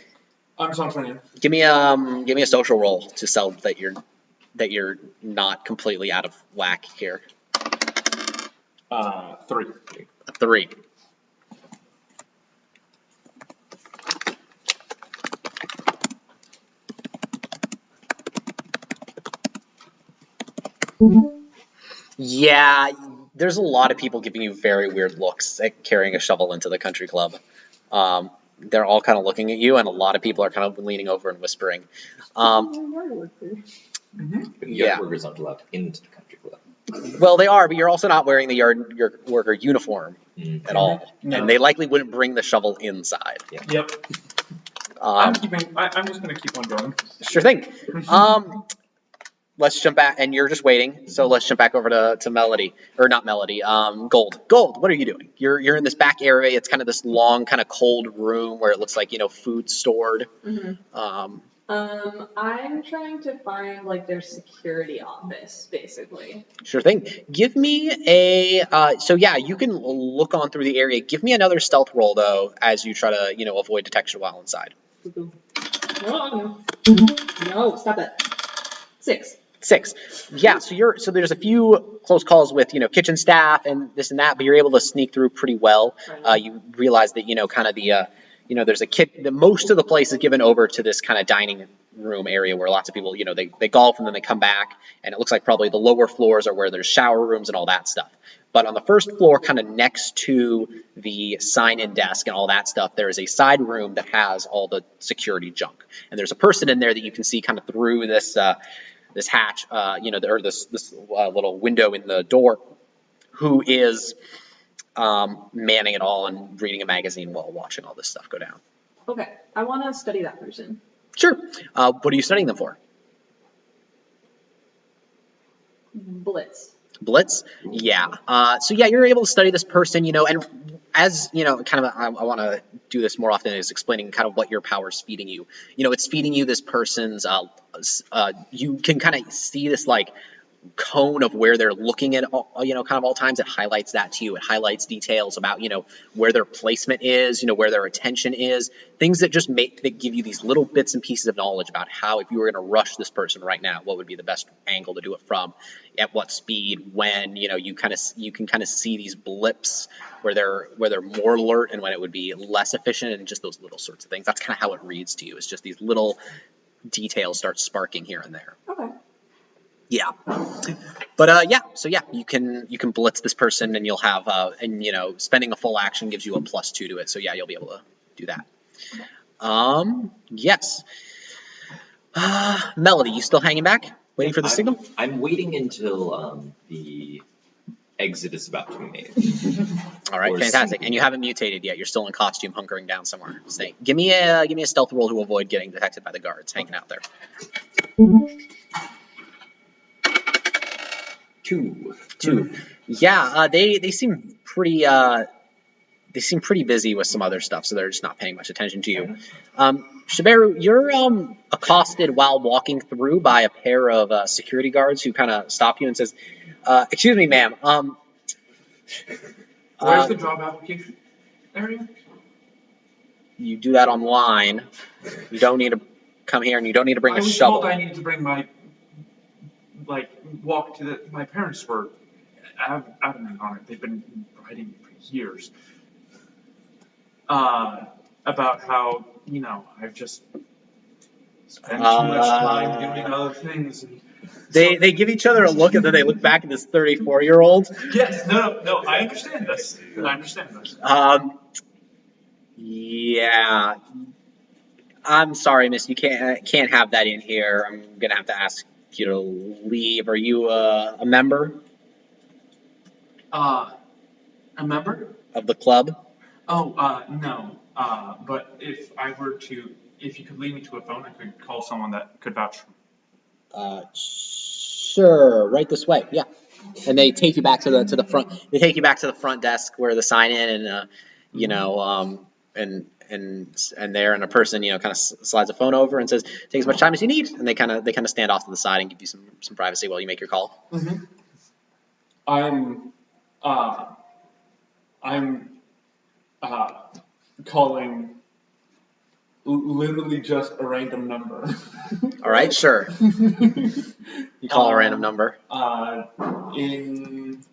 I'm sauntering in. Give me a social roll to sell that you're not completely out of whack here. 3. A 3. Yeah, there's a lot of people giving you very weird looks at carrying a shovel into the country club. They're all kind of looking at you, and a lot of people are kind of leaning over and whispering. Yard workers aren't allowed into the country club. Well, they are, but you're also not wearing your worker uniform at all, No. and they likely wouldn't bring the shovel inside. Yep. I'm just gonna keep on going. Sure thing. Let's jump back, and you're just waiting. So let's jump back over to Melody, or not Melody. Gold. Gold. What are you doing? You're in this back area. It's kind of this long, kind of cold room where it looks like food stored. I'm trying to find like their security office, basically. Sure thing. Give me a. So yeah, you can look on through the area. Give me another stealth roll though, as you try to avoid detection while inside. No, stop it. 6. 6. Yeah, so there's a few close calls with kitchen staff and this and that, but you're able to sneak through pretty well. You realize that kind of the there's a kit. Most of the place is given over to this kind of dining room area where lots of people they golf and then they come back, and it looks like probably the lower floors are where there's shower rooms and all that stuff. But on the first floor, kind of next to the sign-in desk and all that stuff, there is a side room that has all the security junk, and there's a person in there that you can see kind of through this hatch, or this little window in the door, who is manning it all and reading a magazine while watching all this stuff go down. Okay, I want to study that person. Sure. What are you studying them for? Blitz. Blitz? Yeah. So yeah, you're able to study this person, and as, kind of, I want to do this more often, is explaining kind of what your power is feeding you. It's feeding you this person's, you can kind of see this, like, cone of where they're looking at, kind of all times. It highlights that to you. It highlights details about, where their placement is, where their attention is, things that just that give you these little bits and pieces of knowledge about how, if you were going to rush this person right now, what would be the best angle to do it from, at what speed, when, you can kind of see these blips where they're more alert and when it would be less efficient, and just those little sorts of things. That's kind of how it reads to you. It's just these little details start sparking here and there. Okay. Yeah, but so you can blitz this person, and you'll have spending a full action gives you a +2 to it. So yeah, you'll be able to do that. Yes. Melody, you still hanging back? Waiting for the signal? I'm waiting until the exit is about to be made. All right, Or fantastic. soon. And you haven't mutated yet. You're still in costume, hunkering down somewhere. Stay. Give me a stealth roll to avoid getting detected by the guards hanging out there. 2. 2. Yeah, they seem pretty busy with some other stuff, so they're just not paying much attention to you. Shaberu, you're accosted while walking through by a pair of security guards who kind of stop you and says, "Excuse me, ma'am. Where's the job application area? You do that online. You don't need to come here, and you don't need to bring a shovel." I was told I needed to bring my, walk to my parents were adamant on it. They've been writing for years. About how, I've just spent too much time doing other things. And They give each other a look, and then they look back at this 34-year-old. Yes, no, I understand this. Yeah. I'm sorry, miss. You can't have that in here. I'm gonna have to ask you to leave. Are you a member A member? of the club? Oh, no. But if you could lead me to a phone, I could call someone that could vouch for me. Sure. Right this way. Yeah. And they take you back to the front. They take you back to the front desk where the sign in, and and there, and a person kind of slides a phone over and says, "Take as much time as you need," and they kind of stand off to the side and give you some privacy while you make your call. Mm-hmm. I'm calling literally just a random number. All right, sure. You call a random number. It's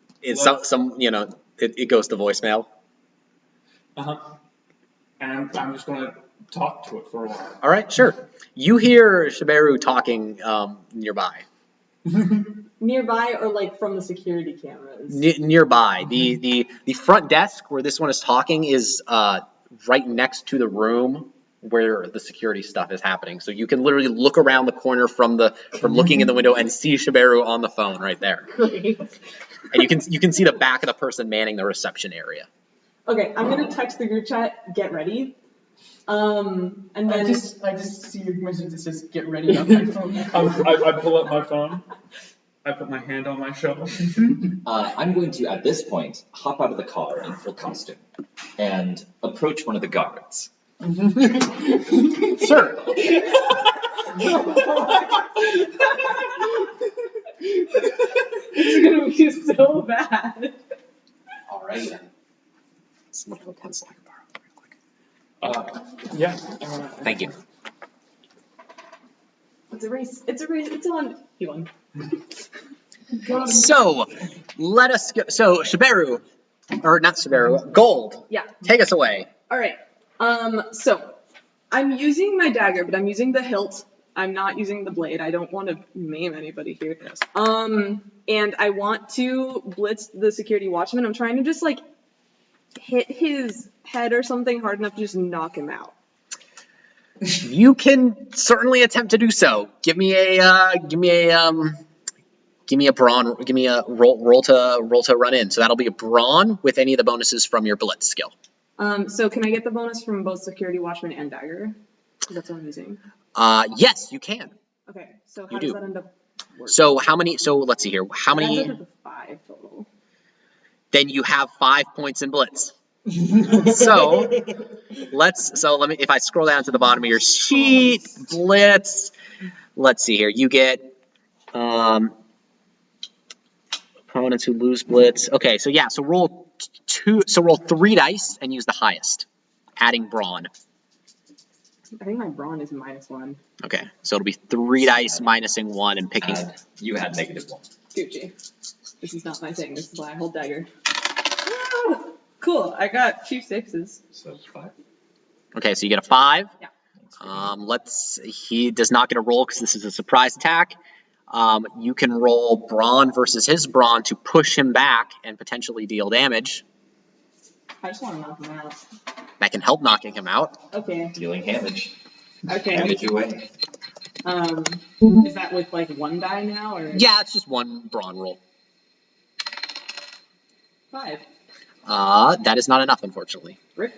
it goes to voicemail. And I'm just gonna talk to it for a while. All right, sure. You hear Shaberu talking nearby. Nearby or like from the security cameras? Nearby. The front desk where this one is talking is right next to the room where the security stuff is happening. So you can literally look around the corner from looking in the window and see Shaberu on the phone right there. Great. And you can see the back of the person manning the reception area. Okay, I'm gonna text the group chat, get ready. And then I just see your message that says "get ready" on my phone. I pull up my phone. I put my hand on my shovel. I'm going to, at this point, hop out of the car in full costume and approach one of the guards. Sir. This is gonna be so bad. All right. Let's look at a pencil I can borrow real quick. Yeah. Thank you. It's a race. It's on. You won. So let us go. So Shaberu, or not Shaberu, Gold. Yeah. Take us away. All right. So I'm using my dagger, but I'm using the hilt. I'm not using the blade. I don't want to maim anybody here. Yes. And I want to blitz the security watchman. I'm trying to just like hit his head or something hard enough to just knock him out. You can certainly attempt to do so. Give me a roll to run in. So that'll be a brawn with any of the bonuses from your blitz skill. So can I get the bonus from both security watchman and dagger? That's what I'm using. Yes, you can. Okay. So how does that end up working? So how many? So let's see here. How many? It ends up with 5 total. Then you have 5 points in blitz. So let me, if I scroll down to the bottom of your sheet, blitz. Let's see here. You get opponents who lose blitz. Okay, so yeah, so roll 3 dice and use the highest, adding brawn. I think my brawn is -1. Okay, so it'll be 3 dice minusing 1 and picking. You had -1. Gucci. This is not my thing. This is why I hold dagger. Ah, cool. I got 2 6s. So it's 5. Okay, so you get a 5. Yeah. He does not get a roll because this is a surprise attack. You can roll brawn versus his brawn to push him back and potentially deal damage. I just want to knock him out. That can help knocking him out. Okay. Dealing damage. Okay. Damage away. Is that with like 1 die now, or? Yeah, it's just 1 brawn roll. 5. That is not enough, unfortunately. Rip.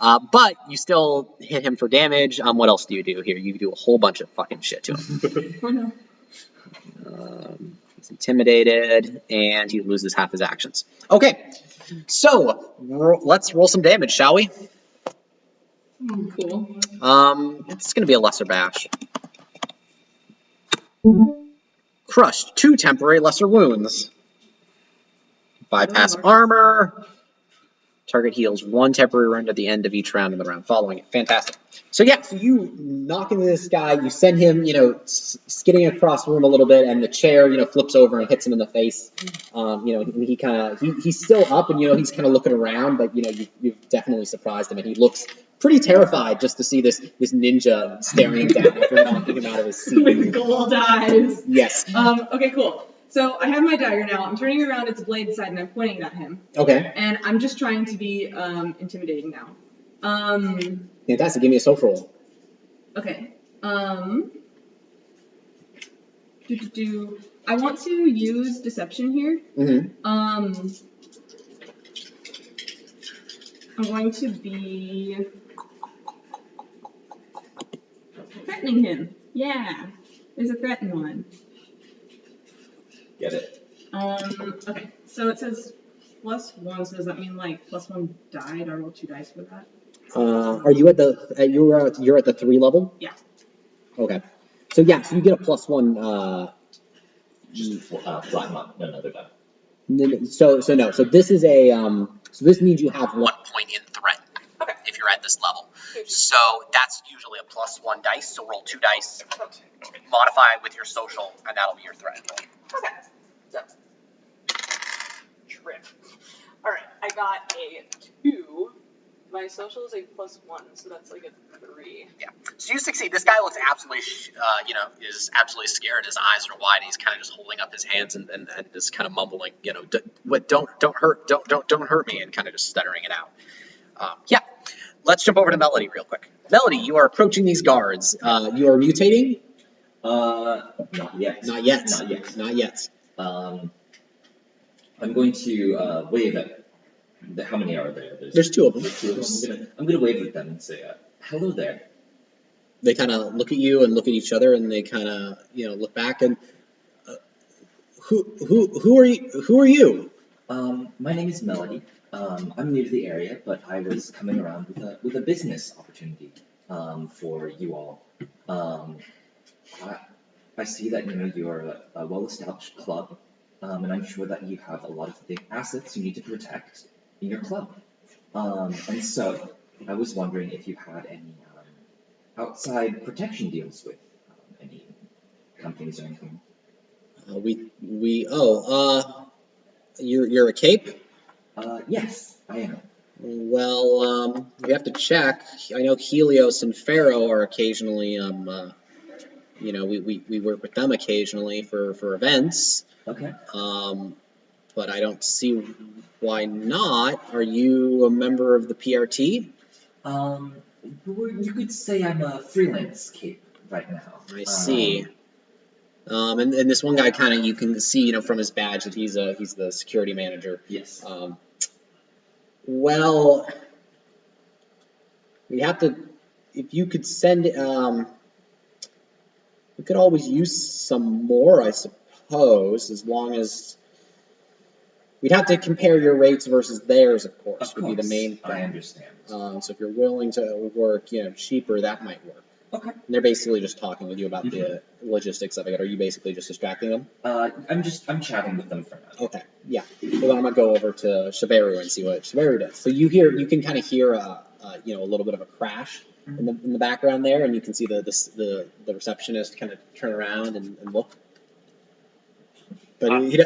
But you still hit him for damage. What else do you do here? You do a whole bunch of fucking shit to him. Oh no. He's intimidated, and he loses half his actions. Okay, so let's roll some damage, shall we? Cool. It's gonna be a lesser bash. Crushed 2 temporary lesser wounds. Bypass armor. Target heals 1 temporary wound at the end of each round in the round following it. Fantastic. So yeah, so you knock into this guy, you send him, skidding across the room a little bit, and the chair, flips over and hits him in the face. He's still up, and he's kind of looking around, but you've definitely surprised him, and he looks pretty terrified just to see this ninja staring down after knocking him out of his seat. With gold eyes. Yes. Okay, cool. So I have my dagger now. I'm turning around its blade side and I'm pointing it at him. Okay. And I'm just trying to be intimidating now. Fantastic. Give me a social roll. Okay. I want to use deception here. Mm-hmm. I'm going to be threatening him. Yeah. There's a threaten one. Get it? Okay. So it says +1, so does that mean like +1 died? I roll 2 dice for that? Are you at the you're at the 3 level? Yeah. Okay. So yeah, so you get a +1 Just flat not another die. So this is a so this means you have 1 point in threat. Okay. If you're at this level. So that's usually a +1 dice, so roll 2 dice, modify with your social, and that'll be your threat. Okay. So. Trip. Alright, I got a 2. My social is a +1, so that's like a 3. Yeah. So you succeed. This guy looks absolutely, is absolutely scared. His eyes are wide. And he's kind of just holding up his hands and just kind of mumbling, don't hurt me, and kind of just stuttering it out. Yeah. Let's jump over to Melody real quick. Melody, you are approaching these guards. You are mutating? Not yet. Not yet. Not yet. Not yet. I'm going to wave at. How many are there? There's 2 of them. There's 2 of them. I'm gonna wave at them and say, "Hello there." They kind of look at you and look at each other, and they kind of look back and who are you? Who are you? My name is Melody. I'm new to the area, but I was coming around with a business opportunity for you all. I see that you're a well-established club, and I'm sure that you have a lot of big assets you need to protect in your club. And so I was wondering if you had any outside protection deals with any companies or anything. You're a cape? Yes, I am. Well, we have to check. I know Helios and Pharaoh are occasionally, we work with them occasionally for events. Okay. But I don't see why not. Are you a member of the PRT? You could say I'm a freelance cape right now. I see. And this one guy kind of, you can see, from his badge that he's the security manager. Yes. Well, we have to, if you could send, we could always use some more, I suppose, as long as, we'd have to compare your rates versus theirs, of course, would be the main thing. I understand. So if you're willing to work, cheaper, that might work. Okay. And they're basically just talking with you about the logistics of it. Are you basically just distracting them? I'm chatting with them for now. Okay, yeah. Well, then I'm gonna go over to Shaberu and see what Shaberu does. So you can kind of hear a little bit of a crash in the background there, and you can see the receptionist kind of turn around and look. But he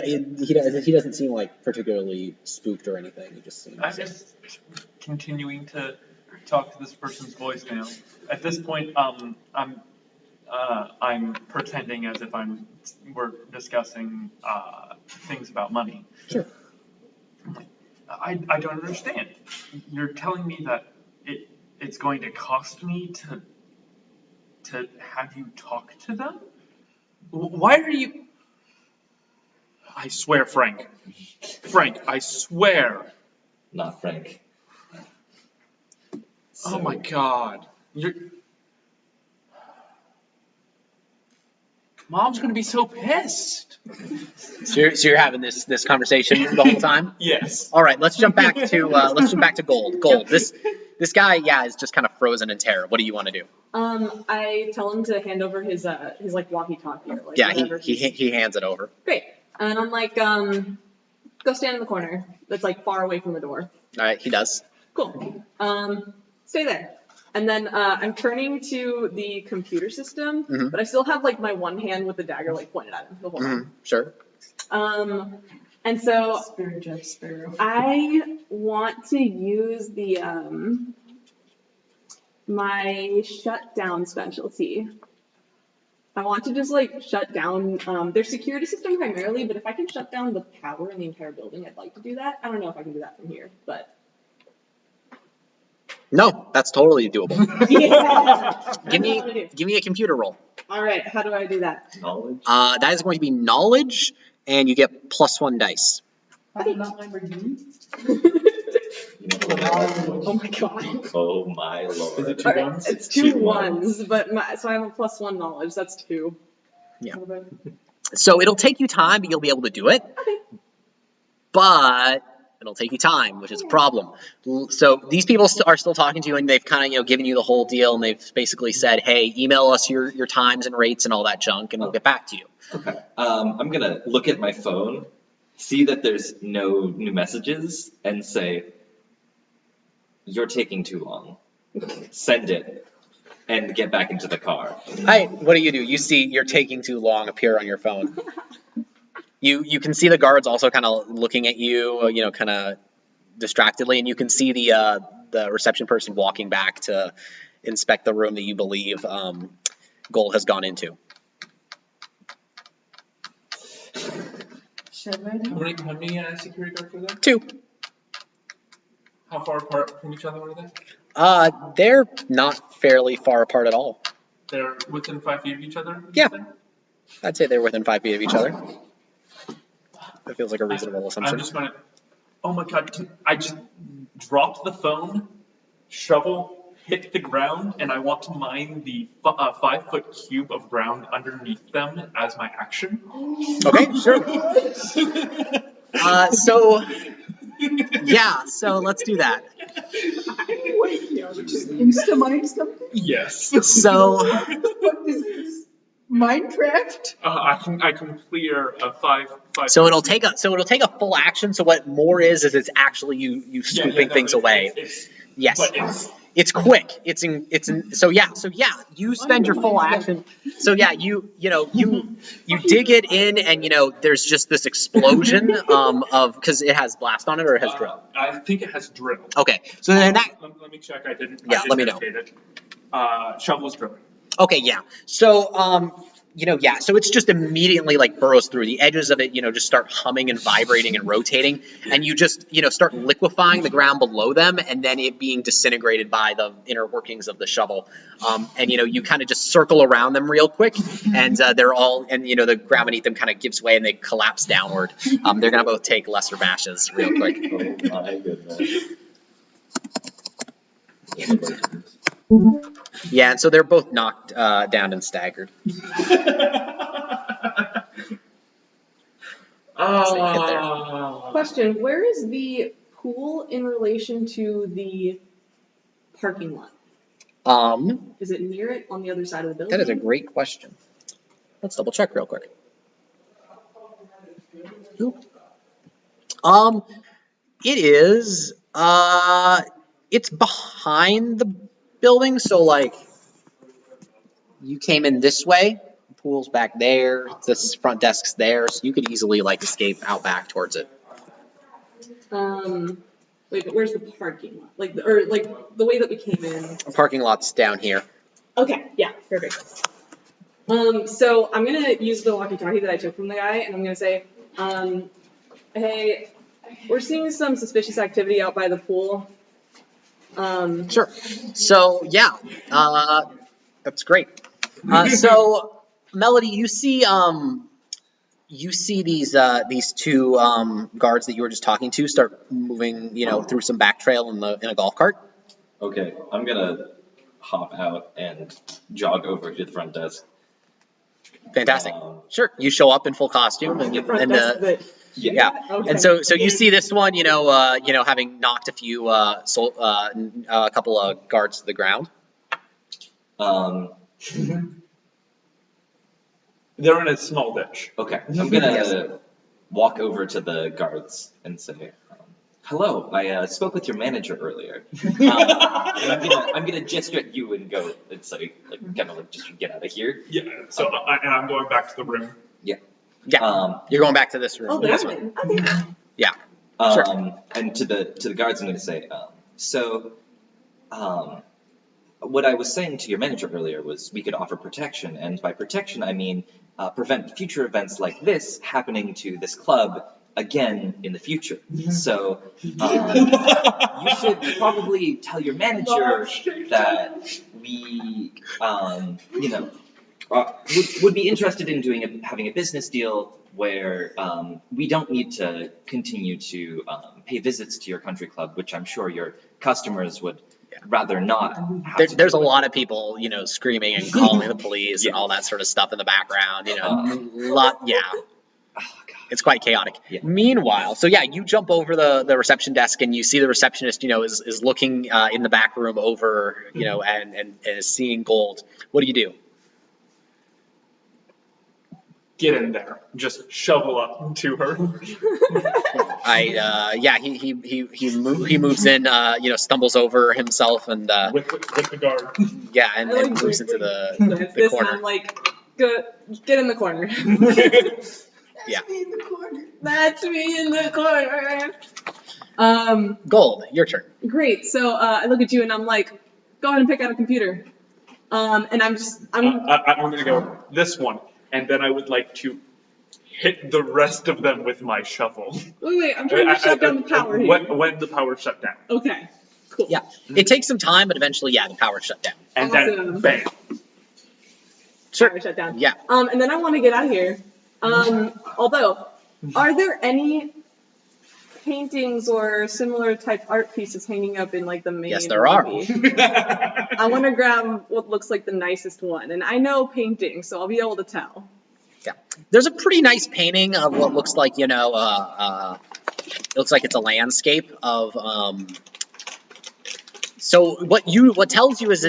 doesn't seem like particularly spooked or anything. He just seems. I'm just continuing to talk to this person's voicemail. At this point, I'm pretending as if we're discussing things about money. Sure. I don't understand. You're telling me that it's going to cost me to have you talk to them? Why are you... I swear, Frank. Frank, I swear. Not Frank. Oh my God. Mom's gonna be so pissed. So you're having this conversation the whole time? Yes. All right, let's jump back to Gold. Gold. This guy, yeah, is just kind of frozen in terror. What do you want to do? I tell him to hand over his like walkie-talkie or like Yeah, whatever. he hands it over. Great. And I'm like, go stand in the corner that's like far away from the door. All right, he does. Cool. Stay there. And then I'm turning to the computer system, but I still have like my one hand with the dagger like pointed at him the whole time. Sure. And so Shaberu. I want to use the my shutdown specialty. I want to just like shut down their security system primarily, but if I can shut down the power in the entire building, I'd like to do that. I don't know if I can do that from here, but No, that's totally doable. yeah. Give me a computer roll. All right, how do I do that? Knowledge? That is going to be knowledge, and you get +1 dice. Not Lamborghini. You know what? Oh my god. Oh my Is it lord. two ones? It's two Two ones, but so I have a +1 knowledge. That's 2. Yeah. So it'll take you time, but you'll be able to do it. Okay. But it'll take you time, which is a problem. So these people are still talking to you, and they've kind of given you the whole deal, and they've basically said, hey, email us your times and rates and all that junk, and we'll get back to you. Okay. I'm gonna look at my phone, see that there's no new messages, and say, "You're taking too long. Send it." And get back into the car. Hi, what do? You see "you're taking too long" appear on your phone. You can see the guards also kind of looking at you, kind of distractedly, and you can see the reception person walking back to inspect the room that you believe Gold has gone into. How many security guards are there? 2. How far apart from each other are they? They're not fairly far apart at all. They're within 5 feet of each other? Yeah. I'd say they're within 5 feet of each other. That feels like a reasonable assumption. I'm just gonna... Oh my god, I just dropped the phone, shovel hit the ground, and I want to mine the 5-foot cube of ground underneath them as my action. Okay, sure. So let's do that. Just insta-mine something? Yes. So What is this? Minecraft? I can clear a 5. So it'll take a full action. So what more is it's actually you swooping things away. Yes. But It's quick. So you spend your full action. So yeah, you dig it in, and there's just this explosion of because it has blast on it or it has drill. I think it has drill. Okay, so then that. Let me check. I didn't. Yeah, let me know. It. Shovel's drilling. Okay, yeah. So so it's just immediately like burrows through the edges of it. Just start humming and vibrating and rotating, and you just start liquefying the ground below them, and then it being disintegrated by the inner workings of the shovel. And you kind of just circle around them real quick, and they're all the ground beneath them kind of gives way and they collapse downward. They're gonna both take lesser bashes real quick. Oh my goodness. Yeah, and so they're both knocked down and staggered. Question, where is the pool in relation to the parking lot? Is it near it on the other side of the building? That is a great question. Let's double check real quick. It is, it's behind the building, so like you came in this way, the pool's back there, this front desk's there, so you could easily like escape out back towards it. Wait, but where's the parking lot? Like the way that we came in. The parking lot's down here. Okay, yeah, perfect. So I'm gonna use the walkie-talkie that I took from the guy, and I'm gonna say, hey, we're seeing some suspicious activity out by the pool. Sure. So yeah, that's great. So, Melody, you see these two guards that you were just talking to start moving, through some back trail in a golf cart. Okay, I'm gonna hop out and jog over to the front desk. Fantastic. Sure. You show up in full costume and yeah. Okay. And so you see this one, having knocked a couple of guards to the ground. They're in a small ditch. Okay, I'm gonna walk over to the guards and say, "Hello, I spoke with your manager earlier. And I'm gonna gesture at you and go and say, kind of just get out of here." Yeah. So I'm going back to the room. Yeah. Yeah. You're going back to this room. Oh, this they're one. in. Okay. Yeah. And to the guards, I'm gonna say, what I was saying to your manager earlier was we could offer protection, and by protection I mean prevent future events like this happening to this club again in the future. So you should probably tell your manager that we, would be interested in having a business deal where we don't need to continue to pay visits to your country club, which I'm sure your customers would rather not. There's a lot of people, screaming and calling the police and all that sort of stuff in the background. It's quite chaotic. Yeah. Meanwhile, you jump over the reception desk and you see the receptionist, is looking in the back room over, and is seeing gold. What do you do? Get in there. Just shovel up to her. He moves in, stumbles over himself and with the guard. Yeah, and moves into the This corner. time, go get in the corner. Yeah. That's me in the corner. Gold, your turn. Great. So I look at you and I'm like, go ahead and pick out a computer. And I'm gonna go this one, and then I would like to hit the rest of them with my shovel. Wait, I'm trying to shut down the power here. When the power shut down. Okay. Cool. Yeah. It takes some time, but eventually, the power's shut down. And Awesome. then bam. Sure. Power shut down. Yeah. And then I want to get out of here. Although, are there any paintings or similar type art pieces hanging up in the main Yes, there are. lobby? I want to grab what looks like the nicest one, and I know painting, so I'll be able to tell. Yeah. There's a pretty nice painting of what looks like, it looks like it's a landscape of, so what tells you is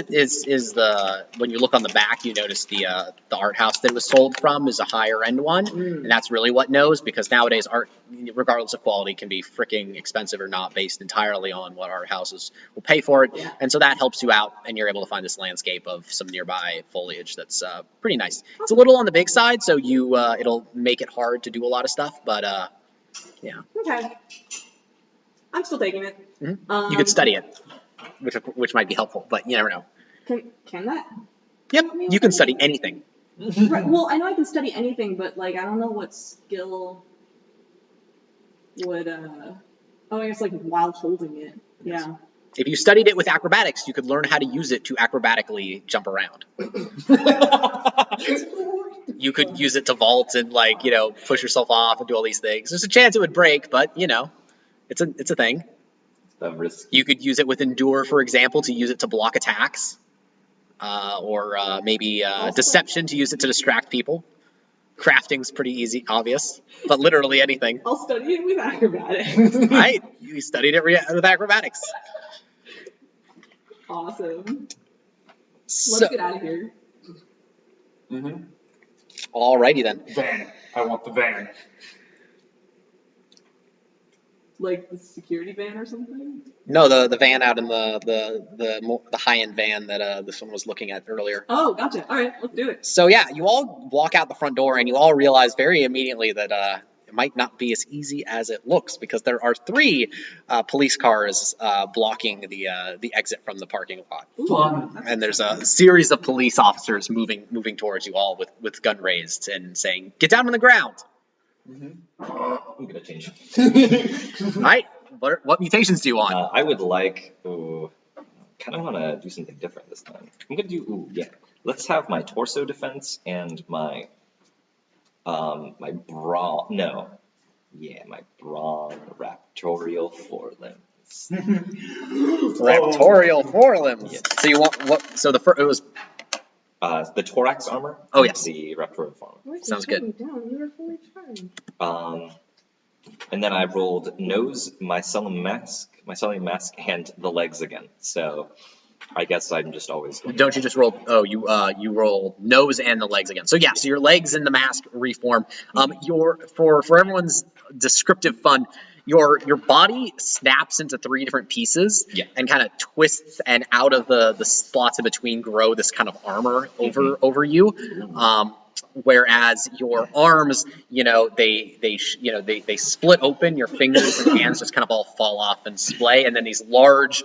when you look on the back, you notice the art house that it was sold from is a higher end one, and that's really what knows, because nowadays art, regardless of quality, can be freaking expensive or not, based entirely on what art houses will pay for it, and so that helps you out, and you're able to find this landscape of some nearby foliage that's pretty nice. It's a little on the big side, so it'll make it hard to do a lot of stuff, but yeah. Okay. I'm still taking it. You could study it, which might be helpful, but you never know. Can that? Yep, you can study anything. Right, well, I know I can study anything, but I don't know what skill would I guess while holding it. Yeah. If you studied it with acrobatics, you could learn how to use it to acrobatically jump around. You could use it to vault and push yourself off and do all these things. There's a chance it would break, but it's a thing. You could use it with Endure, for example, to use it to block attacks, or maybe Deception to use it to distract people. Crafting's pretty easy, obvious, but literally anything. I'll study it with acrobatics. Right, you studied it with acrobatics. Awesome. So, Let's get out of here. Alrighty then. Van. I want the van. Like the security van or something? No, the van out in the high-end van that this one was looking at earlier. Oh, gotcha. All right, let's do it. So yeah, you all walk out the front door and you all realize very immediately that it might not be as easy as it looks, because there are 3 police cars blocking the exit from the parking lot. Ooh, And there's a series of police officers moving towards you all with gun raised and saying, "Get down on the ground." I'm gonna change. Right? What mutations do you want? I would like. Kind of want to do something different this time. I'm gonna do. Let's have my torso defense and my my brawn. No, yeah, my brawn raptorial forelimbs. Raptorial forelimbs. Yes. So you want what? So it was. The thorax armor. Oh, yes. The raptorial form. Why did Sounds you good. turn me down? You were fully charged. And then I rolled nose, mycelium mask, and the legs again. So I guess I'm just always going. Don't you just roll? Oh, you roll nose and the legs again. So yeah, so your legs and the mask reform. For everyone's descriptive fun, your body snaps into 3 different pieces. Yeah. And kind of twists, and out of the slots in between grow this kind of armor over you. Whereas your arms, they split open. Your fingers and hands just kind of all fall off and splay, and then these large,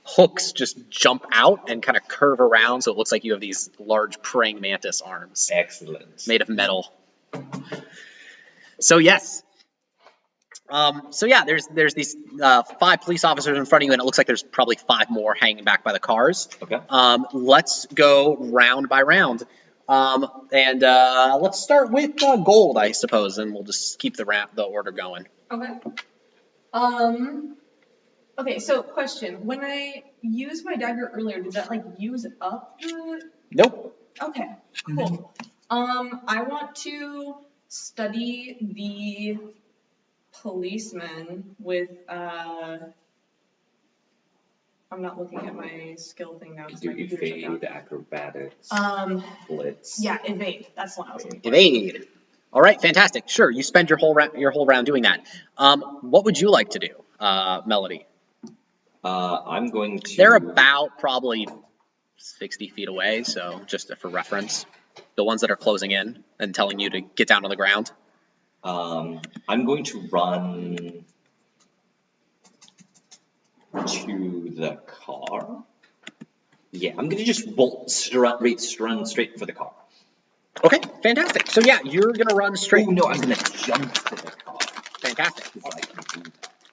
hooks just jump out and kind of curve around, so it looks like you have these large praying mantis arms. Excellent. Made of metal. So yes. So yeah, there's these 5 police officers in front of you, and it looks like there's probably 5 more hanging back by the cars. Okay. Let's go round by round. And let's start with gold, I suppose, and we'll just keep the order going. Okay. Okay, so question. When I used my dagger earlier, did that use up the... Nope. Okay, cool. I want to study the policeman with I'm not looking at my skill thing now. Do evade, acrobatics, blitz. Yeah, evade. That's what I was looking for. Evade. All right, fantastic. Sure, you spend your whole round doing that. What would you like to do, Melody? I'm going to. They're about probably 60 feet away, so just for reference, the ones that are closing in and telling you to get down on the ground. I'm going to run to the car. Yeah, I'm going to just run straight for the car. Okay, fantastic. So yeah, you're going to run straight. Oh no, I'm going to jump to the car. Fantastic.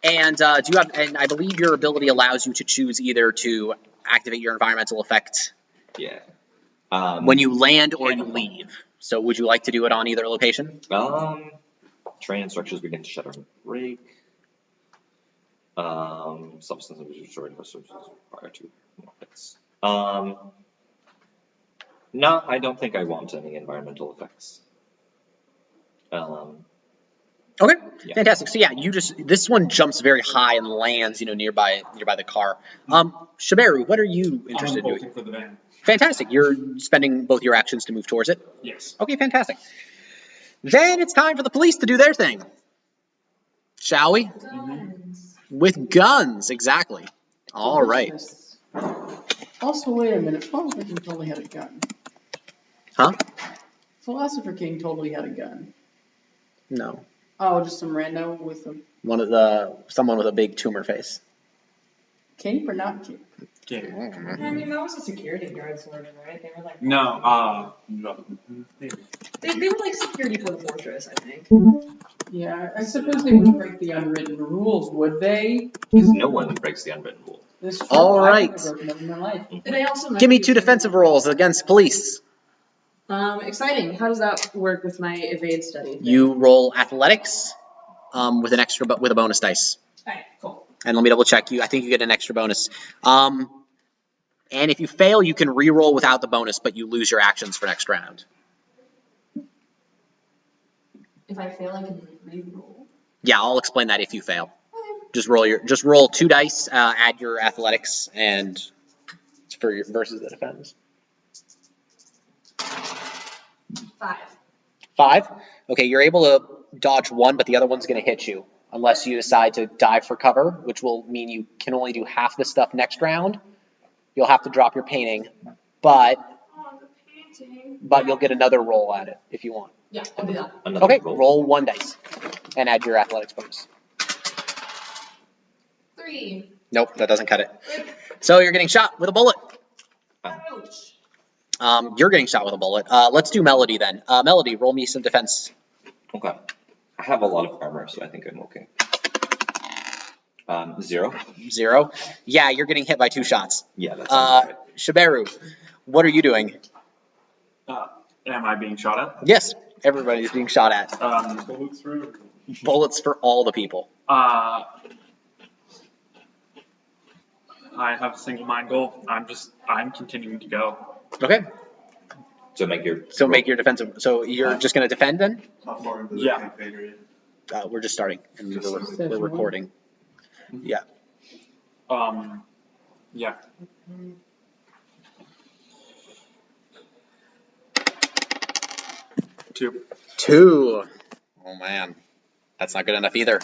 And do you have? And I believe your ability allows you to choose either to activate your environmental effect. Yeah. When you land or you leave. So would you like to do it on either location? Train instructions begin to shut and break. Substance of destroyed resources prior to effects. No, I don't think I want any environmental effects. Okay, Yeah. fantastic. So yeah, this one jumps very high and lands, nearby the car. Shaberu, what are you interested in doing? bolting for the van. Fantastic. You're spending both your actions to move towards it. Yes. Okay, fantastic. Then it's time for the police to do their thing. Shall we? Guns. With guns, exactly. All right. Also, wait a minute. Philosopher King totally had a gun. Huh? Philosopher King totally had a gun. No. Oh, just some rando with a Someone with a big tumor face. cape or not cape? I mean, that was a security guard sort of, right? They were like... No, They were like security for the fortress, I think. Yeah, I suppose they wouldn't break the unwritten rules, would they? Because no one breaks the unwritten rule. This is All I've right. never broken them in my life. Did I also Give me 2 defensive rolls against police. Exciting. How does that work with my evade study thing? You roll athletics with a bonus dice. Alright, cool. And let me double check you. I think you get an extra bonus. And if you fail, you can re-roll without the bonus, but you lose your actions for next round. If I fail, I can re-roll. Yeah, I'll explain that if you fail. Just roll 2 dice, add your athletics, and it's for your versus the defense. 5. 5. Okay, you're able to dodge 1, but the other one's going to hit you unless you decide to dive for cover, which will mean you can only do half the stuff next round. You'll have to drop your painting, but Oh, the painting. you'll get another roll at it if you want. Yeah, I'll do that. Another Okay, roll. roll 1 dice and add your athletics bonus. 3. Nope, that doesn't cut it. So you're getting shot with a bullet. Ouch. You're getting shot with a bullet. Let's do Melody then. Melody, roll me some defense. Okay. I have a lot of armor, so I think I'm okay. 0. 0. Yeah, you're getting hit by 2 shots. Yeah, that sounds right. Shaberu, what are you doing? Am I being shot at? Yes, everybody's being shot at. Bullets through. Bullets for all the people. I have a single mind goal. I'm continuing to go. Okay. So make your defensive. So you're just going to defend then? How far into the Yeah. campaign are you? We're just starting and we're recording. Yeah. Yeah. 2. 2. Oh man, that's not good enough either.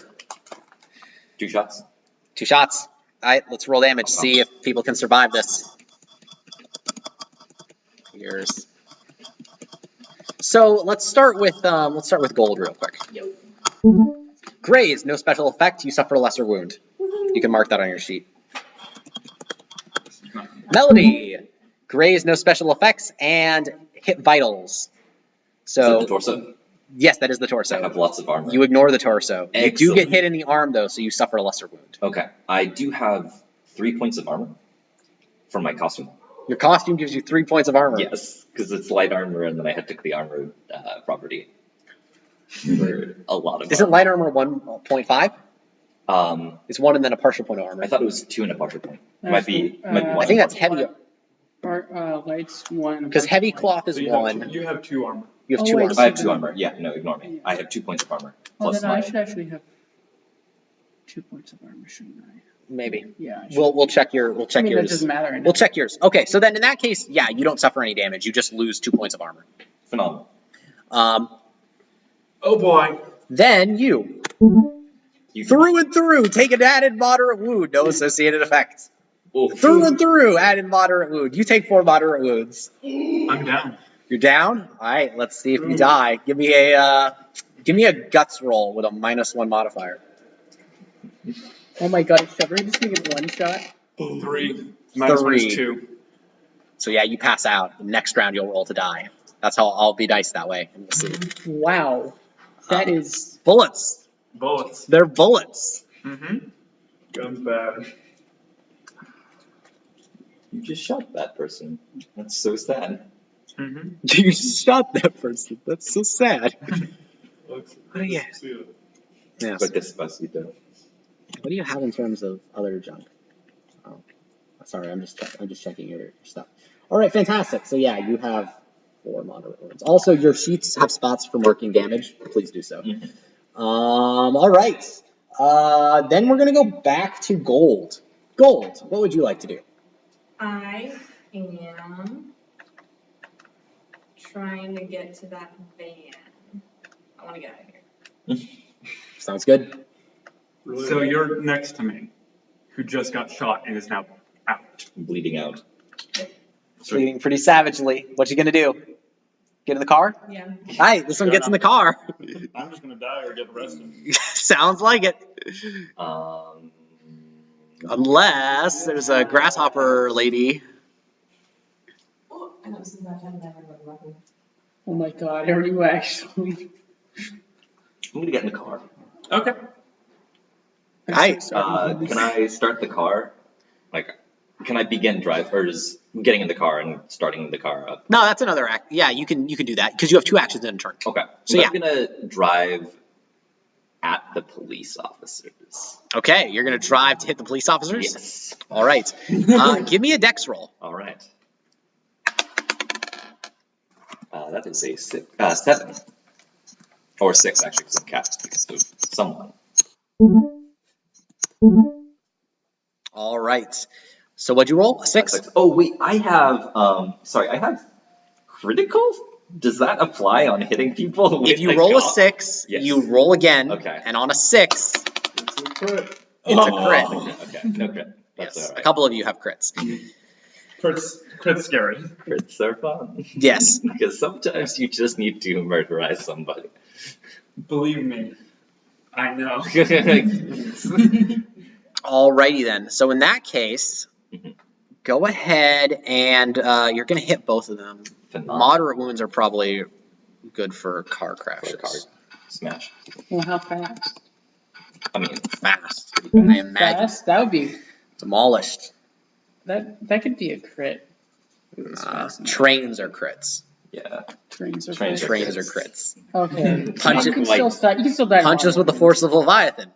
2 shots. 2 shots. All right, let's roll damage. See if people can survive this. Here's. So let's start with gold real quick. Graze, no special effect. You suffer a lesser wound. You can mark that on your sheet. Melody, graze, no special effects, and hit vitals. Is that So the torso? yes, that is the I torso. have lots of armor. You ignore the torso. You do Excellent. get hit in the arm though, so you suffer a lesser wound. Okay. I do have 3 points of armor from my costume. Your costume gives you 3 points of armor. Yes, because it's light armor, and then I had took the armor property for a lot of. Isn't light armor 1.5? It's 1 and then a partial point of armor. I thought it was 2 and a partial point. Might be 1. I think that's heavy. Light's 1. Because heavy cloth is So 1. you have 2 armor. You have Oh, 2 wait, armor. I have 2 armor. Yeah, no, ignore me. I have 2 points of armor Oh, plus then I my. should actually have 2 points of armor, shouldn't I? Maybe. Yeah. I should. We'll check your I mean, that yours. doesn't matter. We'll check yours. Okay, so then in that case, yeah, you don't suffer any damage. You just lose 2 points of armor. Phenomenal. Oh boy. Then you through and through take an added moderate wound, no associated effects. Through and through, added moderate wound. You take 4 moderate wounds. I'm down. You're down. All right, let's see if you die. Give me a guts roll with a -1 modifier. Oh my god, is Shaberu just gonna get 1 shot? 3. Minus 1 3. is 2. So yeah, you pass out. The next round you'll roll to die. That's how I'll be dice that way, and we'll see. Wow. That is. Bullets. Bullets. They're bullets. Mm-hmm. Guns bad. You just shot that person. That's so sad. Mm-hmm. You shot that person. That's so sad. Looks, Yeah. Yeah. But Despacito. What do you have in terms of other junk? Oh, sorry, I'm just checking your stuff. All right, fantastic. So yeah, you have 4 moderate wounds. Also, your sheets have spots for marking damage. Please do so. Mhm. All right. Then we're gonna go back to gold. Gold. What would you like to do? I am trying to get to that van. I want to get out of here. Sounds good. Really So you're next to me, who just got shot and is now out. Bleeding out. Bleeding pretty savagely. What you gonna do? Get in the car? Yeah. All right, this one gets in the car. I'm just gonna die or get arrested. Sounds like it. Unless there's a grasshopper lady. Oh, I know this is about time to have a weapon. Oh my god, are you actually? I'm gonna get in the car. Okay. Hi. Can I start the car? Like, can I begin drive or just getting in the car and starting the car up? No, that's another act. Yeah, you can do that because you have 2 actions in a turn. Okay. So I'm yeah. gonna drive at the police officers. Okay, you're gonna drive to hit the police officers. Yes. All right. Give me a dex roll. All right. That is a 7. Or 6, actually, because I'm capped because of someone. All right. So what'd you roll? A 6? Oh, wait, I have, I have critical? Does that apply on hitting people? If you roll a 6, Yes. you roll again. Okay. And on a 6, It's a crit. it's a crit. Okay, no crit. That's Yes. all right. A couple of you have crits. Crit's scary. Crits are fun. Yes. Because sometimes you just need to murderize somebody. Believe me, I know. Alrighty then. So in that case, go ahead and you're going to hit both of them. Phenomenal. Moderate wounds are probably good for car crashes. Smash. Well, how fast? I mean, Fast. I imagine. Fast. That would be. Demolished. That could be a crit. Trains are crits. yeah. Trains are Trains crits. Trains are crits. Okay. Punch you it can like- still start. You can still die. Punches with the force of Leviathan,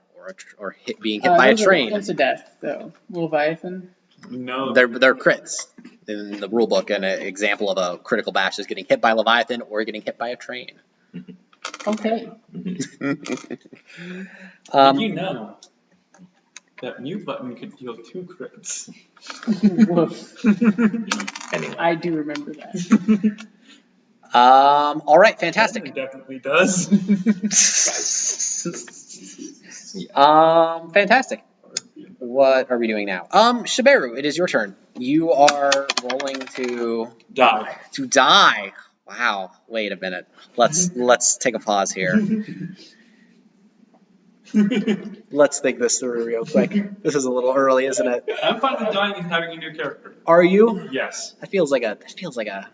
or being hit by a train. It's a death though. Leviathan. No. They're crits. In the rule book, an example of a critical bash is getting hit by Leviathan or getting hit by a train. Okay. Did you know that mute button could deal 2 crits? Woof. Anyway. I do remember that. All right, fantastic. It definitely does. Fantastic. What are we doing now? Shaberu, it is your turn. You are rolling to Die. die. Wow. Wait a minute. Let's take a pause here. Let's think this through real quick. This is a little early, isn't it? I'm fine with dying and having a new character. Are you? Yes. That feels like a.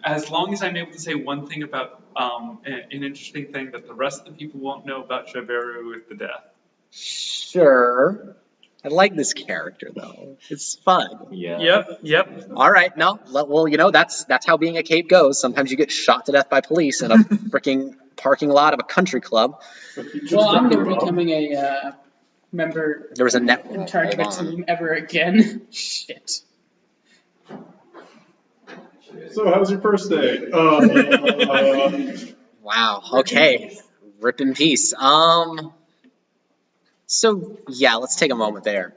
As long as I'm able to say one thing about an interesting thing that the rest of the people won't know about Shaberu with the death. Sure. I like this character though. It's fun. Yeah. Yep. All right. No. Well, that's how being a cape goes. Sometimes you get shot to death by police in a freaking parking lot of a country club. Well, I'm never becoming a member There was a net. in charge of a Hold on. team ever again. Shit. So, how's your first day? Wow. Okay. Rip in peace. So yeah, let's take a moment there.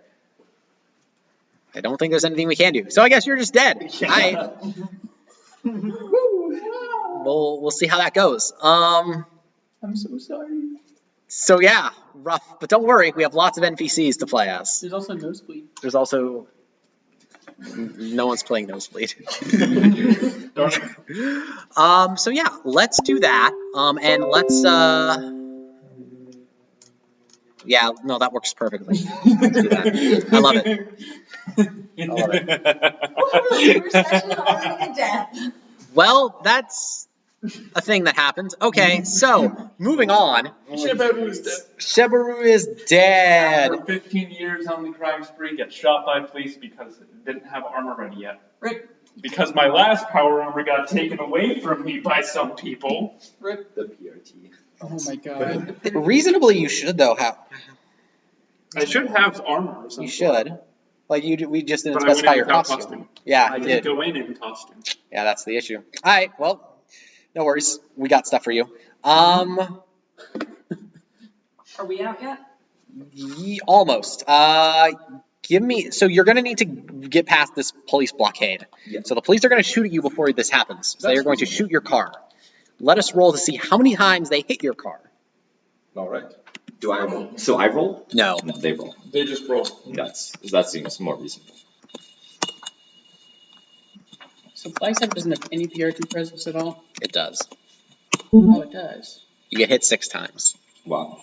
I don't think there's anything we can do. So I guess you're just dead. Hi. We'll see how that goes. I'm so sorry. So yeah, rough. But don't worry, we have lots of NPCs to play as. There's also Nosebleed. There's also no one's playing Nosebleed. So yeah, let's do that. And let's yeah, no, that works perfectly. Let's do that. I love it. I love it. First session already to death. Well, that's a thing that happens. Okay, so moving on. Shaberu is dead. Shaberu is dead. After 15 years on the crime spree, gets shot by police because it didn't have armor ready yet. Rip. Because my last power armor got taken away from me by some people. Rip. The PRT. Oh my god. Reasonably, you should though have. I should have armor or something. You should. Like we just didn't But I went specify in your without costume. Yeah, I you didn't did. go in costume. Yeah, that's the issue. All right, well, no worries. We got stuff for you. Are we out yet? Almost. Give me. So you're gonna need to get past this police blockade. Yeah. So the police are gonna shoot at you before this happens. So they are going to shoot your car. Let us roll to see how many times they hit your car. All right. Do I roll? So I roll? No. No, they roll. They just roll. That seems more reasonable. So Flagstaff doesn't have any PRT presence at all? It does. Oh, it does. You get hit 6 times. Wow.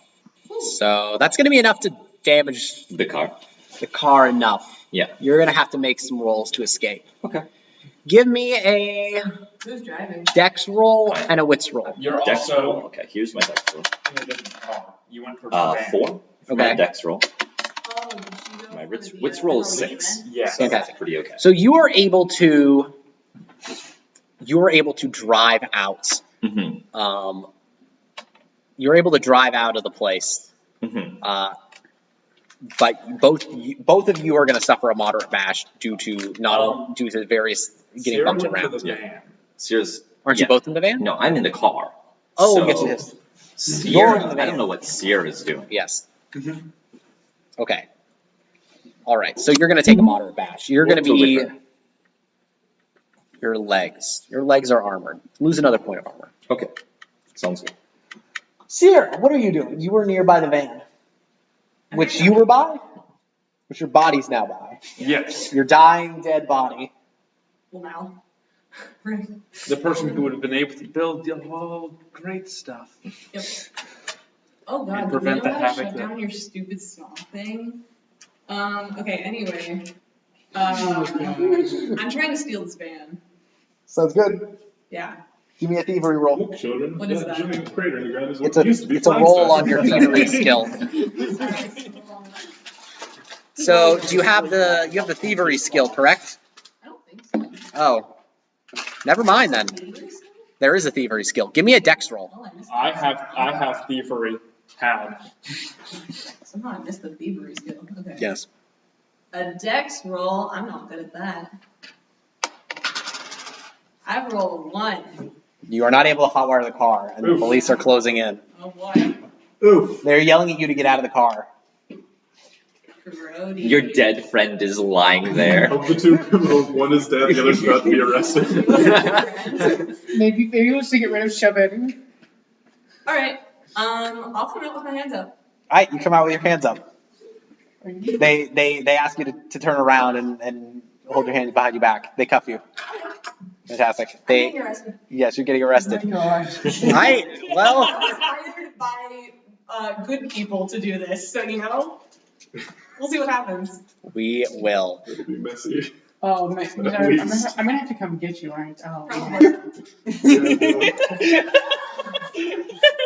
So that's gonna be enough to damage The car. the car enough. Yeah. You're gonna have to make some rolls to escape. Okay. Give me a Who's driving? dex roll and a wits roll. You're Dex roll. also Okay, here's my dex roll. in a different car. You went for a van. 4 for my Okay. dex roll. Oh, did you go My for wits the, roll is Halloween 6. event? Yeah. So Fantastic. pretty okay. So you are able to drive out. Mm-hmm. You're able to drive out of the place. Mm-hmm. But both of you are going to suffer a moderate bash due to due to various getting Sierra bumped went for around. the van. Sears. Aren't yeah. you both in the van? No, I'm in the car. Oh, so, yes, yes. Sierra, You're in the van. I don't know what Sierra is doing. Yes. Mm-hmm. Okay. All right. So you're going to take a moderate bash. You're going to What's be with her? your legs. Your legs are armored. Lose another point of armor. Okay. Sounds good. Sierra, what are you doing? You were nearby the van, which you were by, which your body's now by. Yes. Your dying, dead body. Well, now. The person who would have been able to build the whole great stuff. Yep. Oh god, And did prevent you the know that? havoc Shut that- down your stupid song thing. Okay, anyway. Oh my God. I'm trying to steal this van. Sounds good. Yeah. Give me a thievery roll. Look, children, What is that that? giant crater in the ground is what It's a used to be it's a roll Flagstaff. on your thievery skill. So do you have the thievery skill, correct? I don't think so. Oh, never mind then. There is a thievery skill. Give me a dex roll. Oh, I missed I have thievery. Somehow I missed the thievery skill. Okay. Yes. A dex roll. I'm not good at that. I roll a 1. You are not able to hotwire the car, and the police are closing in. Oh boy. Oof. They're yelling at you to get out of the car. Grody. Your dead friend is lying there. Of the two criminals, one is dead, the other's about to be arrested. Maybe we'll see get rid of Shaberu. Alright. I'll come out with my hands up. Alright, you come out with your hands up. They ask you to turn around and hold your hands behind your back. They cuff you. Fantastic. I'm getting arrested. Yes, you're getting arrested. Oh my gosh. Alright, well, I was hired by good people to do this, so we'll see what happens. we will. It'll be messy. Oh man, I'm gonna have to come get you, aren't I? Oh, Probably.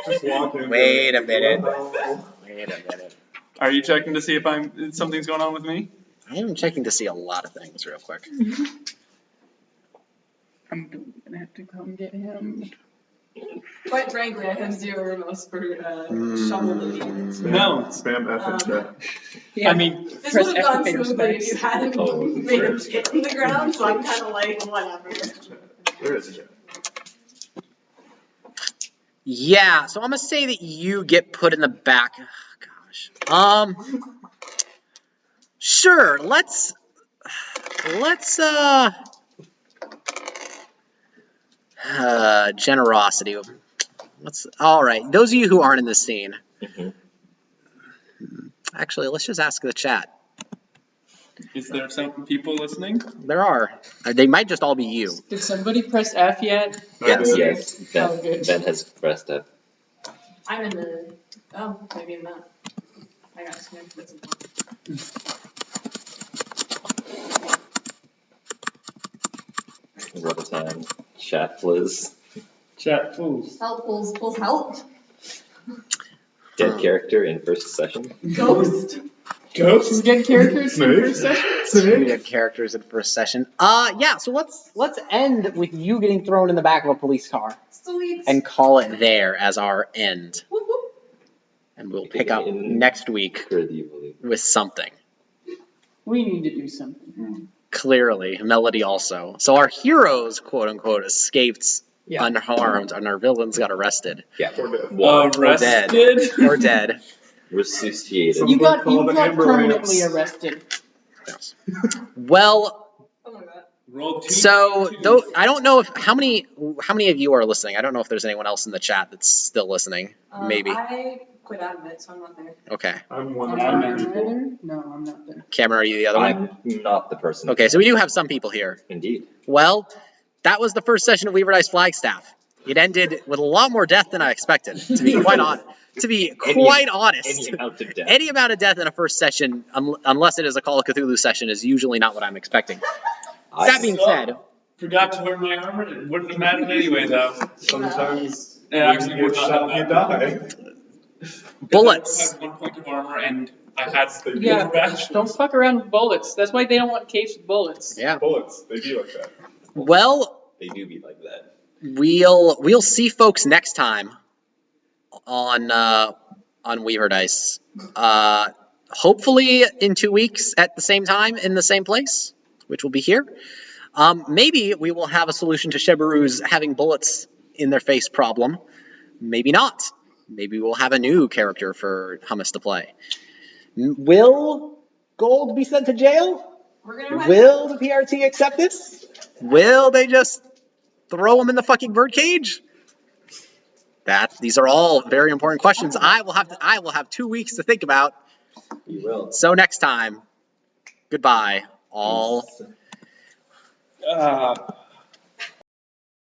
Just walk in. Wait a minute. Oh. Wait a minute. Are you checking to see if something's going on with me? I am checking to see a lot of things real quick. I'm gonna have to come get him. Quite frankly, I have 0 remorse for shovel the demons. No. Spam F in chat. Yeah. I mean, This Press would have gone F to pay smoothly if you respects. hadn't Oh, made him shit in the ground, so I'm kind of like, whatever. Where is it? Yeah, so I'm gonna say that you get put in the back. Oh, gosh. Sure. Let's generosity. All right. Those of you who aren't in this scene, actually, let's just ask the chat. is there some people listening? There are. They might just all be you. Did somebody press F yet? Yes. Oh, good. Ben has pressed F. I'm in the. Oh, maybe I'm not. I got smoked with some. What a time. Chat fliz. Chat fools. Help, pulls help. Dead character in first session. Ghost. Two dead characters in Snake? first session? We had characters in first session. Yeah. So let's end with you getting thrown in the back of a police car Sweet. and call it there as our end. Whoop, whoop. And we'll pick up next week with something. We need to do something. Clearly, Melody also. So our heroes, quote unquote, escaped unharmed, and our villains got arrested. Yeah. Arrested? Or dead. Resuscitated. You got Call the permanently ambulance. arrested. Yes. Well, Oh my god. Roll 2. so though I don't know if how many of you are listening. I don't know if there's anyone else in the chat that's still listening. Maybe. I quit out of it, so I'm not there. Okay. I'm one I'm of not the people. there. No, I'm not there. Cameron, are you the other one? I'm not the person. Okay, so we do have some people here. Indeed. Well, that was the first session of Weaverdice Flagstaff. It ended with a lot more death than I expected, to be quite honest. Any amount of death. Any amount of death in a first session, unless it is a Call of Cthulhu session, is usually not what I'm expecting. That being said, Forgot to wear my armor. It wouldn't have mattered anyway, though. Sometimes It actually when would you not get have shot, you mattered. die. bullets. I had 1 point of armor, and I had Yeah, bash. don't fuck around with bullets. That's why they don't want capes with bullets. Yeah. Bullets, they be like that. Well, They do be like that. we'll see folks next time on Weaverdice. Hopefully in 2 weeks at the same time in the same place, which will be here. Maybe we will have a solution to Shaberu's having bullets in their face problem. Maybe not. Maybe we'll have a new character for Hummus to play. Will Gold be sent to jail? We're gonna Will the PRT accept this? Will they just throw him in the fucking birdcage? These are all very important questions. I will have 2 weeks to think about. You will. So next time, goodbye, all.